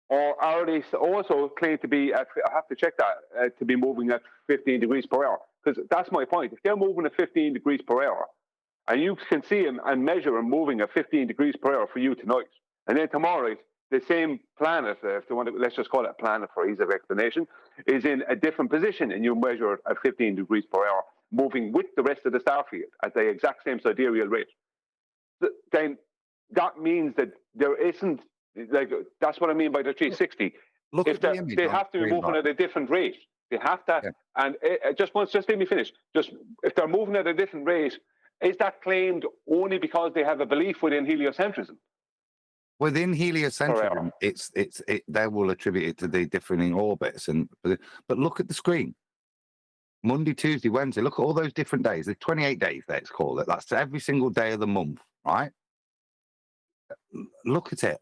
Or are they also claimed to be, I have to check that, to be moving at 15 degrees per hour? Because that's my point. If they're moving at 15 degrees per hour, and you can see them and measure them moving at 15 degrees per hour for you tonight, and then tomorrow, the same planet, if they want to, let's just call it a planet for ease of explanation, is in a different position, and you measure it at 15 degrees per hour, moving with the rest of the star field at the exact same sidereal rate, then that means that there isn't, like, that's what I mean by the 360. Look if at the image they have to be moving at a different rate. They have to, and just let me finish. Just if they're moving at a different rate, is that claimed only because they have a belief within heliocentrism? Within heliocentrism, they will attribute it to the differing orbits, but look at the screen. Monday, Tuesday, Wednesday. Look at all those different days. There's 28 days. Let's call it. That's every single day of the month, right? Look at it.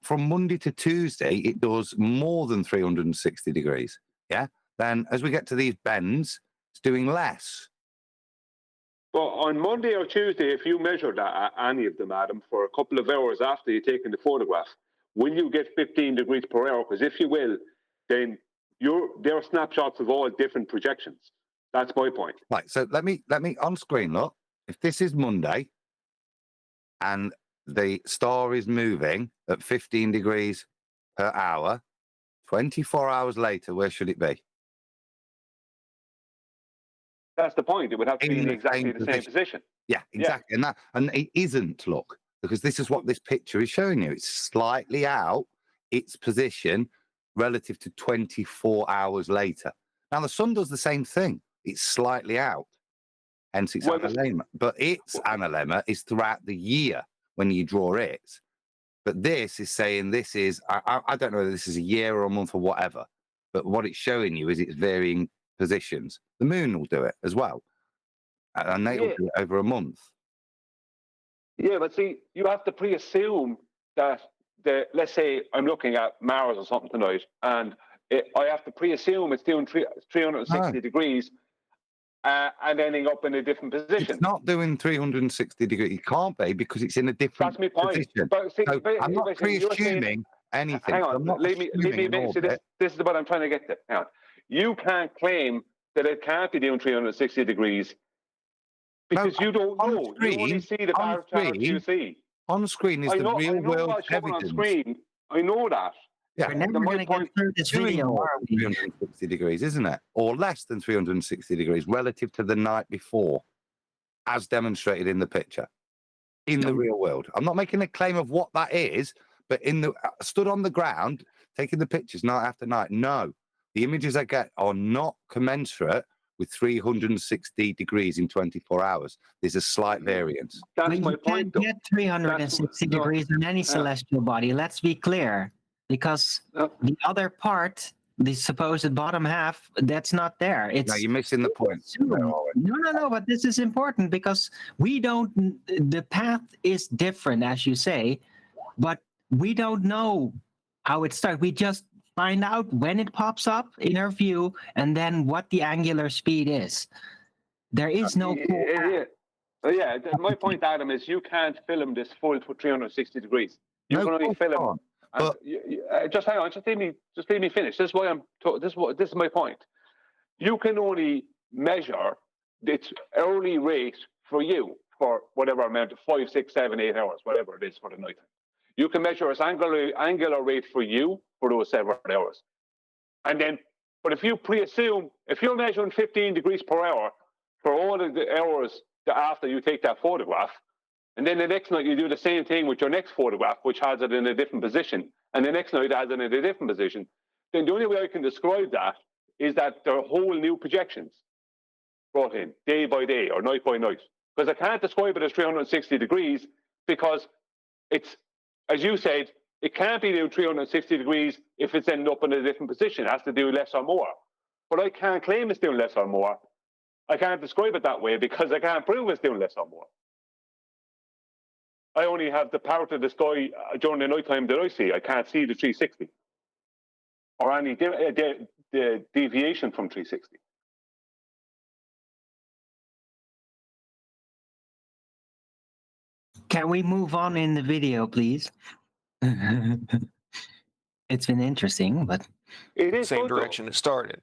From Monday to Tuesday, it does more than 360 degrees. Yeah. Then as we get to these bends, it's doing less. But on Monday or Tuesday, if you measure that, any of them, Adam, for a couple of hours after you've taken the photograph, will you get 15 degrees per hour? Because if you will, then there are snapshots of all different projections. That's my point. Right. So let me on screen look. If this is Monday, and the star is moving at 15 degrees per hour, 24 hours later, where should it be? That's the point. It would have to be in exactly the same position. Yeah, exactly. Yeah. And it isn't, look, because this is what this picture is showing you. It's slightly out its position relative to 24 hours later. Now, the sun does the same thing. It's slightly out, hence its analemma. But its analemma is throughout the year when you draw it. But this is saying this is, I don't know whether this is a year or a month or whatever, but what it's showing you is its varying positions. The moon will do it as well. And they will do it over a month. Yeah, but see, you have to pre-assume that, let's say I'm looking at Mars or something tonight, and I have to pre-assume it's doing 360 degrees and ending up in a different position. It's not doing 360 degrees. It can't be because it's in a different position. But see, so I'm not pre-assuming anything. Hang on, leave me see, this is what I'm trying to get to. Hang on. You can't claim that it can't be doing 360 degrees because you don't know. You only see the bar chart you see. On screen is the real world evidence. On screen. I know that. Yeah, we're never going to get through this video. 360 degrees, isn't it? Or less than 360 degrees relative to the night before, as demonstrated in the picture. In the real world. I'm not making a claim of what that is, but stood on the ground, taking the pictures night after night. No, the images I get are not commensurate with 360 degrees in 24 hours. There's a slight variance. That's my point. You can't get 360 degrees on any celestial body. Let's be clear. Because the other part, the supposed bottom half, that's not there. No, you're missing the point. No, but this is important because the path is different, as you say, but we don't know how it starts. We just find out when it pops up in our view and then what the angular speed is. There is no... My point, Adam, is you can't film this full 360 degrees. You can only film... But just hang on, just leave me finish. This is why this is my point. You can only measure its early rate for you for whatever amount of 5, 6, 7, 8 hours, whatever it is for the night. You can measure its angular rate for you for those several hours. And then, but if you pre-assume, if you're measuring 15 degrees per hour for all of the hours after you take that photograph, and then the next night you do the same thing with your next photograph, which has it in a different position, and the next night it has it in a different position, then the only way I can describe that is that there are whole new projections brought in day by day or night by night. Because I can't describe it as 360 degrees because it's, as you said, It can't be doing 360 degrees if it's ended up in a different position. It has to do less or more. But I can't claim it's doing less or more. I can't describe it that way because I can't prove it's doing less or more. I only have the power to the sky during the night time that I see. I can't see the 360 or any the deviation from 360. Can we move on in the video, please? It's been interesting, but It is Same good, though. direction it started.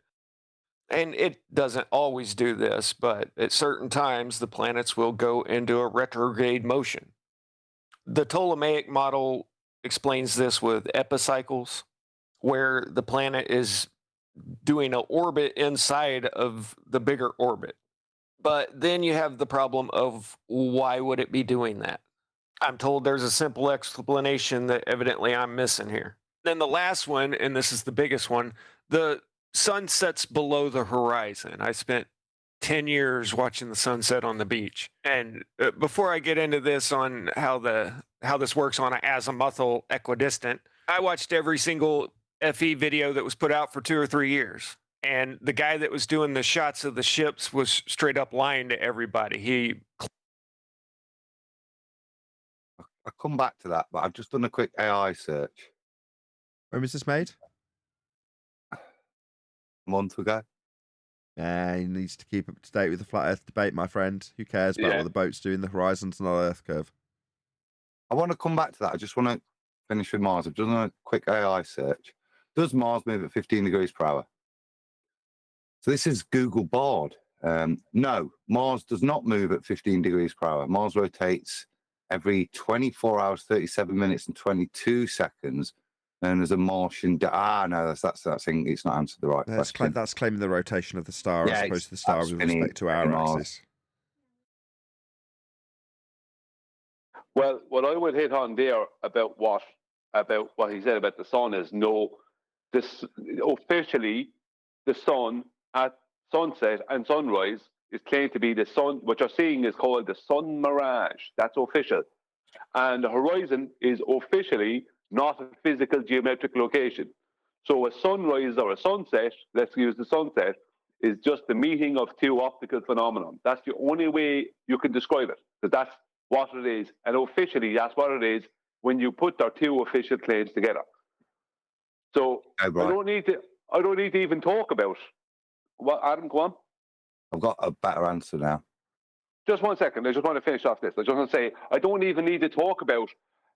And it doesn't always do this, but at certain times the planets will go into a retrograde motion. The Ptolemaic model explains this with epicycles, where the planet is doing an orbit inside of the bigger orbit. But then you have the problem of why would it be doing that? I'm told there's a simple explanation that evidently I'm missing here. Then the last one, and this is the biggest one, the sun sets below the horizon. I spent 10 years watching the sunset on the beach. And before I get into this on how this works on an azimuthal equidistant, I watched every single FE video that was put out for 2 or 3 years. And the guy that was doing the shots of the ships was straight up lying to everybody. I'll come back to that, but I've just done a quick AI search When was this made? a month ago. He needs to keep up to date with the flat Earth debate, my friend. Who cares about Yeah. what the boat's doing? The horizon's not an Earth curve. I want to come back to that. I just want to finish with Mars. I've done a quick AI search. Does Mars move at 15 degrees per hour? So this is Google Bard. No, Mars does not move at 15 degrees per hour. Mars rotates every 24 hours, 37 minutes, and 22 seconds. And there's a Martian. No, that's thing. It's not answered the right question. That's claiming the rotation of the star Yeah, as opposed to the star that's with spinning respect to our Mars. axis. Well, what I would hit on there about what he said about the sun is officially the sun at sunset and sunrise is claimed to be the sun. What you're seeing is called the sun mirage. That's official, and the horizon is officially not a physical geometric location. So a sunrise or a sunset, let's use the sunset, is just the meeting of two optical phenomena. That's the only way you can describe it, because that's what it is. And officially, that's what it is when you put their two official claims together. So Okay, right. I don't need to even talk about what. Adam, go on. I've got a better answer now. Just 1 second. I just want to finish off this. I just want to say I don't even need to talk about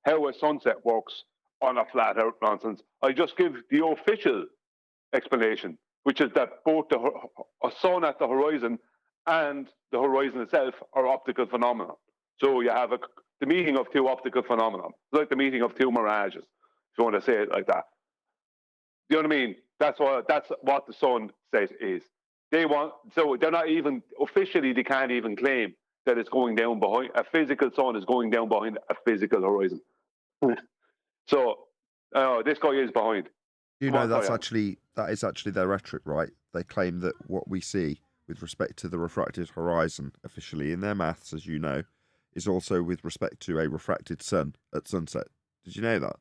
how a sunset works on a flat Earth nonsense. I just give the official explanation, which is that both a sun at the horizon and the horizon itself are optical phenomena. So you have the meeting of two optical phenomena, like the meeting of two mirages, if you want to say it like that. You know what I mean? That's what the sun set is. So they're not even officially, they can't even claim that it's going down behind a physical sun is going down behind a physical horizon. So this guy is behind. You know, that is actually their rhetoric, right? They claim that what we see with respect to the refracted horizon, officially in their maths, as you know, is also with respect to a refracted sun at sunset. Did you know that?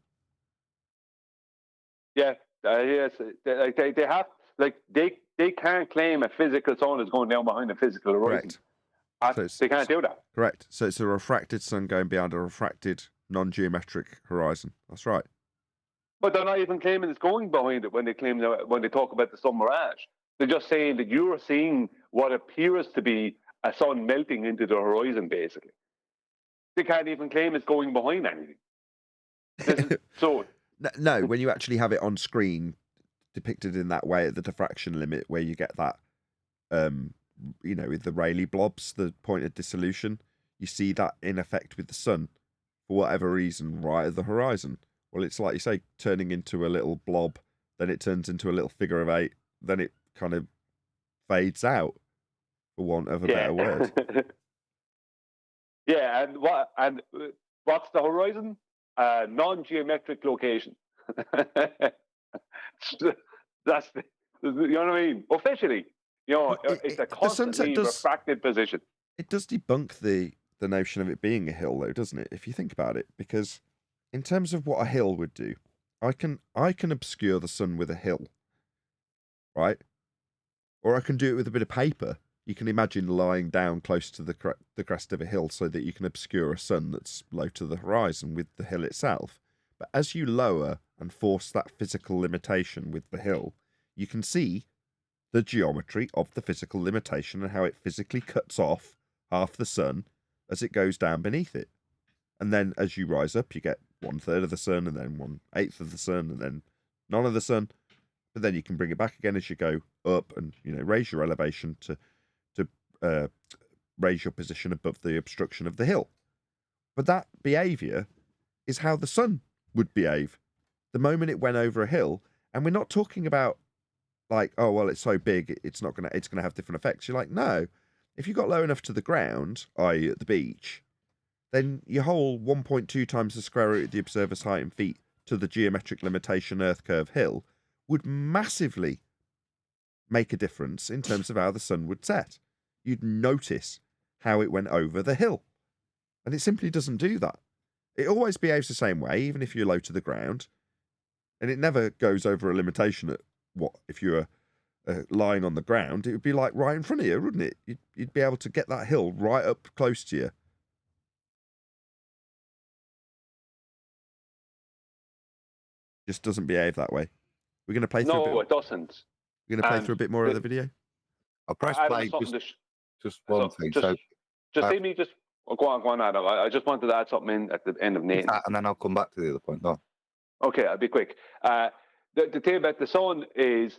Yeah, yes. They have, like, they can't claim a physical sun is going down behind a physical horizon. Correct. They can't do that. Correct. So it's a refracted sun going beyond a refracted non-geometric horizon. That's right. But they're not even claiming it's going behind it when they talk about the sun mirage. They're just saying that you're seeing what appears to be a sun melting into the horizon, basically. They can't even claim it's going behind anything. No, when you actually have it on screen depicted in that way at the diffraction limit, where you get that, with the Rayleigh blobs, the point of dissolution, you see that in effect with the sun, for whatever reason, right at the horizon. Well, it's like you say, turning into a little blob, then it turns into a little figure of 8, then it kind of fades out, for want of a better word. Yeah, and what's the horizon? Non-geometric location. That's you know what I mean? Officially, it's a constantly refracted position. It does debunk the notion of it being a hill, though, doesn't it? If you think about it, because in terms of what a hill would do, I can obscure the sun with a hill, right? Or I can do it with a bit of paper. You can imagine lying down close to the crest of a hill so that you can obscure a sun that's low to the horizon with the hill itself. But as you lower and force that physical limitation with the hill, you can see the geometry of the physical limitation and how it physically cuts off half the sun as it goes down beneath it. And then as you rise up, you get 1/3 of the sun, and then 1/8 of the sun, and then none of the sun. But then you can bring it back again as you go up and, raise your elevation to raise your position above the obstruction of the hill. But that behavior is how the sun would behave the moment it went over a hill. And we're not talking about like, oh, well, it's so big, it's going to have different effects. You're like, no, if you got low enough to the ground, i.e. at the beach, then your whole 1.2 times the square root of the observer's height in feet to the geometric limitation Earth curve hill would massively make a difference in terms of how the sun would set. You'd notice how it went over the hill. And it simply doesn't do that. It always behaves the same way, even if you're low to the ground. And it never goes over a limitation at what, if you were lying on the ground, it would be like right in front of you, wouldn't it? You'd be able to get that hill right up close to you. Just doesn't behave that way. We're going to play through a bit. No, it doesn't. We're going to play through a bit more of the video. I'll press Adam, play. something Just one thing. Just leave me just go on, Adam. I just wanted to add something in at the end of Nathan. And then I'll come back to the other point. No. Okay, I'll be quick. The thing about the sun is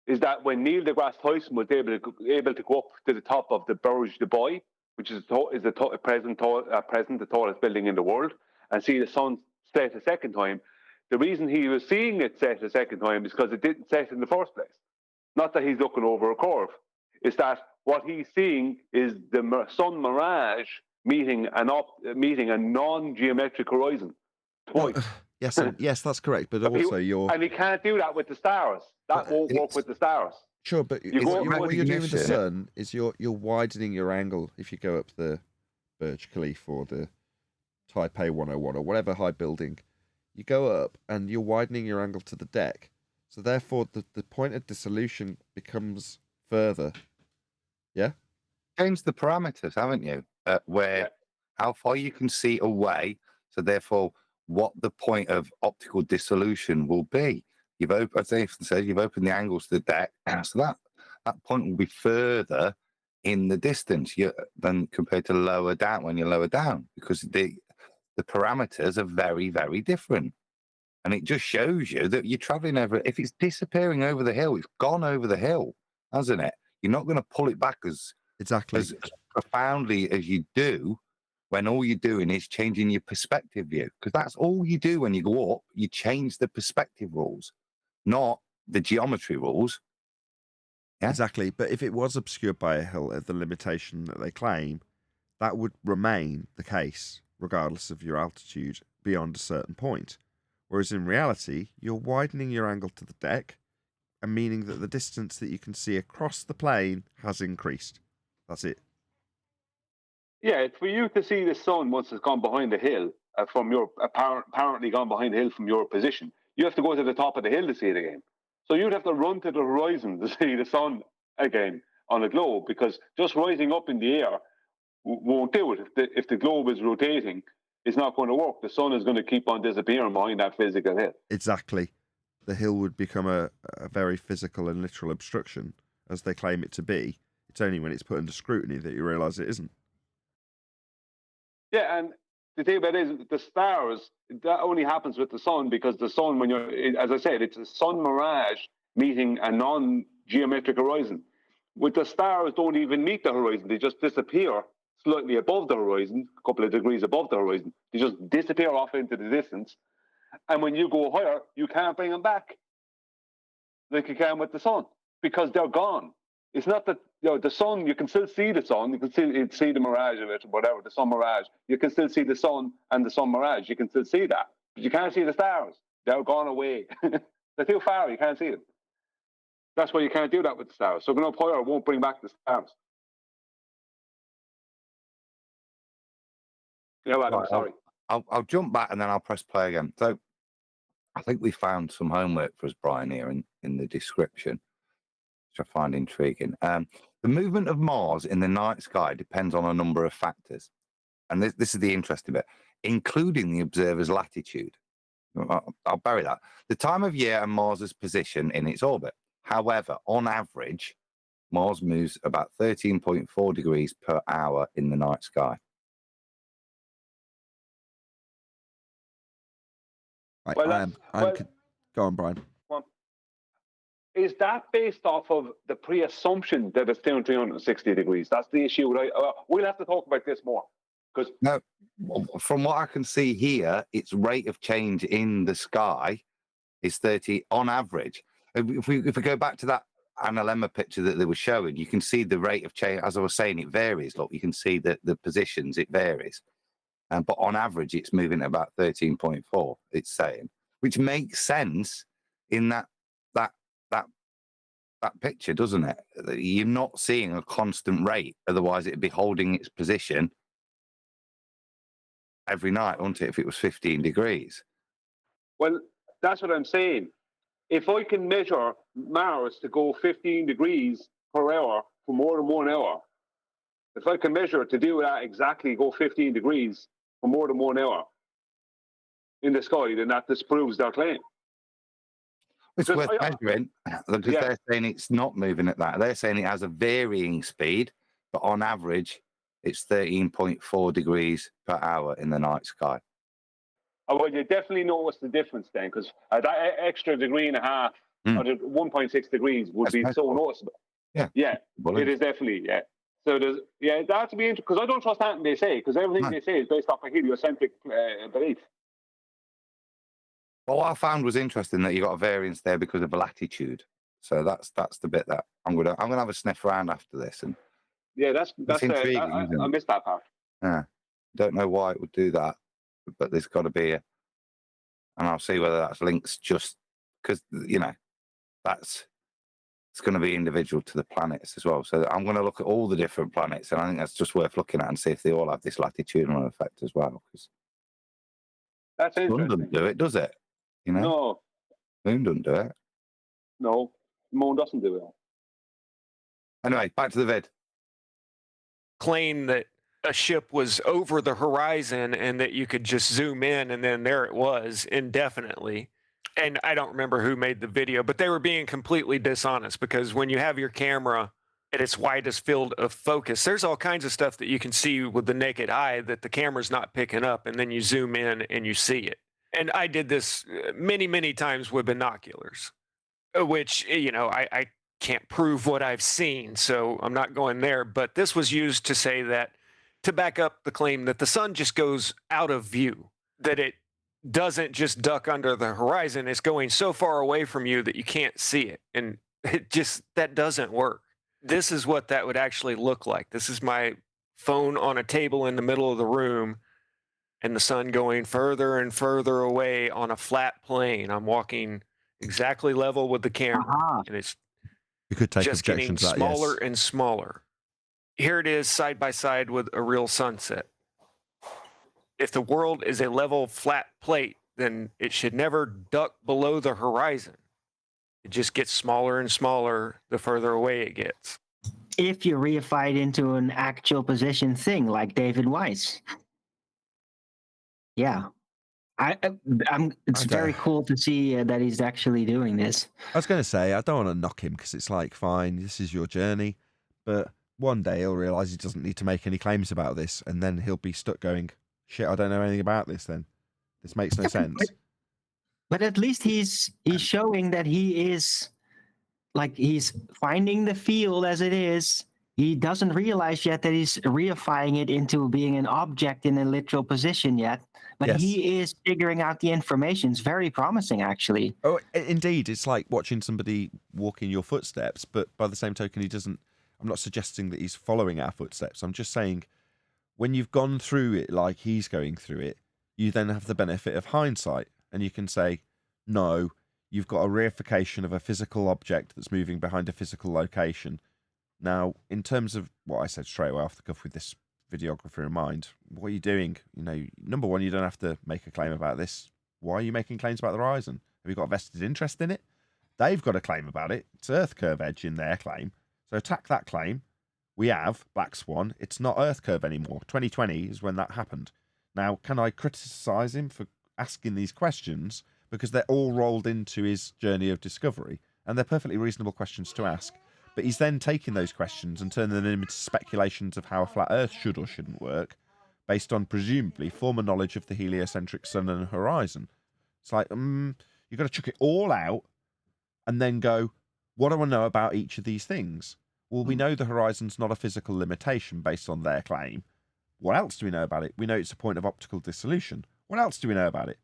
that when Neil deGrasse Tyson was able to go up to the top of the Burj Dubai, which is the present the tallest building in the world, and see the sun set a second time, the reason he was seeing it set a second time is because it didn't set in the first place. Not that he's looking over a curve. It's that what he's seeing is the sun mirage meeting a non-geometric horizon twice. Yes, that's correct. But also, and he can't do that with the stars. That won't work with the stars. Sure, but what you're doing with the sun is you're widening your angle. If you go up the Burj Khalifa or the Taipei 101 or whatever high building, you go up and you're widening your angle to the deck. So therefore, the point of dissolution becomes further. Yeah? Change the parameters, haven't you? How far you can see away. So therefore, what the point of optical dissolution will be. As Nathan said, you've opened the angles to the deck, so that point will be further in the distance than compared to lower down when you're lower down, because the parameters are very, very different. And it just shows you that you're traveling over. If it's disappearing over the hill, it's gone over the hill, hasn't it? You're not going to pull it back as profoundly as you do when all you're doing is changing your perspective view. Because that's all you do when you go up. You change the perspective rules, not the geometry rules. Yeah? Exactly. But if it was obscured by a hill at the limitation that they claim, that would remain the case regardless of your altitude beyond a certain point. Whereas in reality, you're widening your angle to the deck, and meaning that the distance that you can see across the plane has increased. That's it. Yeah, it's for you to see the sun once it's gone behind the hill from your apparently gone behind the hill from your position. You have to go to the top of the hill to see it again. So you'd have to run to the horizon to see the sun again on a globe, because just rising up in the air won't do it. If the globe is rotating, it's not going to work. The sun is going to keep on disappearing behind that physical hill. Exactly. The hill would become a very physical and literal obstruction, as they claim it to be. It's only when it's put under scrutiny that you realise it isn't. Yeah, and the thing about it is the stars, that only happens with the sun, because the sun, when as I said, it's a sun mirage meeting a non-geometric horizon. With the stars, don't even meet the horizon. They just disappear slightly above the horizon, a couple of degrees above the horizon. They just disappear off into the distance. And when you go higher, you can't bring them back like you can with the sun, because they're gone. It's not that, the sun, you can still see the sun. You can still see the mirage of it, whatever, the sun mirage. You can still see the sun and the sun mirage. You can still see that. But you can't see the stars. They're gone away. They're too far. You can't see them. That's why you can't do that with the stars. So going up higher won't bring back the stars. Yeah, Adam, sorry. I'll jump back and then I'll press play again. So I think we found some homework for us, Brian, here in the description, which I find intriguing. The movement of Mars in the night sky depends on a number of factors. And this is the interesting bit, including the observer's latitude. I'll bury that. The time of year and Mars's position in its orbit. However, on average, Mars moves about 13.4 degrees per hour in the night sky. Go on, Brian. Is that based off of the pre-assumption that it's doing 360 degrees? That's the issue. Right? We'll have to talk about this more. No, from what I can see here, its rate of change in the sky is 30 on average. If we go back to that analemma picture that they were showing, you can see the rate of change. As I was saying, it varies. Look, you can see that the positions, it varies. But on average, it's moving at about 13.4, it's saying, which makes sense in that picture, doesn't it? You're not seeing a constant rate. Otherwise, it'd be holding its position every night, wouldn't it, if it was 15 degrees? Well, that's what I'm saying. If I can measure Mars to go 15 degrees per hour for more than 1 hour, if I can measure it to do that exactly, go 15 degrees for more than 1 hour in the sky, then that disproves their claim. It's worth measuring, because they're saying it's not moving at that. They're saying it has a varying speed, but on average, it's 13.4 degrees per hour in the night sky. Oh, well, you definitely notice the difference then, because that extra degree and a half, or the 1.6 degrees would be so noticeable. Yeah. It is definitely, So there's, that has to be interesting, because I don't trust anything they say, because everything they say is based off a heliocentric belief. Well, what I found was interesting that you got a variance there because of latitude. So that's the bit that I'm gonna have a sniff around after this. And that's intriguing. I missed that part. Yeah, don't know why it would do that, but there's got to be and I'll see whether that's links just because it's going to be individual to the planets as well. So I'm going to look at all the different planets, and I think that's just worth looking at and see if they all have this latitudinal effect as well. Because that's interesting. Moon doesn't do it, does it? No. Moon doesn't do it. No, Moon doesn't do it. Anyway, back to the vid. Claim that a ship was over the horizon and that you could just zoom in and then there it was indefinitely. And I don't remember who made the video, but they were being completely dishonest, because when you have your camera at its widest field of focus, there's all kinds of stuff that you can see with the naked eye that the camera's not picking up, and then you zoom in and you see it. And I did this many, many times with binoculars, which, I can't prove what I've seen, so I'm not going there. But this was used to say that, to back up the claim that the sun just goes out of view, that it doesn't just duck under the horizon. It's going so far away from you that you can't see it. And that doesn't work. This is what that would actually look like. This is my phone on a table in the middle of the room, and the sun going further and further away on a flat plane. I'm walking exactly level with the camera, and it's you could take just getting objections to that, smaller yes. and smaller. Here it is side by side with a real sunset. If the world is a level flat plate, then it should never duck below the horizon. It just gets smaller and smaller the further away it gets. If you reify it into an actual position thing, like David Weiss. Yeah. It's very cool to see that he's actually doing this. I was going to say, I don't want to knock him, because it's like, fine, this is your journey, but one day he'll realise he doesn't need to make any claims about this, and then he'll be stuck going, shit, I don't know anything about this then. This makes no sense. But at least he's showing that he's finding the field as it is. He doesn't realize yet that he's reifying it into being an object in a literal position yet. But he is figuring out the information. It's very promising, actually. Oh, indeed. It's like watching somebody walk in your footsteps, but by the same token, I'm not suggesting that he's following our footsteps. I'm just saying, when you've gone through it like he's going through it, you then have the benefit of hindsight, and you can say, no, you've got a reification of a physical object that's moving behind a physical location. Now, in terms of what I said straight away off the cuff with this videographer in mind, what are you doing? You know, number one, you don't have to make a claim about this. Why are you making claims about the horizon? Have you got a vested interest in it? They've got a claim about it. It's Earth curve edge in their claim. So attack that claim. We have Black Swan. It's not Earth curve anymore. 2020 is when that happened. Now, can I criticize him for asking these questions? Because they're all rolled into his journey of discovery. And they're perfectly reasonable questions to ask. But he's then taking those questions and turning them into speculations of how a flat Earth should or shouldn't work, based on presumably former knowledge of the heliocentric sun and horizon. It's like, you've got to chuck it all out and then go, what do I know about each of these things? Well, we know the horizon's not a physical limitation based on their claim. What else do we know about it? We know it's a point of optical dissolution. What else do we know about it?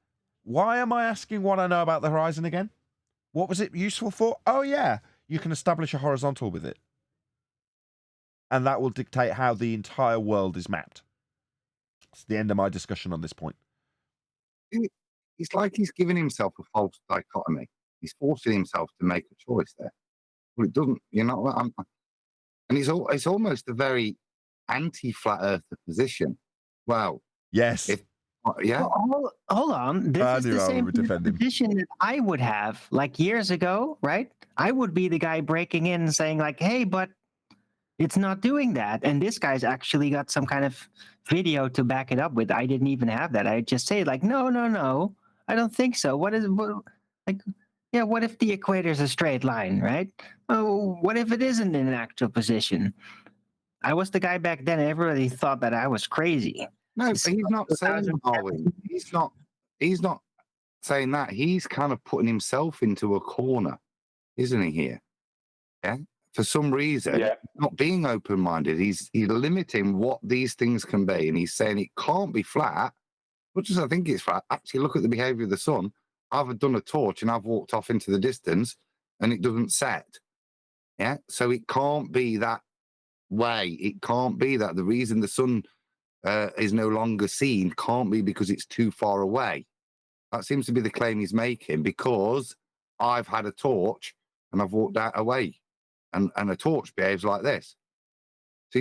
Why am I asking what I know about the horizon again? What was it useful for? Oh, yeah, you can establish a horizontal with it. And that will dictate how the entire world is mapped. It's the end of my discussion on this point. It's like he's giving himself a false dichotomy. He's forcing himself to make a choice there. Well, it doesn't, you know, and it's almost a very anti-flat earther position. Well, yes. Yeah. Well, hold on. This is the same position that I would have like years ago, right? I would be the guy breaking in and saying like, hey, but it's not doing that. And this guy's actually got some kind of video to back it up with. I didn't even have that. I just say like, no, I don't think so. What if the equator is a straight line, right? Oh, what if it isn't in an actual position? I was the guy back then. Everybody thought that I was crazy. No, but he's not saying Darwin. He's not saying that. He's kind of putting himself into a corner, isn't he? Here, yeah. For some reason, not being open-minded, he's limiting what these things can be, and he's saying it can't be flat. Much as I think it's flat, actually look at the behavior of the sun. I've done a torch and I've walked off into the distance, and it doesn't set. Yeah, so it can't be that way. It can't be that. The reason the sun is no longer seen can't be because it's too far away. That seems to be the claim he's making, because I've had a torch and I've walked out away, and a torch behaves like this. So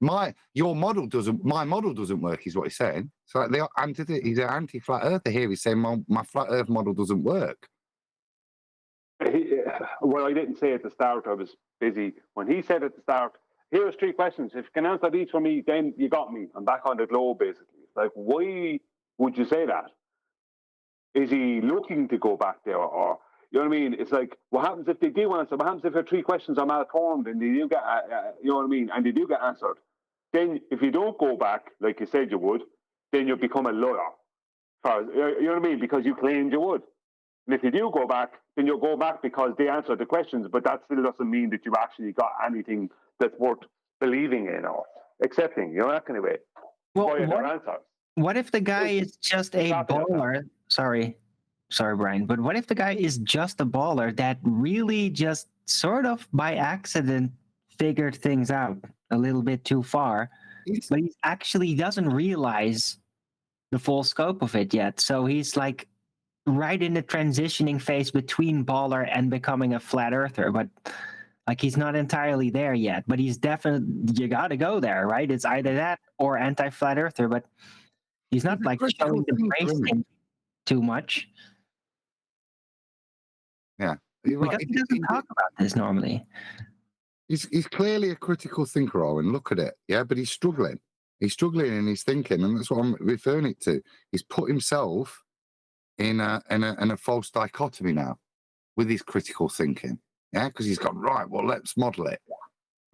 my model doesn't work, is what he's saying. So he's an anti-flat earther here. He's saying my flat earth model doesn't work. Well, I didn't say at the start. I was busy. When he said at the start, here's 3 questions. If you can answer these for me, then you got me. I'm back on the globe, basically. It's like, why would you say that? Is he looking to go back there? Or, you know what I mean? It's like, what happens if they do answer? What happens if your 3 questions are malformed and they do get, you know what I mean? And they do get answered? Then if you don't go back, like you said you would, then you become a liar. You know what I mean? Because you claimed you would. And if you do go back, then you'll go back because they answered the questions, but that still doesn't mean that you actually got anything that's worth believing in or accepting, you know, that kind of way. Well, what if the guy is just a baller? Sorry, Brian, but what if the guy is just a baller that really just sort of by accident figured things out a little bit too far, but he actually doesn't realize the full scope of it yet. So he's like right in the transitioning phase between baller and becoming a flat earther, but like he's not entirely there yet. But he's definitely, you got to go there, right? It's either that or anti-flat earther, but he's not like showing the bracing too much. Yeah, because he doesn't talk about this normally. He's clearly a critical thinker, Owen. Look at it, yeah. But he's struggling. He's struggling in his thinking, and that's what I'm referring it to. He's put himself in a false dichotomy now with his critical thinking. Yeah, because he's gone, right, well, let's model it.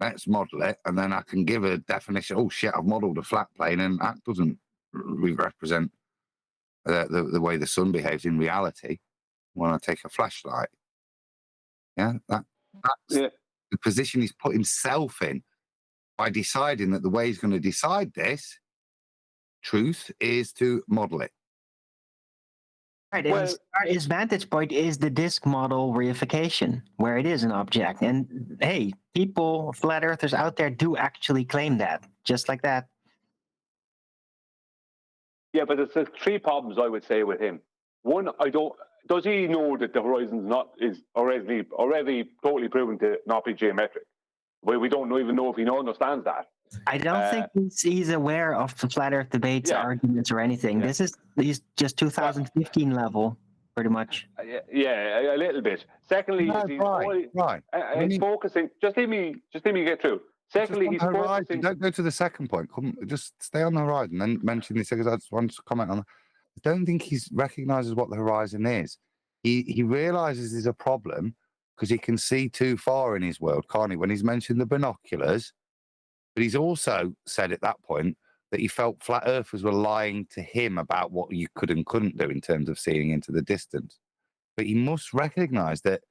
And then I can give a definition. Oh, shit, I've modeled a flat plane, and that doesn't represent the way the sun behaves in reality when I take a flashlight. Yeah, that's the position he's put himself in by deciding that the way he's going to decide this truth is to model it. Right, his vantage point is the disk model reification, where it is an object. And hey, people, flat earthers out there do actually claim that, just like that. Yeah, but there's 3 problems I would say with him. One, does he know that the horizon's is already totally proven to not be geometric? Well, we don't even know if he understands that. I don't think he's aware of the flat Earth debates, Yeah. arguments, or anything. Yeah. He's just 2015 level, pretty much. Yeah, a little bit. Secondly, No, he's right. he's focusing. Just let me get through. Secondly, Just he's on the horizon. focusing. Don't go to the second point. Come, just stay on the horizon. Then mention this because I just want to comment on. I don't think he recognizes what the horizon is. He realizes there's a problem because he can see too far in his world, can't he? When he's mentioned the binoculars, but he's also said at that point that he felt flat earthers were lying to him about what you could and couldn't do in terms of seeing into the distance. But he must recognize that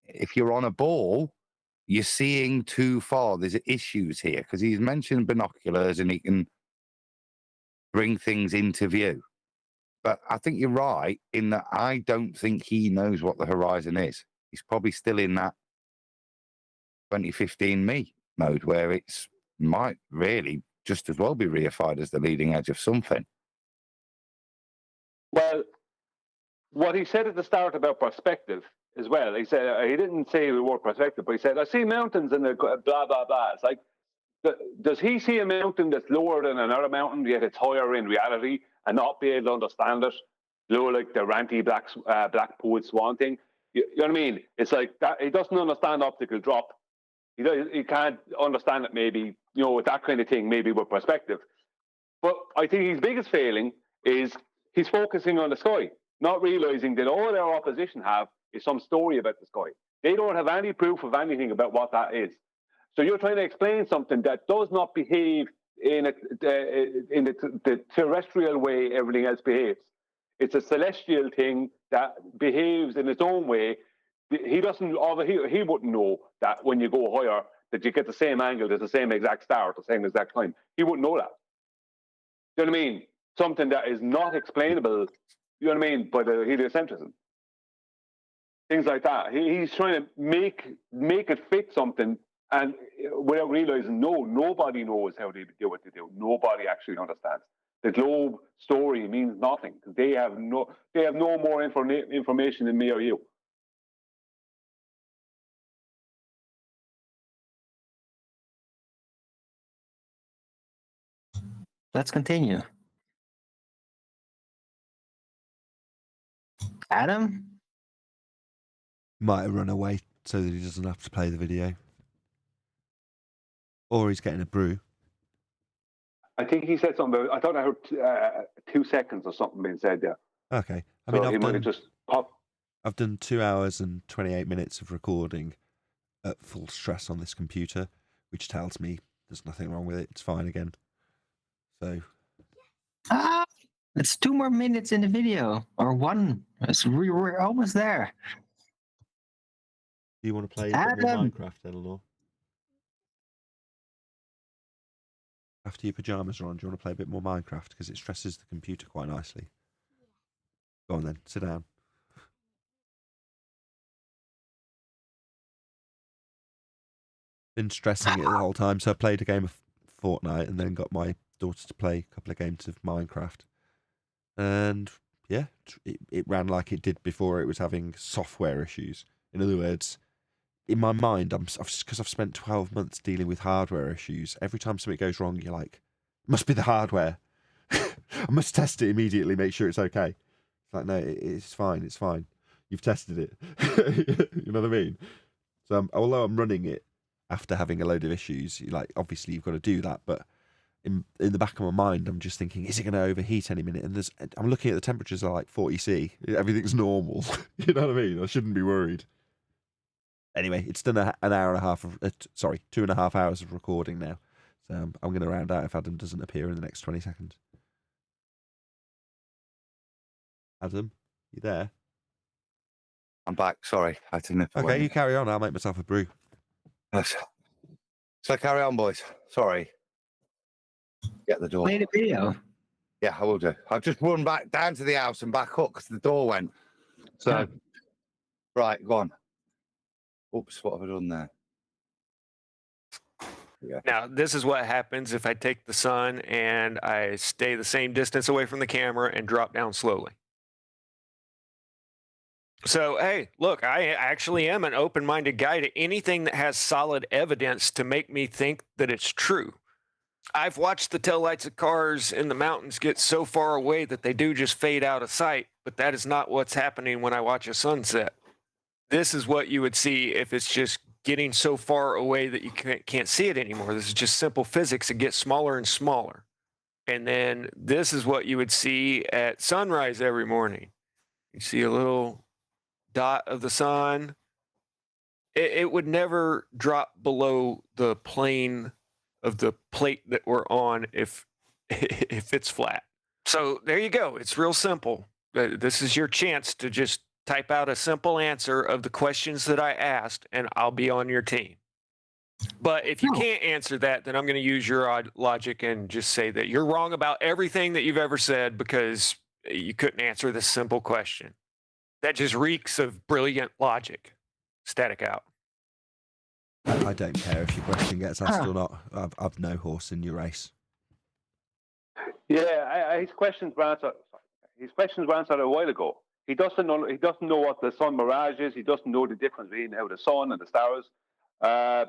if you're on a ball, you're seeing too far. There's issues here because he's mentioned binoculars and he can bring things into view. But I think you're right in that I don't think he knows what the horizon is. He's probably still in that 2015 me mode where it's might really just as well be reified as the leading edge of something. Well, what he said at the start about perspective as well, he said, he didn't say the word perspective, but he said, I see mountains and blah, blah, blah. It's like, does he see a mountain that's lower than another mountain, yet it's higher in reality and not be able to understand it? Like the ranty black poet swan thing. You know what I mean? It's like that. He doesn't understand optical drop. He can't understand it maybe, with that kind of thing, maybe with perspective. But I think his biggest failing is he's focusing on the sky, not realizing that all their opposition have is some story about the sky. They don't have any proof of anything about what that is. So you're trying to explain something that does not behave in the terrestrial way everything else behaves. It's a celestial thing that behaves in its own way. He wouldn't know that when you go higher that you get the same angle, there's the same exact star at the same exact time. He wouldn't know that. You know what I mean? Something that is not explainable, you know what I mean, by the heliocentrism. Things like that. He's trying to make it fit something, and without realizing, nobody knows how they do what they do. Nobody actually understands. The globe story means nothing because they have no more information than me or you. Let's continue. Adam? Might have run away so that he doesn't have to play the video. Or he's getting a brew. I think he said something about, I thought I heard 2 seconds or something being said there. Okay. So he might have just popped. I've done 2 hours and 28 minutes of recording at full stress on this computer, which tells me there's nothing wrong with it. It's fine again. So. It's 2 more minutes in the video, or 1. We're almost there. Do you want to play a bit more Minecraft, Eleanor? After your pajamas are on, do you want to play a bit more Minecraft? Because it stresses the computer quite nicely. Go on then, sit down. Been stressing it the whole time, so I played a game of Fortnite and then got my daughter to play a couple of games of Minecraft. And yeah, it ran like it did before it was having software issues. In other words, in my mind, because I've spent 12 months dealing with hardware issues, every time something goes wrong, you're like, it must be the hardware. I must test it immediately, make sure it's okay. It's like, no, it's fine, it's fine. You've tested it. You know what I mean? So although I'm running it after having a load of issues, obviously you've got to do that, but in the back of my mind, I'm just thinking, is it going to overheat any minute? And I'm looking at the temperatures are like 40 C. Everything's normal. You know what I mean? I shouldn't be worried. Anyway, it's done an hour and a half of, 2.5 hours of recording now. So I'm going to round out if Adam doesn't appear in the next 20 seconds. Adam, you there? I'm back. Sorry, I didn't. Okay, you carry on. I'll make myself a brew. Yes. So carry on, boys. Sorry. Get the door. Play the video. Yeah, I will do. I've just run back down to the house and back up because the door went. So, right, go on. Oops, what have I done there? Yeah. Now, this is what happens if I take the sun and I stay the same distance away from the camera and drop down slowly. So, hey, look, I actually am an open-minded guy to anything that has solid evidence to make me think that it's true. I've watched the taillights of cars in the mountains get so far away that they do just fade out of sight, but that is not what's happening when I watch a sunset. This is what you would see if it's just getting so far away that you can't see it anymore. This is just simple physics. It gets smaller and smaller. And then this is what you would see at sunrise every morning. You see a little dot of the sun. It would never drop below the plane of the plate that we're on if it's flat. So there you go. It's real simple. This is your chance to just type out a simple answer of the questions that I asked, and I'll be on your team. But if you can't answer that, then I'm going to use your logic and just say that you're wrong about everything that you've ever said because you couldn't answer this simple question. That just reeks of brilliant logic. Static out. I don't care if your question gets asked or not. I've no horse in your race. Yeah, his questions were answered. His questions were answered a while ago. He doesn't know. He doesn't know what the sun mirage is. He doesn't know the difference between how the sun and the stars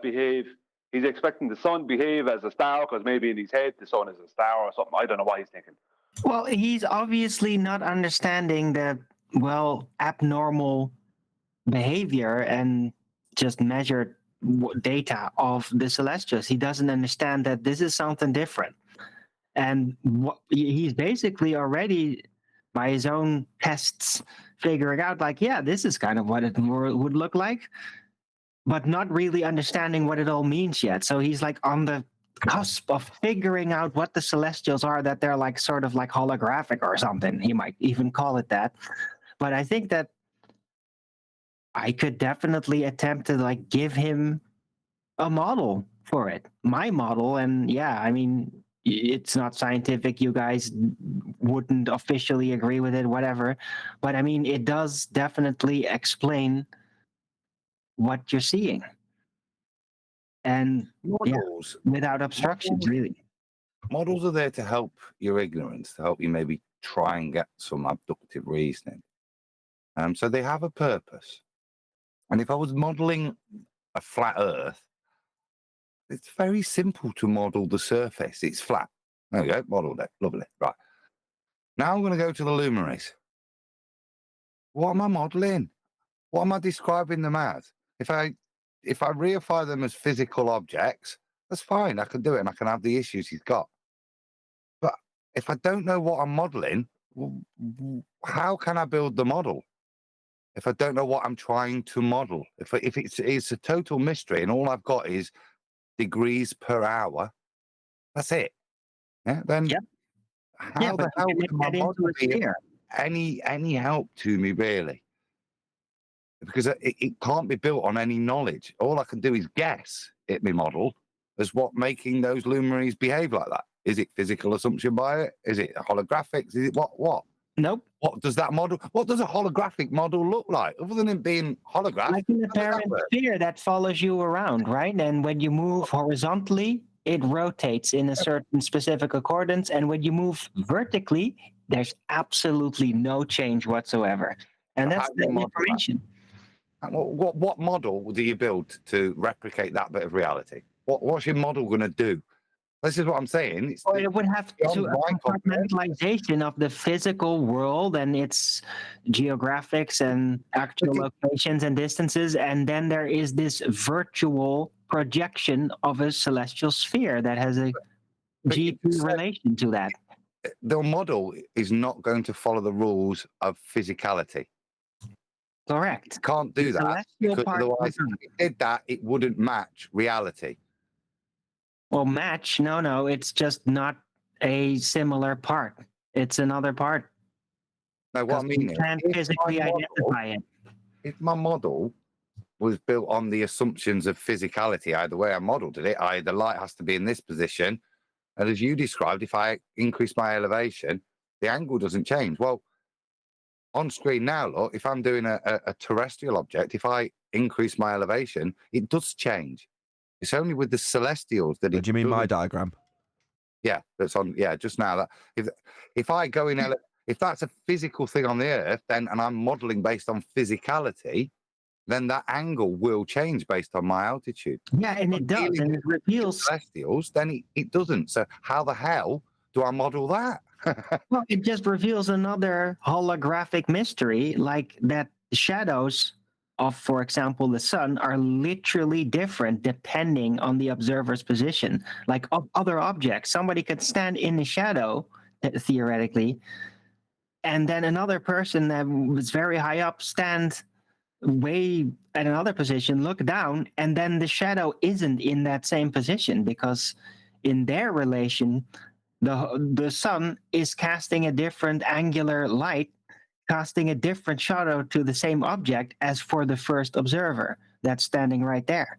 behave. He's expecting the sun behave as a star because maybe in his head the sun is a star or something. I don't know what he's thinking. Well, he's obviously not understanding the abnormal behavior and just measured data of the celestials. He doesn't understand that this is something different, and he's basically already, by his own tests, figuring out like, yeah, this is kind of what it would look like, but not really understanding what it all means yet. So he's like on the cusp of figuring out what the celestials are, that they're like sort of like holographic or something. He might even call it that. But I think that I could definitely attempt to like give him a model for it, my model. And yeah, I mean, it's not scientific. You guys wouldn't officially agree with it, whatever. But I mean, it does definitely explain what you're seeing. And Models, without obstructions, really. Models are there to help your ignorance, to help you maybe try and get some abductive reasoning. So they have a purpose. And if I was modeling a flat Earth, it's very simple to model the surface. It's flat. There we go, modeled it. Lovely. Right. Now I'm going to go to the luminaries. What am I modeling? What am I describing them as? If I reify them as physical objects, that's fine. I can do it and I can have the issues he's got. But if I don't know what I'm modeling, how can I build the model? If I don't know what I'm trying to model, if it's a total mystery and all I've got is degrees per hour, that's it. Yeah. Then how the hell can my model be any help to me, really? Because it can't be built on any knowledge. All I can do is guess at my model as what making those luminaries behave like that. Is it physical assumption by it? Is it holographics? Is it what? Nope. What does that model? What does a holographic model look like, other than it being holographic? Like an apparent sphere that follows you around, right? And when you move horizontally, it rotates in a certain specific accordance, and when you move vertically, there's absolutely no change whatsoever. And that's the information. What model do you build to replicate that bit of reality? What's your model going to do? This is what I'm saying. It would have to a compartmentalization of the physical world and its geographics and actual locations and distances, and then there is this virtual projection of a celestial sphere that has a GP relation to that. The model is not going to follow the rules of physicality. Correct. It can't do that, because otherwise, if it did that, it wouldn't match reality. Well, match? No, it's just not a similar part. It's another part. No, what I mean is, can't physically identify it. If my model was built on the assumptions of physicality, the way I modeled it, the light has to be in this position, and as you described, if I increase my elevation, the angle doesn't change. Well, on screen now, look, if I'm doing a terrestrial object, if I increase my elevation, it does change. It's only with the celestials that it. Do you mean my diagram? Yeah, that's on. Yeah, just now that if I go in, if that's a physical thing on the Earth, then and I'm modeling based on physicality, then that angle will change based on my altitude. Yeah, and it does, and it reveals. Celestials, then it doesn't. So how the hell do I model that? Well, it just reveals another holographic mystery, like that the shadows of, for example, the sun are literally different depending on the observer's position. Like of other objects, somebody could stand in the shadow, theoretically, and then another person that was very high up stand way at another position, look down, and then the shadow isn't in that same position because in their relation, the sun is casting a different angular light, casting a different shadow to the same object as for the first observer that's standing right there.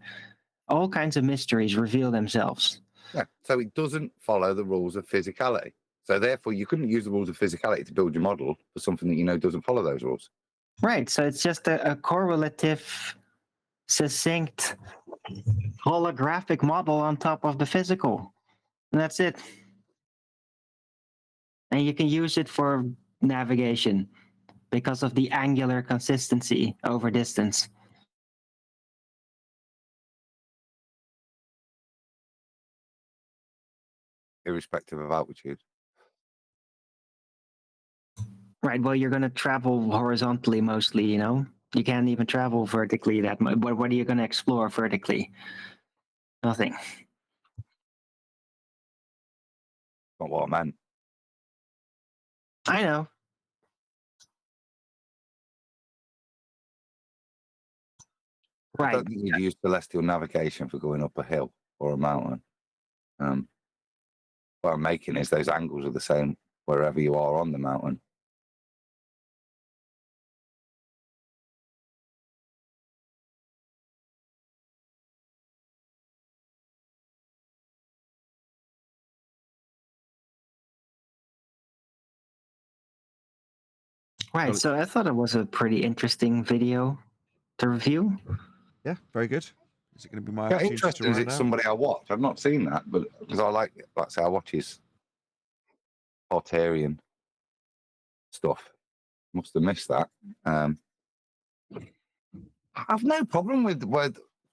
All kinds of mysteries reveal themselves. Yeah, so it doesn't follow the rules of physicality. So therefore, you couldn't use the rules of physicality to build your model for something that you know doesn't follow those rules. Right, so it's just a correlative, succinct, holographic model on top of the physical. And that's it. And you can use it for navigation because of the angular consistency over distance. Irrespective of altitude. Right, well, you're going to travel horizontally mostly, you know? You can't even travel vertically that much. But what are you going to explore vertically? Nothing. Not what I meant. I know. I Right. don't think you'd use celestial navigation for going up a hill or a mountain. What I'm making is those angles are the same wherever you are on the mountain. Right, Well, so I thought it was a pretty interesting video to review. Yeah, very good. Is it going to be my Yeah, opportunity to interesting. Is write it now? somebody I watch? I've not seen that, but because I like I say, I watch his Artarian stuff. Must have missed that. I've no problem with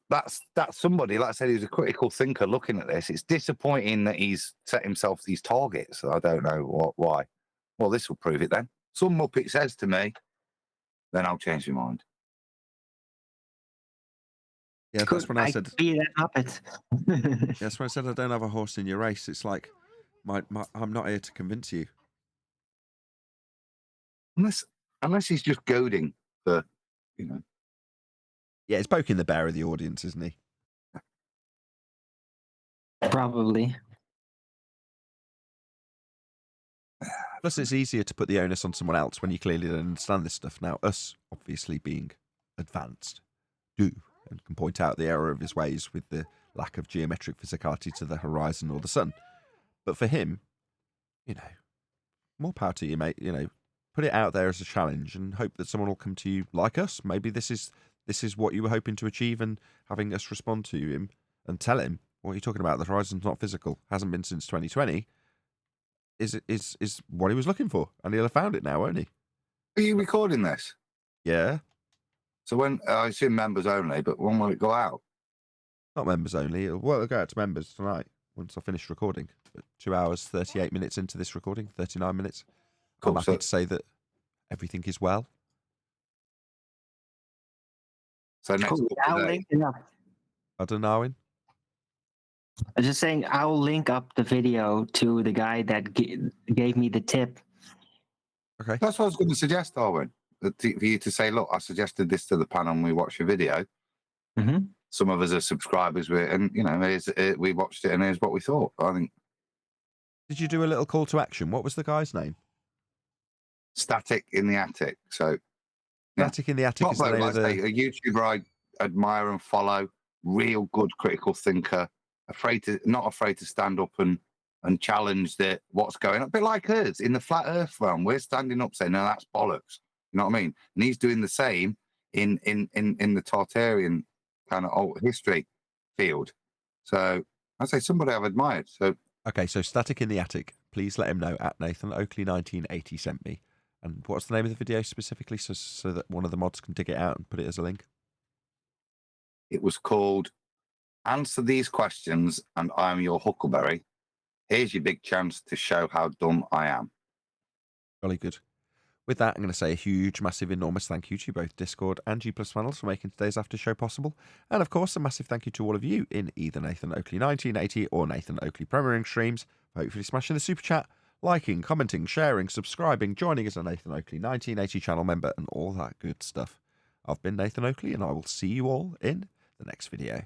that's somebody, like I said, who's a critical thinker looking at this. It's disappointing that he's set himself these targets. I don't know why. Well, this will prove it then. Some Muppet says to me, then I'll change my mind. Yeah, that's when I said. Be that puppet. That's when I said I don't have a horse in your race. It's like, I'm not here to convince you. Unless he's just goading for, you know. Yeah, it's poking the bear of the audience, isn't he? Probably. Plus, it's easier to put the onus on someone else when you clearly don't understand this stuff. Now, us, obviously being advanced, do and can point out the error of his ways with the lack of geometric physicality to the horizon or the sun. But for him, you know, more power to you, mate. You know, put it out there as a challenge and hope that someone will come to you like us. Maybe this is what you were hoping to achieve, and having us respond to him and tell him, what are you talking about? The horizon's not physical, hasn't been since 2020. Is what he was looking for, and he'll have found it now, won't he? Are you recording this? Yeah. So when I assume members only, but when will it go out? Not members only. It'll go out to members tonight once I finish recording. 2 hours, 38 minutes into this recording, 39 minutes. Cool, I'm happy to say that everything is well. So next Cool. I'll link it up. I don't know, Owen. I was just saying, I'll link up the video to the guy that gave me the tip. Okay. That's what I was going to suggest, Darwin. For you to say, look, I suggested this to the panel and we watched your video. Mm-hmm. Some of us are subscribers, and you know, we watched it and here's what we thought. I think. Did you do a little call to action? What was the guy's name? Static in the Attic. So, Static in the Attic is the name of the... a YouTuber I admire and follow. Real good critical thinker. Not afraid to stand up and challenge what's going on. A bit like us in the flat Earth realm. We're standing up saying, "No, that's bollocks." You know what I mean? And he's doing the same in the Tartarian kind of old history field. So I'd say somebody I've admired. So okay, so Static in the Attic. Please let him know at Nathan Oakley 1980 sent me. And what's the name of the video specifically, so that one of the mods can dig it out and put it as a link? It was called Answer These Questions and I'm Your Huckleberry. Here's your big chance to show how dumb I am. Jolly good. With that, I'm going to say a huge, massive, enormous thank you to both Discord and G Plus panels for making today's after show possible. And of course, a massive thank you to all of you in either Nathan Oakley 1980 or Nathan Oakley premiering streams, for hopefully smashing the super chat, liking, commenting, sharing, subscribing, joining as a Nathan Oakley 1980 channel member, and all that good stuff. I've been Nathan Oakley, and I will see you all in the next video.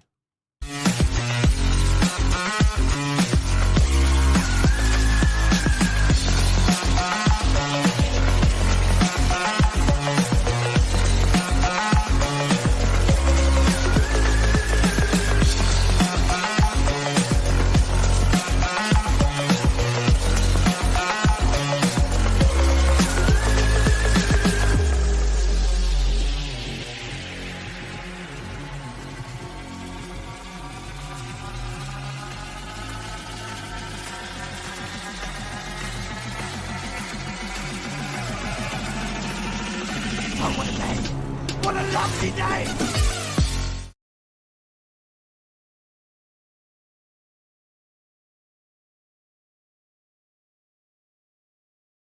What a lovely day!